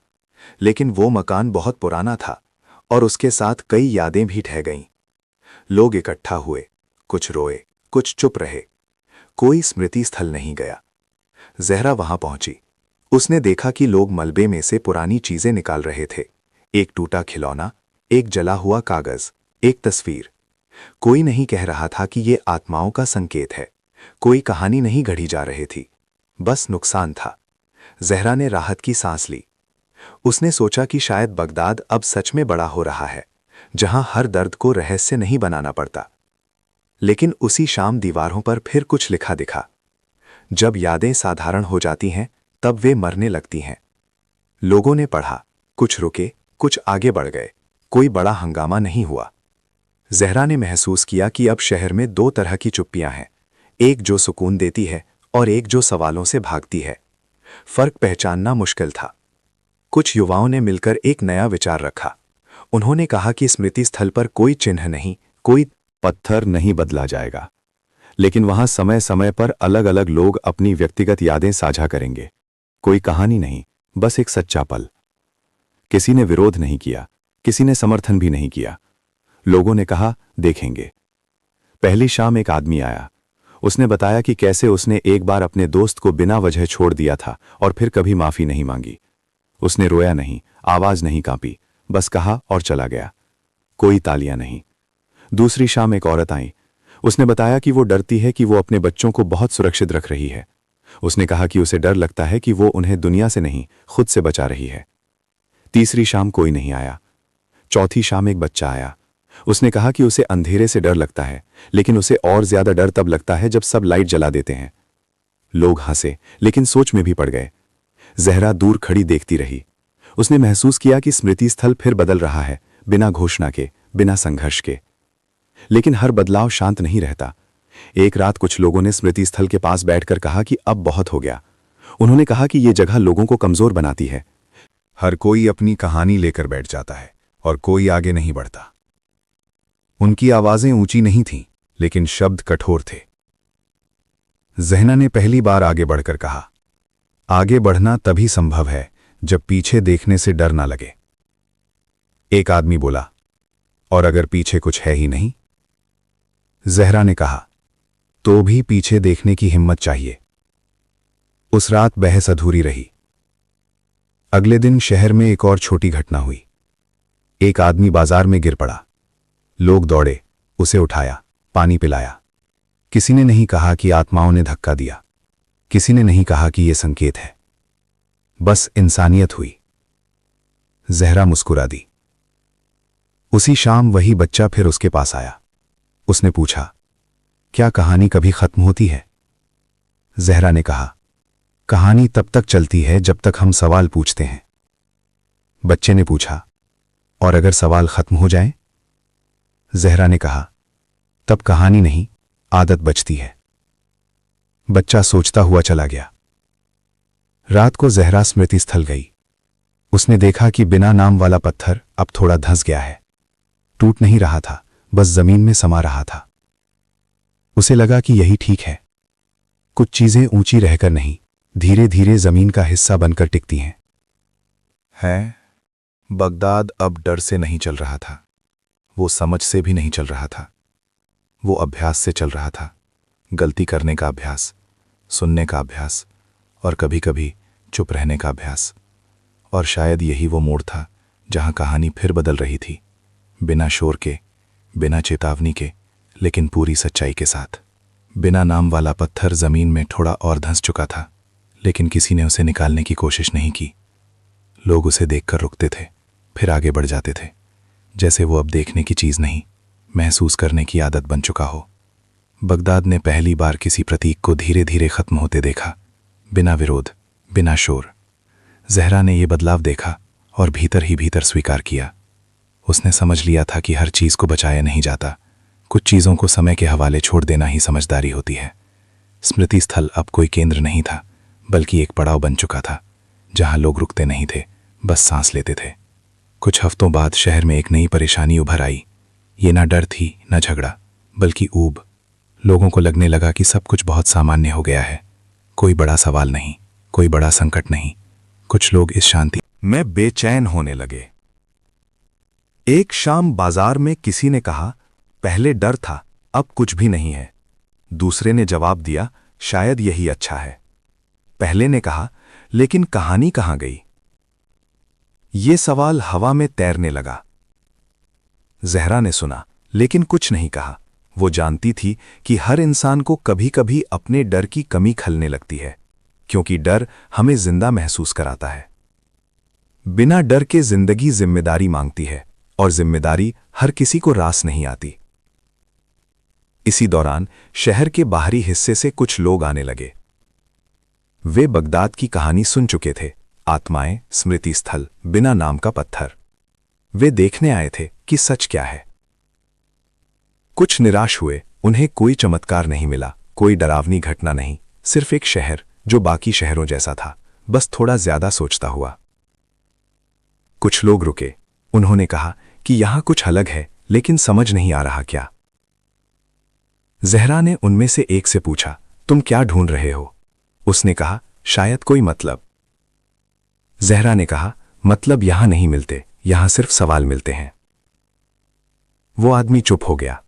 लेकिन वो मकान बहुत पुराना था और उसके साथ कई यादें भी ढह गईं। लोग इकट्ठा हुए, कुछ रोए, कुछ चुप रहे। कोई स्मृति स्थल नहीं गया। जहरा वहां पहुंची। उसने देखा कि लोग मलबे में से पुरानी चीजें निकाल रहे थे। एक टूटा खिलौना, एक जला हुआ कागज, एक तस्वीर। कोई नहीं कह रहा था कि ये आत्माओं का संकेत है, कोई कहानी नहीं गढ़ी जा रही थी, बस नुकसान था। जहरा ने राहत की सांस ली। उसने सोचा कि शायद बगदाद अब सच में बड़ा हो रहा है, जहां हर दर्द को रहस्य नहीं बनाना पड़ता। लेकिन उसी शाम दीवारों पर फिर कुछ लिखा दिखा। जब यादें साधारण हो जाती हैं, तब वे मरने लगती हैं। लोगों ने पढ़ा, कुछ रुके, कुछ आगे बढ़ गए, कोई बड़ा हंगामा नहीं हुआ। जहरा ने महसूस किया कि अब शहर में दो तरह की चुप्पियां हैं, एक जो सुकून देती है और एक जो सवालों से भागती है। फर्क पहचानना मुश्किल था। कुछ युवाओं ने मिलकर एक नया विचार रखा। उन्होंने कहा कि स्मृति स्थल पर कोई चिन्ह नहीं, कोई पत्थर नहीं बदला जाएगा, लेकिन वहां समय समय पर अलग अलग लोग अपनी व्यक्तिगत यादें साझा करेंगे। कोई कहानी नहीं, बस एक सच्चा पल। किसी ने विरोध नहीं किया, किसी ने समर्थन भी नहीं किया। लोगों ने कहा, देखेंगे। पहली शाम एक आदमी आया। उसने बताया कि कैसे उसने एक बार अपने दोस्त को बिना वजह छोड़ दिया था और फिर कभी माफी नहीं मांगी। उसने रोया नहीं, आवाज नहीं कांपी, बस कहा और चला गया। कोई तालियां नहीं। दूसरी शाम एक औरत आई। उसने बताया कि वो डरती है कि वो अपने बच्चों को बहुत सुरक्षित रख रही है। उसने कहा कि उसे डर लगता है कि वो उन्हें दुनिया से नहीं, खुद से बचा रही है। तीसरी शाम कोई नहीं आया। चौथी शाम एक बच्चा आया। उसने कहा कि उसे अंधेरे से डर लगता है, लेकिन उसे और ज्यादा डर तब लगता है जब सब लाइट जला देते हैं। लोग हंसे, लेकिन सोच में भी पड़ गए। जहरा दूर खड़ी देखती रही। उसने महसूस किया कि स्मृति स्थल फिर बदल रहा है, बिना घोषणा के, बिना संघर्ष के। लेकिन हर बदलाव शांत नहीं रहता। एक रात कुछ लोगों ने स्मृति स्थल के पास बैठकर कहा कि अब बहुत हो गया। उन्होंने कहा कि यह जगह लोगों को कमजोर बनाती है। हर कोई अपनी कहानी लेकर बैठ जाता है और कोई आगे नहीं बढ़ता। उनकी आवाजें ऊंची नहीं थीं, लेकिन शब्द कठोर थे। जहना ने पहली बार आगे बढ़कर कहा, आगे बढ़ना तभी संभव है जब पीछे देखने से डर ना लगे। एक आदमी बोला, और अगर पीछे कुछ है ही नहीं? जहरा ने कहा, तो भी पीछे देखने की हिम्मत चाहिए। उस रात बहस अधूरी रही। अगले दिन शहर में एक और छोटी घटना हुई। एक आदमी बाजार में गिर पड़ा। लोग दौड़े, उसे उठाया, पानी पिलाया। किसी ने नहीं कहा कि आत्माओं ने धक्का दिया, किसी ने नहीं कहा कि यह संकेत है। बस इंसानियत हुई। जहरा मुस्कुरा दी। उसी शाम वही बच्चा फिर उसके पास आया। उसने पूछा, क्या कहानी कभी खत्म होती है? जहरा ने कहा, कहानी तब तक चलती है जब तक हम सवाल पूछते हैं। बच्चे ने पूछा, और अगर सवाल खत्म हो जाए? जहरा ने कहा, तब कहानी नहीं, आदत बचती है। बच्चा सोचता हुआ चला गया। रात को जहरा स्मृति स्थल गई। उसने देखा कि बिना नाम वाला पत्थर अब थोड़ा धंस गया है। टूट नहीं रहा था, बस जमीन में समा रहा था। उसे लगा कि यही ठीक है। कुछ चीजें ऊंची रहकर नहीं, धीरे धीरे जमीन का हिस्सा बनकर टिकती हैं। बगदाद अब डर से नहीं चल रहा था, वो समझ से भी नहीं चल रहा था। वो अभ्यास से चल रहा था। गलती करने का अभ्यास, सुनने का अभ्यास, और कभी कभी चुप रहने का अभ्यास। और शायद यही वो मोड़ था जहां कहानी फिर बदल रही थी, बिना शोर के, बिना चेतावनी के, लेकिन पूरी सच्चाई के साथ। बिना नाम वाला पत्थर जमीन में थोड़ा और धंस चुका था, लेकिन किसी ने उसे निकालने की कोशिश नहीं की। लोग उसे देखकर रुकते थे, फिर आगे बढ़ जाते थे, जैसे वो अब देखने की चीज नहीं, महसूस करने की आदत बन चुका हो। बगदाद ने पहली बार किसी प्रतीक को धीरे धीरे खत्म होते देखा, बिना विरोध, बिना शोर। जहरा ने यह बदलाव देखा और भीतर ही भीतर स्वीकार किया। उसने समझ लिया था कि हर चीज को बचाया नहीं जाता, कुछ चीजों को समय के हवाले छोड़ देना ही समझदारी होती है। स्मृति स्थल अब कोई केंद्र नहीं था, बल्कि एक पड़ाव बन चुका था, जहां लोग रुकते नहीं थे, बस सांस लेते थे। कुछ हफ्तों बाद शहर में एक नई परेशानी उभर आई। ये ना डर थी, ना झगड़ा, बल्कि ऊब। लोगों को लगने लगा कि सब कुछ बहुत सामान्य हो गया है। कोई बड़ा सवाल नहीं, कोई बड़ा संकट नहीं। कुछ लोग इस शांति में बेचैन होने लगे। एक शाम बाजार में किसी ने कहा, पहले डर था, अब कुछ भी नहीं है। दूसरे ने जवाब दिया, शायद यही अच्छा है। पहले ने कहा, लेकिन कहानी कहाँ गई? ये सवाल हवा में तैरने लगा। जहरा ने सुना, लेकिन कुछ नहीं कहा। वो जानती थी कि हर इंसान को कभी-कभी अपने डर की कमी खलने लगती है, क्योंकि डर हमें जिंदा महसूस कराता है। बिना डर के जिंदगी जिम्मेदारी मांगती है, और जिम्मेदारी हर किसी को रास नहीं आती। इसी दौरान शहर के बाहरी हिस्से से कुछ लोग आने लगे। वे बगदाद की कहानी सुन चुके थे, आत्माएं, स्मृति स्थल, बिना नाम का पत्थर। वे देखने आए थे कि सच क्या है। कुछ निराश हुए, उन्हें कोई चमत्कार नहीं मिला, कोई डरावनी घटना नहीं, सिर्फ एक शहर जो बाकी शहरों जैसा था, बस थोड़ा ज्यादा सोचता हुआ। कुछ लोग रुके, उन्होंने कहा कि यहां कुछ अलग है, लेकिन समझ नहीं आ रहा क्या। जहरा ने उनमें से एक से पूछा, तुम क्या ढूंढ रहे हो? उसने कहा, शायद कोई मतलब। जहरा ने कहा, मतलब यहां नहीं मिलते, यहां सिर्फ सवाल मिलते हैं। वो आदमी चुप हो गया।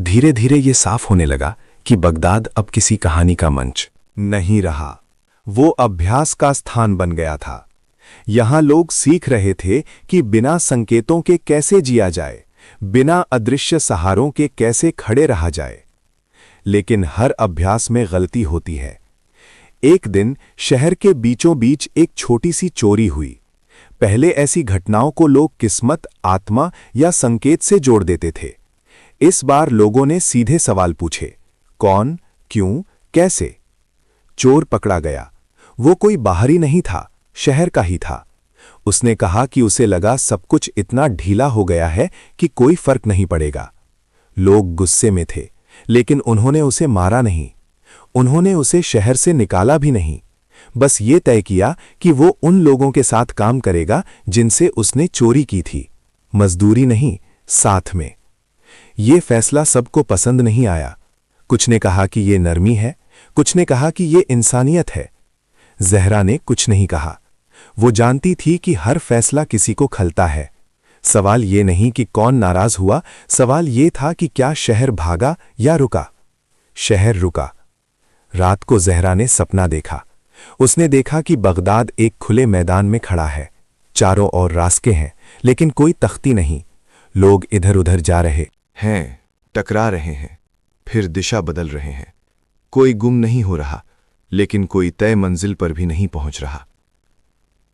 धीरे धीरे ये साफ होने लगा कि बगदाद अब किसी कहानी का मंच नहीं रहा, वो अभ्यास का स्थान बन गया था। यहां लोग सीख रहे थे कि बिना संकेतों के कैसे जिया जाए, बिना अदृश्य सहारों के कैसे खड़े रहा जाए। लेकिन हर अभ्यास में गलती होती है। एक दिन शहर के बीचों बीच एक छोटी सी चोरी हुई। पहले ऐसी घटनाओं को लोग किस्मत, आत्मा या संकेत से जोड़ देते थे। इस बार लोगों ने सीधे सवाल पूछे, कौन, क्यों, कैसे? चोर पकड़ा गया। वो कोई बाहरी नहीं था, शहर का ही था। उसने कहा कि उसे लगा सब कुछ इतना ढीला हो गया है कि कोई फर्क नहीं पड़ेगा। लोग गुस्से में थे, लेकिन उन्होंने उसे मारा नहीं, उन्होंने उसे शहर से निकाला भी नहीं। बस ये तय किया कि वो उन लोगों के साथ काम करेगा जिनसे उसने चोरी की थी, मजदूरी नहीं, साथ में। ये फैसला सबको पसंद नहीं आया। कुछ ने कहा कि ये नरमी है, कुछ ने कहा कि ये इंसानियत है। जहरा ने कुछ नहीं कहा। वो जानती थी कि हर फैसला किसी को खलता है। सवाल ये नहीं कि कौन नाराज हुआ, सवाल ये था कि क्या शहर भागा या रुका। शहर रुका। रात को जहरा ने सपना देखा। उसने देखा कि बगदाद एक खुले मैदान में खड़ा है, चारों ओर रास्ते हैं, लेकिन कोई तख्ती नहीं। लोग इधर उधर जा रहे हैं, टकरा रहे हैं, फिर दिशा बदल रहे हैं। कोई गुम नहीं हो रहा, लेकिन कोई तय मंजिल पर भी नहीं पहुंच रहा।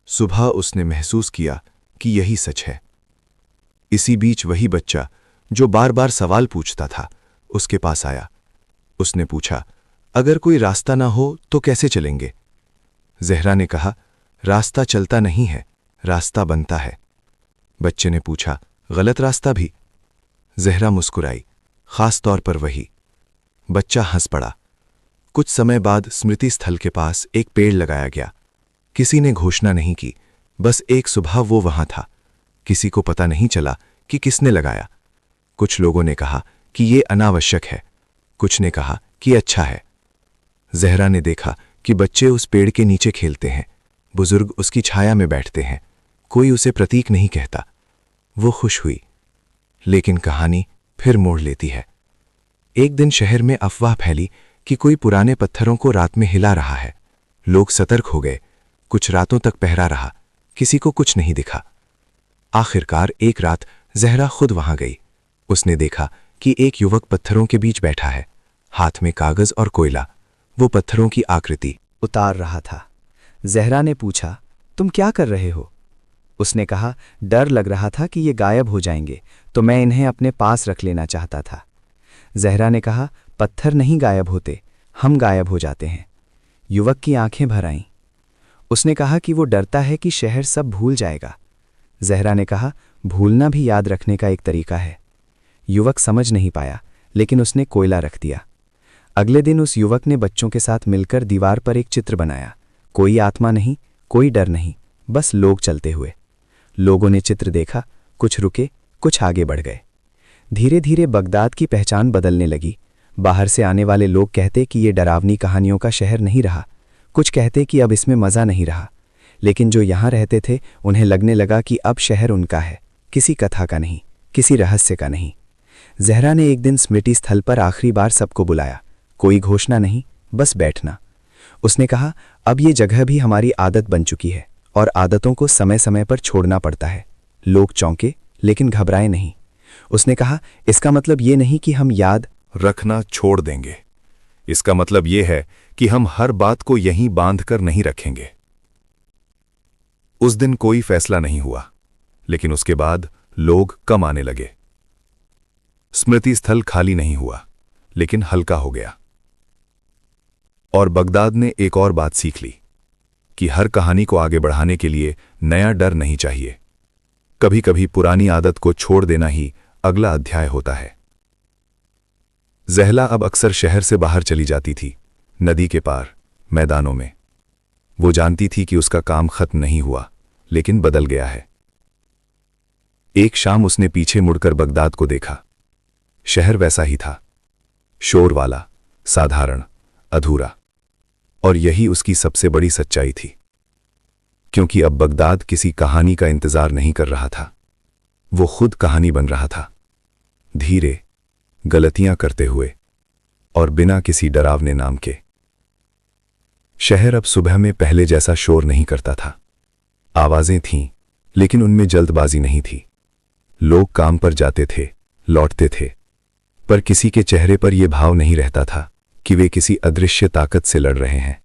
सुबह उसने महसूस किया कि यही सच है। इसी बीच वही बच्चा जो बार बार सवाल पूछता था उसके पास आया। उसने पूछा, अगर कोई रास्ता ना हो तो कैसे चलेंगे? जहरा ने कहा, रास्ता चलता नहीं है, रास्ता बनता है। बच्चे ने पूछा, गलत रास्ता भी? जहरा मुस्कुराई, खास तौर पर वही। बच्चा हंस पड़ा। कुछ समय बाद स्मृति स्थल के पास एक पेड़ लगाया गया। किसी ने घोषणा नहीं की, बस एक सुबह वो वहां था। किसी को पता नहीं चला कि किसने लगाया। कुछ लोगों ने कहा कि ये अनावश्यक है, कुछ ने कहा कि अच्छा है। जहरा ने देखा कि बच्चे उस पेड़ के नीचे खेलते हैं, बुजुर्ग उसकी छाया में बैठते हैं, कोई उसे प्रतीक नहीं कहता। वो खुश हुई। लेकिन कहानी फिर मोड़ लेती है। एक दिन शहर में अफवाह फैली कि कोई पुराने पत्थरों को रात में हिला रहा है। लोग सतर्क हो गए। कुछ रातों तक पहरा रहा, किसी को कुछ नहीं दिखा। आखिरकार एक रात जहरा खुद वहां गई। उसने देखा कि एक युवक पत्थरों के बीच बैठा है, हाथ में कागज और कोयला। वो पत्थरों की आकृति उतार रहा था। जहरा ने पूछा, तुम क्या कर रहे हो? उसने कहा, डर लग रहा था कि ये गायब हो जाएंगे, तो मैं इन्हें अपने पास रख लेना चाहता था। जहरा ने कहा, पत्थर नहीं गायब होते, हम गायब हो जाते हैं। युवक की आंखें भर आईं। उसने कहा कि वो डरता है कि शहर सब भूल जाएगा। जहरा ने कहा, भूलना भी याद रखने का एक तरीका है। युवक समझ नहीं पाया, लेकिन उसने कोयला रख दिया। अगले दिन उस युवक ने बच्चों के साथ मिलकर दीवार पर एक चित्र बनाया। कोई आत्मा नहीं, कोई डर नहीं, बस लोग चलते हुए। लोगों ने चित्र देखा, कुछ रुके, कुछ आगे बढ़ गए। धीरे धीरे बगदाद की पहचान बदलने लगी। बाहर से आने वाले लोग कहते कि ये डरावनी कहानियों का शहर नहीं रहा, कुछ कहते कि अब इसमें मज़ा नहीं रहा। लेकिन जो यहाँ रहते थे उन्हें लगने लगा कि अब शहर उनका है, किसी कथा का नहीं, किसी रहस्य का नहीं। जहरा ने एक दिन स्मृति स्थल पर आखिरी बार सबको बुलाया। कोई घोषणा नहीं, बस बैठना। उसने कहा, अब ये जगह भी हमारी आदत बन चुकी है और आदतों को समय समय पर छोड़ना पड़ता है। लोग चौंके लेकिन घबराए नहीं। उसने कहा, इसका मतलब ये नहीं कि हम याद रखना छोड़ देंगे। इसका मतलब ये है कि हम हर बात को यहीं बांध कर नहीं रखेंगे। उस दिन कोई फैसला नहीं हुआ, लेकिन उसके बाद लोग कम आने लगे। स्मृति स्थल खाली नहीं हुआ, लेकिन हल्का हो गया। और बगदाद ने एक और बात सीख ली कि हर कहानी को आगे बढ़ाने के लिए नया डर नहीं चाहिए। कभी कभी पुरानी आदत को छोड़ देना ही अगला अध्याय होता है। जहला अब अक्सर शहर से बाहर चली जाती थी, नदी के पार, मैदानों में। वो जानती थी कि उसका काम खत्म नहीं हुआ, लेकिन बदल गया है। एक शाम उसने पीछे मुड़कर बगदाद को देखा। शहर वैसा ही था, शोर वाला, साधारण, अधूरा। और यही उसकी सबसे बड़ी सच्चाई थी, क्योंकि अब बगदाद किसी कहानी का इंतजार नहीं कर रहा था। वो खुद कहानी बन रहा था, धीरे, गलतियां करते हुए और बिना किसी डरावने नाम के। शहर अब सुबह में पहले जैसा शोर नहीं करता था। आवाजें थीं, लेकिन उनमें जल्दबाजी नहीं थी। लोग काम पर जाते थे, लौटते थे, पर किसी के चेहरे पर यह भाव नहीं रहता था कि वे किसी अदृश्य ताकत से लड़ रहे हैं।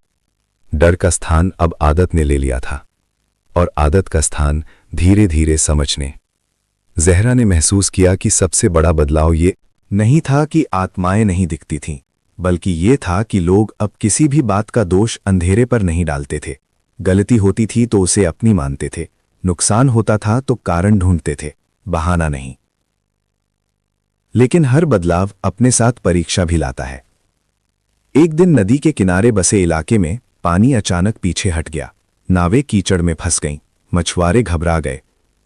डर का स्थान अब आदत ने ले लिया था, और आदत का स्थान धीरे धीरे समझने। जहरा ने महसूस किया कि सबसे बड़ा बदलाव ये नहीं था कि आत्माएं नहीं दिखती थीं, बल्कि ये था कि लोग अब किसी भी बात का दोष अंधेरे पर नहीं डालते थे। गलती होती थी तो उसे अपनी मानते थे, नुकसान होता था तो कारण ढूंढते थे, बहाना नहीं। लेकिन हर बदलाव अपने साथ परीक्षा भी लाता है। एक दिन नदी के किनारे बसे इलाके में पानी अचानक पीछे हट गया। नावें कीचड़ में फंस गईं, मछुआरे घबरा गए।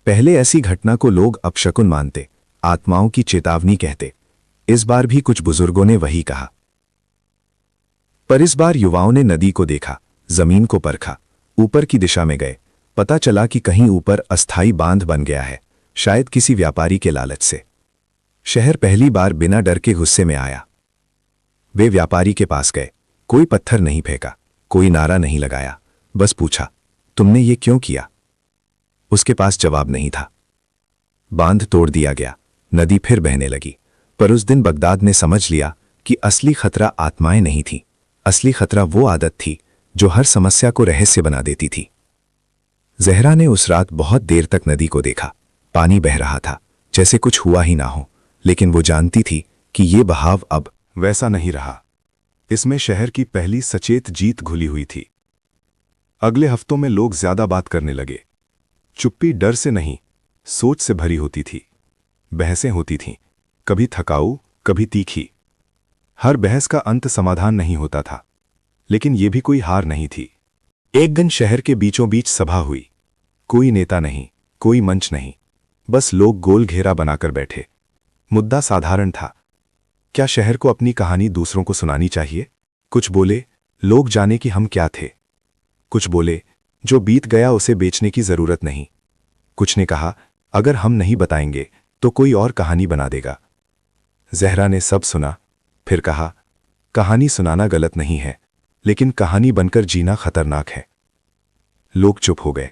पहले ऐसी घटना को लोग अपशकुन मानते, आत्माओं की चेतावनी कहते। इस बार भी कुछ बुजुर्गों ने वही कहा। पर इस बार युवाओं ने नदी को देखा, जमीन को परखा, ऊपर की दिशा में गए। पता चला कि कहीं ऊपर अस्थाई बांध बन गया है, शायद किसी व्यापारी के लालच से। शहर पहली बार बिना डर के गुस्से में आया। वे व्यापारी के पास गए। कोई पत्थर नहीं फेंका, कोई नारा नहीं लगाया, बस पूछा, तुमने ये क्यों किया? उसके पास जवाब नहीं था। बांध तोड़ दिया गया, नदी फिर बहने लगी। पर उस दिन बगदाद ने समझ लिया कि असली खतरा आत्माएं नहीं थी, असली खतरा वो आदत थी जो हर समस्या को रहस्य बना देती थी। जहरा ने उस रात बहुत देर तक नदी को देखा। पानी बह रहा था, जैसे कुछ हुआ ही ना हो, लेकिन वो जानती थी कि ये बहाव अब वैसा नहीं रहा। इसमें शहर की पहली सचेत जीत घुली हुई थी। अगले हफ्तों में लोग ज्यादा बात करने लगे। चुप्पी डर से नहीं, सोच से भरी होती थी। बहसें होती थीं, कभी थकाऊ, कभी तीखी। हर बहस का अंत समाधान नहीं होता था, लेकिन यह भी कोई हार नहीं थी। एक दिन शहर के बीचों बीच सभा हुई। कोई नेता नहीं, कोई मंच नहीं, बस लोग गोल घेरा बनाकर बैठे। मुद्दा साधारण था, क्या शहर को अपनी कहानी दूसरों को सुनानी चाहिए? कुछ बोले, लोग जाने कि हम क्या थे। कुछ बोले, जो बीत गया उसे बेचने की जरूरत नहीं। कुछ ने कहा, अगर हम नहीं बताएंगे तो कोई और कहानी बना देगा। जहरा ने सब सुना, फिर कहा, कहानी सुनाना गलत नहीं है, लेकिन कहानी बनकर जीना खतरनाक है। लोग चुप हो गए।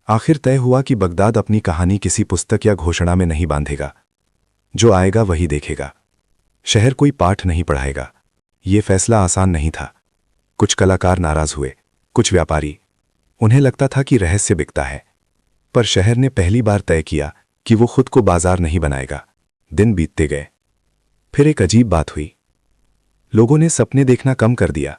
आखिर तय हुआ कि बगदाद अपनी कहानी किसी पुस्तक या घोषणा में नहीं बांधेगा। जो आएगा वही देखेगा। शहर कोई पाठ नहीं पढ़ाएगा। ये फैसला आसान नहीं था। कुछ कलाकार नाराज हुए, कुछ व्यापारी। उन्हें लगता था कि रहस्य बिकता है। पर शहर ने पहली बार तय किया कि वो खुद को बाजार नहीं बनाएगा। दिन बीतते गए। फिर एक अजीब बात हुई। लोगों ने सपने देखना कम कर दिया,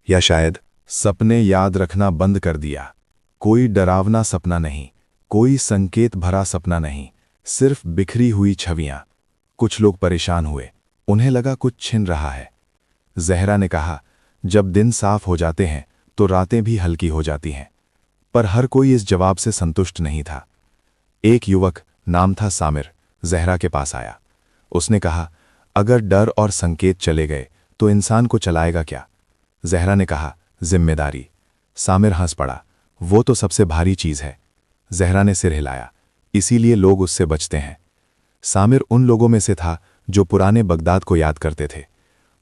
या शायद सपने याद रखना बंद कर दिया। कोई डरावना सपना नहीं, कोई संकेत भरा सपना नहीं, सिर्फ बिखरी हुई छवियां। कुछ लोग परेशान हुए, उन्हें लगा कुछ छिन रहा है। जहरा ने कहा, जब दिन साफ हो जाते हैं तो रातें भी हल्की हो जाती हैं। पर हर कोई इस जवाब से संतुष्ट नहीं था। एक युवक, नाम था सामिर, जहरा के पास आया। उसने कहा, अगर डर और संकेत चले गए तो इंसान को चलाएगा क्या? जहरा ने कहा, जिम्मेदारी। सामिर हंस पड़ा, वो तो सबसे भारी चीज है। जहरा ने सिर हिलाया, इसीलिए लोग उससे बचते हैं। सामिर उन लोगों में से था जो पुराने बगदाद को याद करते थे।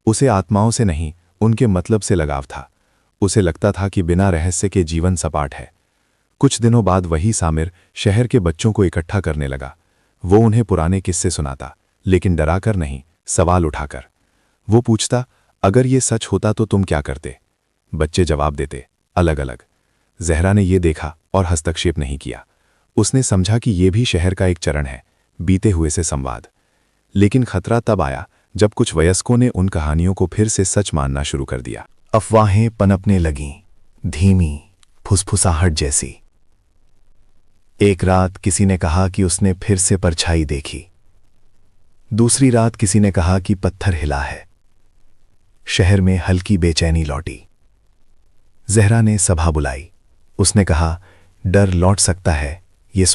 उसे आत्माओं से नहीं, उनके मतलब से लगाव था। उसे लगता था कि बिना रहस्य के जीवन सपाट है। कुछ दिनों बाद वही सामिर शहर के बच्चों को इकट्ठा करने लगा। वो उन्हें पुराने किस्से सुनाता, लेकिन डराकर नहीं, सवाल उठाकर। वो पूछता, अगर ये सच होता तो तुम क्या करते? बच्चे जवाब देते, अलग अलग। जहरा ने ये देखा और हस्तक्षेप नहीं किया। उसने समझा कि ये भी शहर का एक चरण है, बीते हुए से संवाद। लेकिन खतरा तब आया जब कुछ वयस्कों ने उन कहानियों को फिर से सच मानना शुरू कर दिया। अफवाहें पनपने लगीं, धीमी, फुसफुसाहट जैसी। एक रात किसी ने कहा कि उसने फिर से परछाई देखी। दूसरी रात किसी ने कहा कि पत्थर हिला है। शहर में हल्की बेचैनी लौटी। जहरा ने सभा बुलाई। उसने कहा, डर लौट सकता है, ये